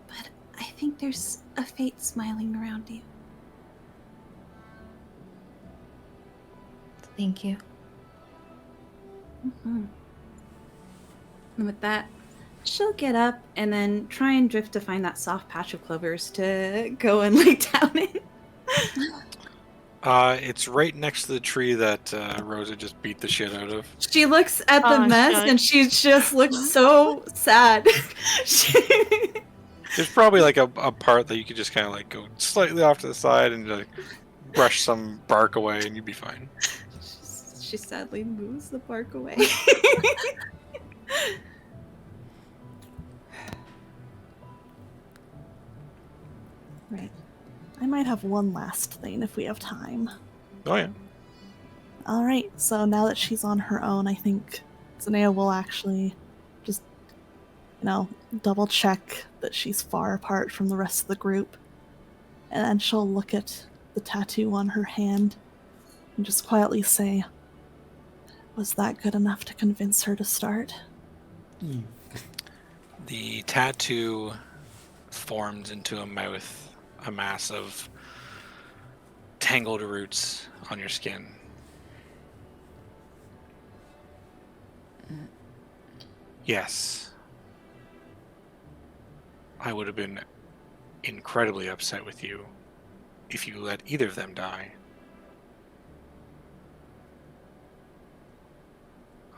but I think there's a fate smiling around you. Thank you. Mhm. And with that, she'll get up and then try and drift to find that soft patch of clovers to go and lay down in. It's right next to the tree that Rosa just beat the shit out of. She looks at the Oh, mess shucks. and she just looks so sad. There's probably like a part that you could just kind of like go slightly off to the side and like brush some bark away, and you'd be fine. She sadly moves the bark away. Right. I might have one last thing if we have time. Oh yeah. Alright, so now that she's on her own, I think Ccinyo will actually just, double check that she's far apart from the rest of the group. And then she'll look at the tattoo on her hand and just quietly say, "Was that good enough to convince her to start?" The tattoo forms into a mouth, a mass of tangled roots on your skin. Yes. I would have been incredibly upset with you if you let either of them die.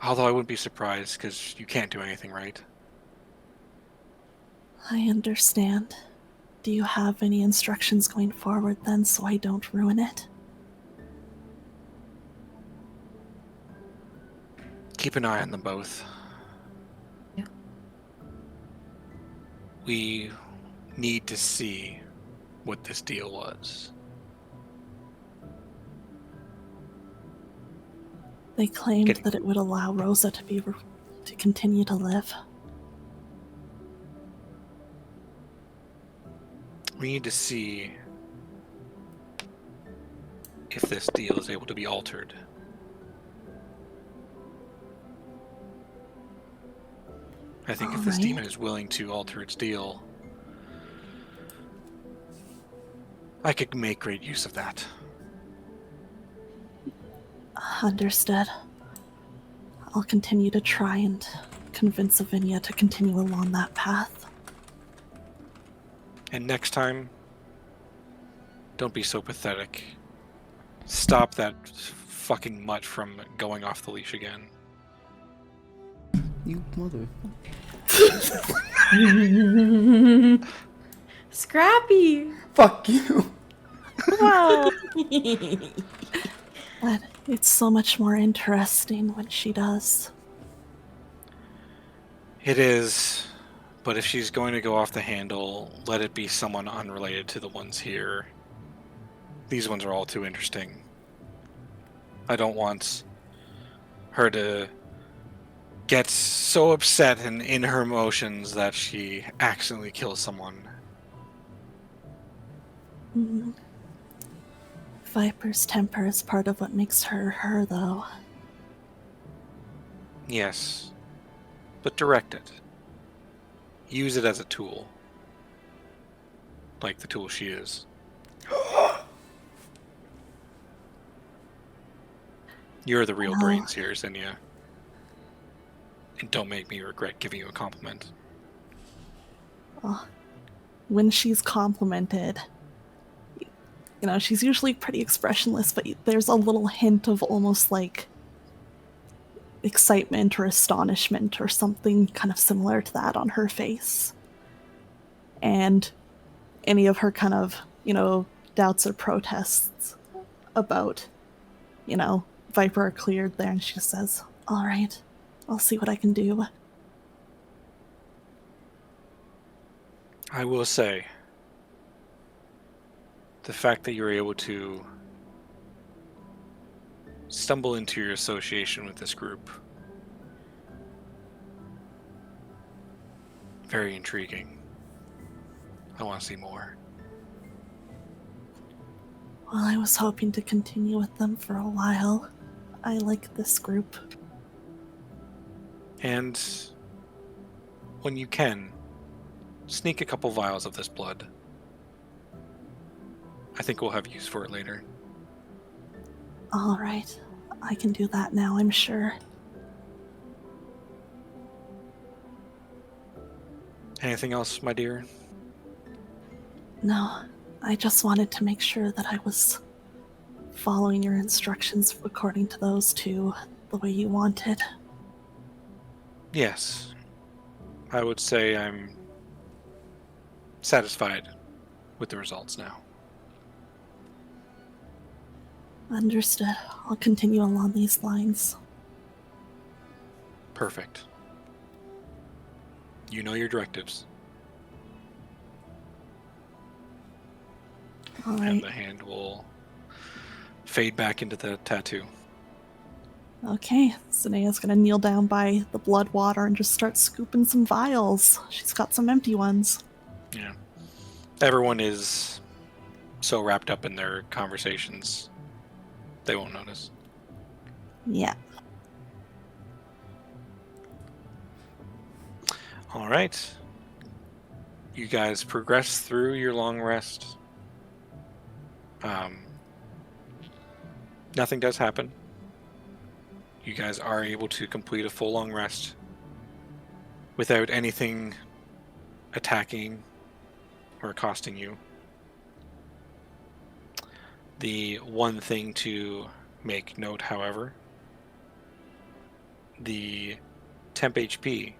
Although I wouldn't be surprised, because you can't do anything right. I understand. Do you have any instructions going forward then, so I don't ruin it? Keep an eye on them both. Yeah. We need to see what this deal was. They claimed Getting- that it would allow Rosa to continue to live. We need to see if this deal is able to be altered. I think if this Alright. demon is willing to alter its deal, I could make great use of that. Understood. I'll continue to try and convince Avenia to continue along that path. And next time, don't be so pathetic. Stop that fucking mutt from going off the leash again. You mother. Scrappy. Fuck you. Whoa. But it's so much more interesting when she does. It is, but if she's going to go off the handle, let it be someone unrelated to the ones here. These ones are all too interesting. I don't want her to get so upset and in her emotions that she accidentally kills someone. Mm. Viper's temper is part of what makes her her, though. Yes, but direct it. Use it as a tool. Like the tool she is. You're the real Well- brains here, Ccinyo. And don't make me regret giving you a compliment. Well, when she's complimented, she's usually pretty expressionless, but there's a little hint of almost like excitement or astonishment or something kind of similar to that on her face. And any of her kind of, doubts or protests about, Viper are cleared there, and she just says, "All right, I'll see what I can do." I will say, the fact that you're able to stumble into your association with this group, very intriguing. I want to see more. Well, I was hoping to continue with them for a while. I like this group. And when you can, sneak a couple vials of this blood. I think we'll have use for it later. All right, I can do that now, I'm sure. Anything else, my dear? No, I just wanted to make sure that I was following your instructions according to those two, the way you wanted. Yes. I would say I'm satisfied with the results now. Understood. I'll continue along these lines. Perfect. You know your directives. All And right. the hand will fade back into the tattoo. Okay, Zanea's gonna kneel down by the blood water and just start scooping some vials. She's got some empty ones. Yeah. Everyone is so wrapped up in their conversations, they won't notice. Yeah. All right. You guys progress through your long rest. Nothing does happen. You guys are able to complete a full long rest without anything attacking or accosting you. The one thing to make note, however, the temp HP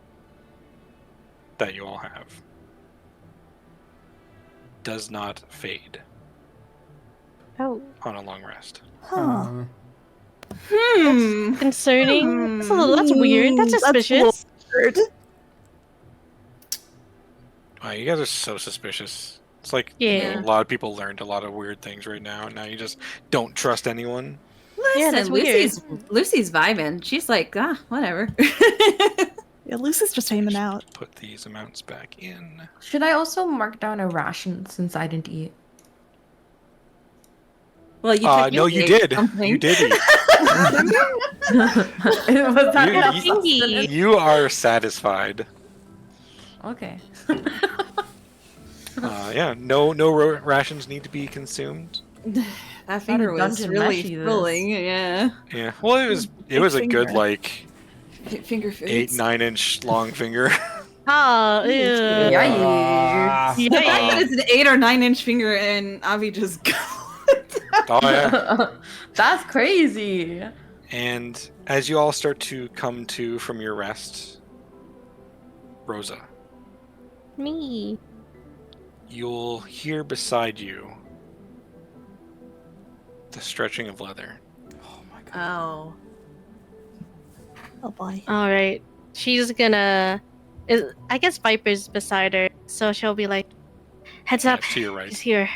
that you all have does not fade Oh, on a long rest. Huh. concerning. That's weird. That's That's a little suspicious. weird. Wow, you guys are so suspicious. It's like Yeah. a lot of people learned a lot of weird things right now, and now you just don't trust anyone. Yeah, that's Listen, weird. Lucy's vibing. She's like, whatever. Yeah, Lucy's just aiming out. Put these amounts back in. Should I also mark down a ration since I didn't eat? Well, you No, you did. You did eat. Was that You- enough you- sustenance? You are satisfied. Okay. Yeah, no rations need to be consumed. That finger was dungeon really meshy, this. filling. Yeah. Yeah, well, it was a good finger. like Finger foods. 8-9 inch long finger. Oh, ew. Yeah. The fact that it's an 8 or 9 inch finger and Avi just Oh yeah. That's crazy. And as you all start to come to from your rest, Rosa, Me. you'll hear beside you the stretching of leather. Oh my god. Oh. Oh boy. All right. She's gonna. I guess Viper's beside her, so she'll be like, "Heads Yeah, up, to your right. he's here."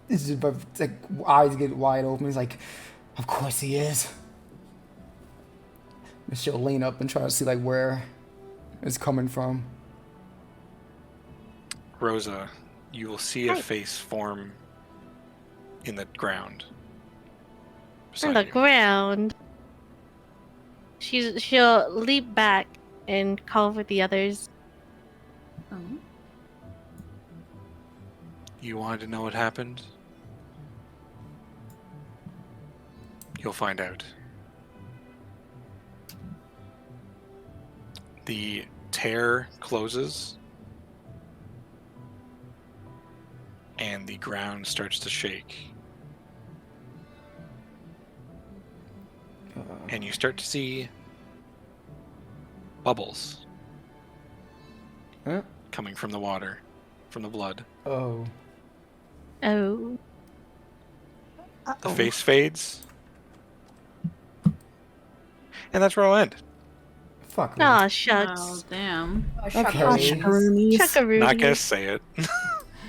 It's just, but it's like eyes get wide open. He's like, of course he is. And she'll lean up and try to see like where it's coming from. Rosa, you will see a Hi. face form in the ground. On beside the you. ground. She'll leap back and call for the others. Oh. You wanted to know what happened? You'll find out. The tear closes, and the ground starts to shake. And you start to see bubbles Huh? coming from the water, from the blood. Oh. Oh. The face fades. And that's where I'll end. Fuck me. Aw, Oh, shucks. damn. Okay. Chuckaroonies. Chuckaroo. Not gonna say it.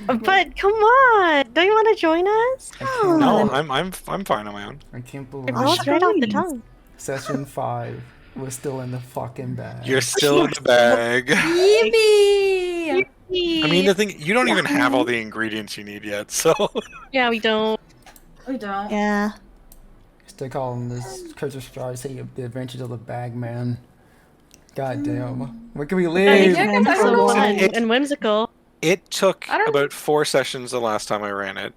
But come on, don't you want to join us? I can't No, believe- I'm fine on my own. I can't It believe rolls right off the Chuckaroonies. tongue. session 5. We're still in the fucking bag. You're still in the bag. Yippee! I mean, the thing, you don't even have all the ingredients you need yet, so. Yeah, we don't. We don't. Yeah. Still calling this Curse of Strahd, say the adventures of the Bagman. God damn. Where can we Yeah, live? yeah, it's I don't so know. fun It- and whimsical. It took I don't- about 4 sessions the last time I ran it.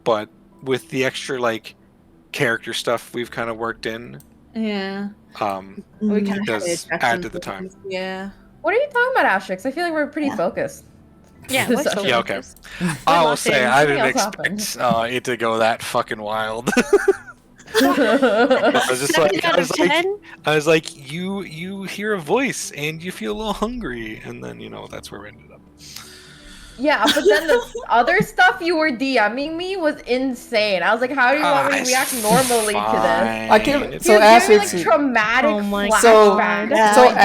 But with the extra, like, character stuff we've kind of worked in, Yeah. We It kinda it does add to the time. Yeah. What are you talking about, Asterix? I feel like we're pretty focused. Yeah, This we're session. so Yeah, okay. focused. I will locked say in. I Something didn't else happened. expect it to go that fucking wild. Yeah. I was just 7 like, out of 10? I was like, you hear a voice and you feel a little hungry, and then that's where we ended up. Yeah, but then the other stuff you were DMing me was insane. I was like, how do you want me to It's react normally to this? I can't. It's So He was giving me, Asterix. like traumatic Oh my flashbacks. God. So to my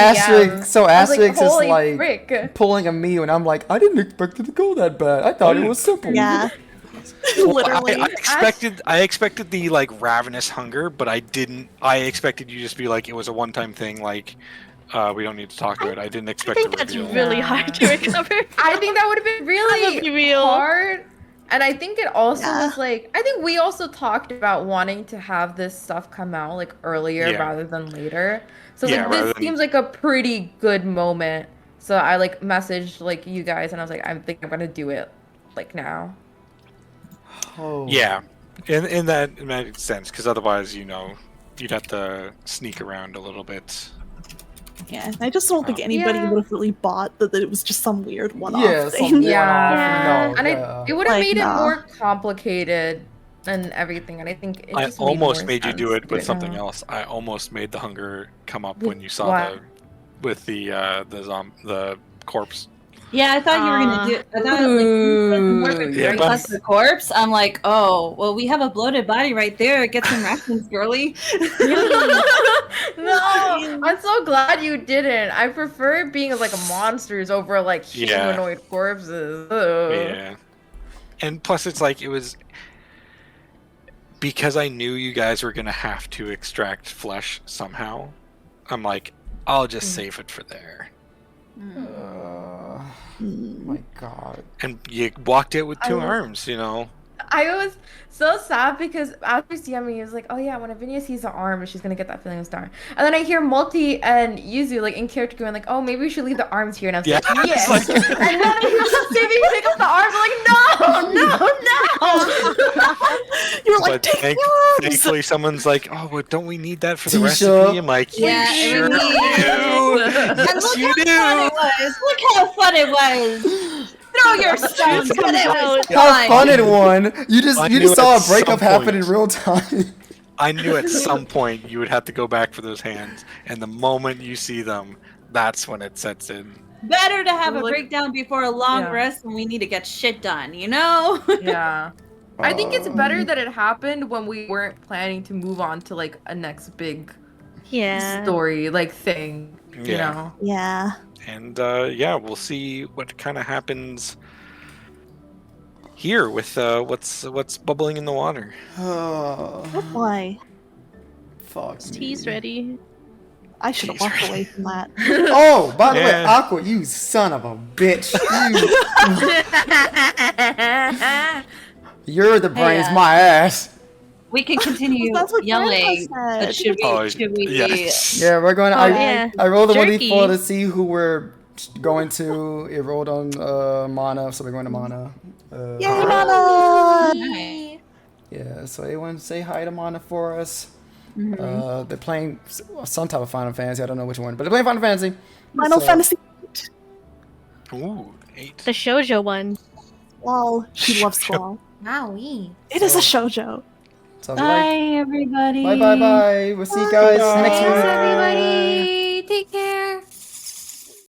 DMs. So I was like, Asterix is holy like frick. pulling a me, and I'm like, I didn't expect it to go that bad. I thought it was simple. Yeah. Well, Literally. I expected the ravenous hunger, but I expected you just be like it was a one-time thing, like we don't need to talk about it. I didn't I expect think the that's reveal. really hard to recover. I think that would have been I'm really gonna be real. hard. And I think it also Yeah. was like, I think we also talked about wanting to have this stuff come out like earlier Yeah. rather than later. So Yeah, like rather this than- seems like a pretty good moment. So I like messaged like you guys and I was like, I think I'm gonna do it like now. Oh. Yeah, in that makes sense because otherwise, you'd have to sneak around a little bit. Yeah. I just don't think anybody Yeah. would have really bought that it was just some weird one-off Yeah, thing. some Yeah. one-off. And No, it would have Like, made it nah. more complicated and everything. And I think it I just almost more made you do sense it to with something now. else. I almost made the hunger come up With when you saw what? the corpse. Yeah, I thought you were gonna do it. I thought Ooh, Yeah, like but- plus the corpse. I'm like, oh, well, we have a bloated body right there. Get some rations, girly. No, I'm so glad you didn't. I prefer being like monsters over like Yeah. humanoid corpses. Ugh. Yeah, and plus it's like it was because I knew you guys were gonna have to extract flesh somehow. I'm like, I'll just save it for there. my God. And you walked it with two I- arms, I was so sad because after seeing me, he was like, "Oh yeah, when Avenia sees the arm, she's gonna get that feeling of star." And then I hear Multi and Yuzu like in character going like, "Oh, maybe we should leave the arms here." And I was like, Yeah, "Yes." it's like- And then he was just saving pick up the arms. I'm like, "No, no." You were like, But take the arms! thankfully, someone's like, "Oh, but don't we need that for the T-shirt. recipe?" I'm like, Yeah, "You sure everybody- do. And Yes, look you how fun it do." was. Look how fun it was. Throw your stones, but it was How fun. fun it won! You just I you knew just saw at a breakup some happen in point. real time. I knew at some point you would have to go back for those hands, and the moment you see them, that's when it sets in. Better to have a Look- breakdown before a long Yeah. rest when we need to get shit done, you know? Yeah. I think it's better that it happened when we weren't planning to move on to like a next big Yeah. story like thing. You Yeah. know. Yeah. And yeah, we'll see what kind of happens here with what's bubbling in the water. Oh, Why? fuck. Tea's me. ready. I should have He's walked right. away from that. Oh, by the way, Yeah. Aqua, you son of a bitch. You're the brains, Hey, my ass. We can continue That's what yelling, Grandpa but said. should we yes. Yeah, we're going. Oh, yeah. I rolled a Jerky. 1d4 to see who we're going to. It rolled on mana, so we're going to mana. Yay, Mana! Yeah, so anyone say hi to mana for us. Mm-hmm. They're playing some type of Final Fantasy. I don't know which one, but they're playing Final Fantasy. Final So- Fantasy. Ooh, 8. The shoujo one. Lol. She loves Squall. Wowie. It is a shoujo. So Bye, everybody. bye. We'll see you guys Bye. next week. Thanks, everybody. Take care.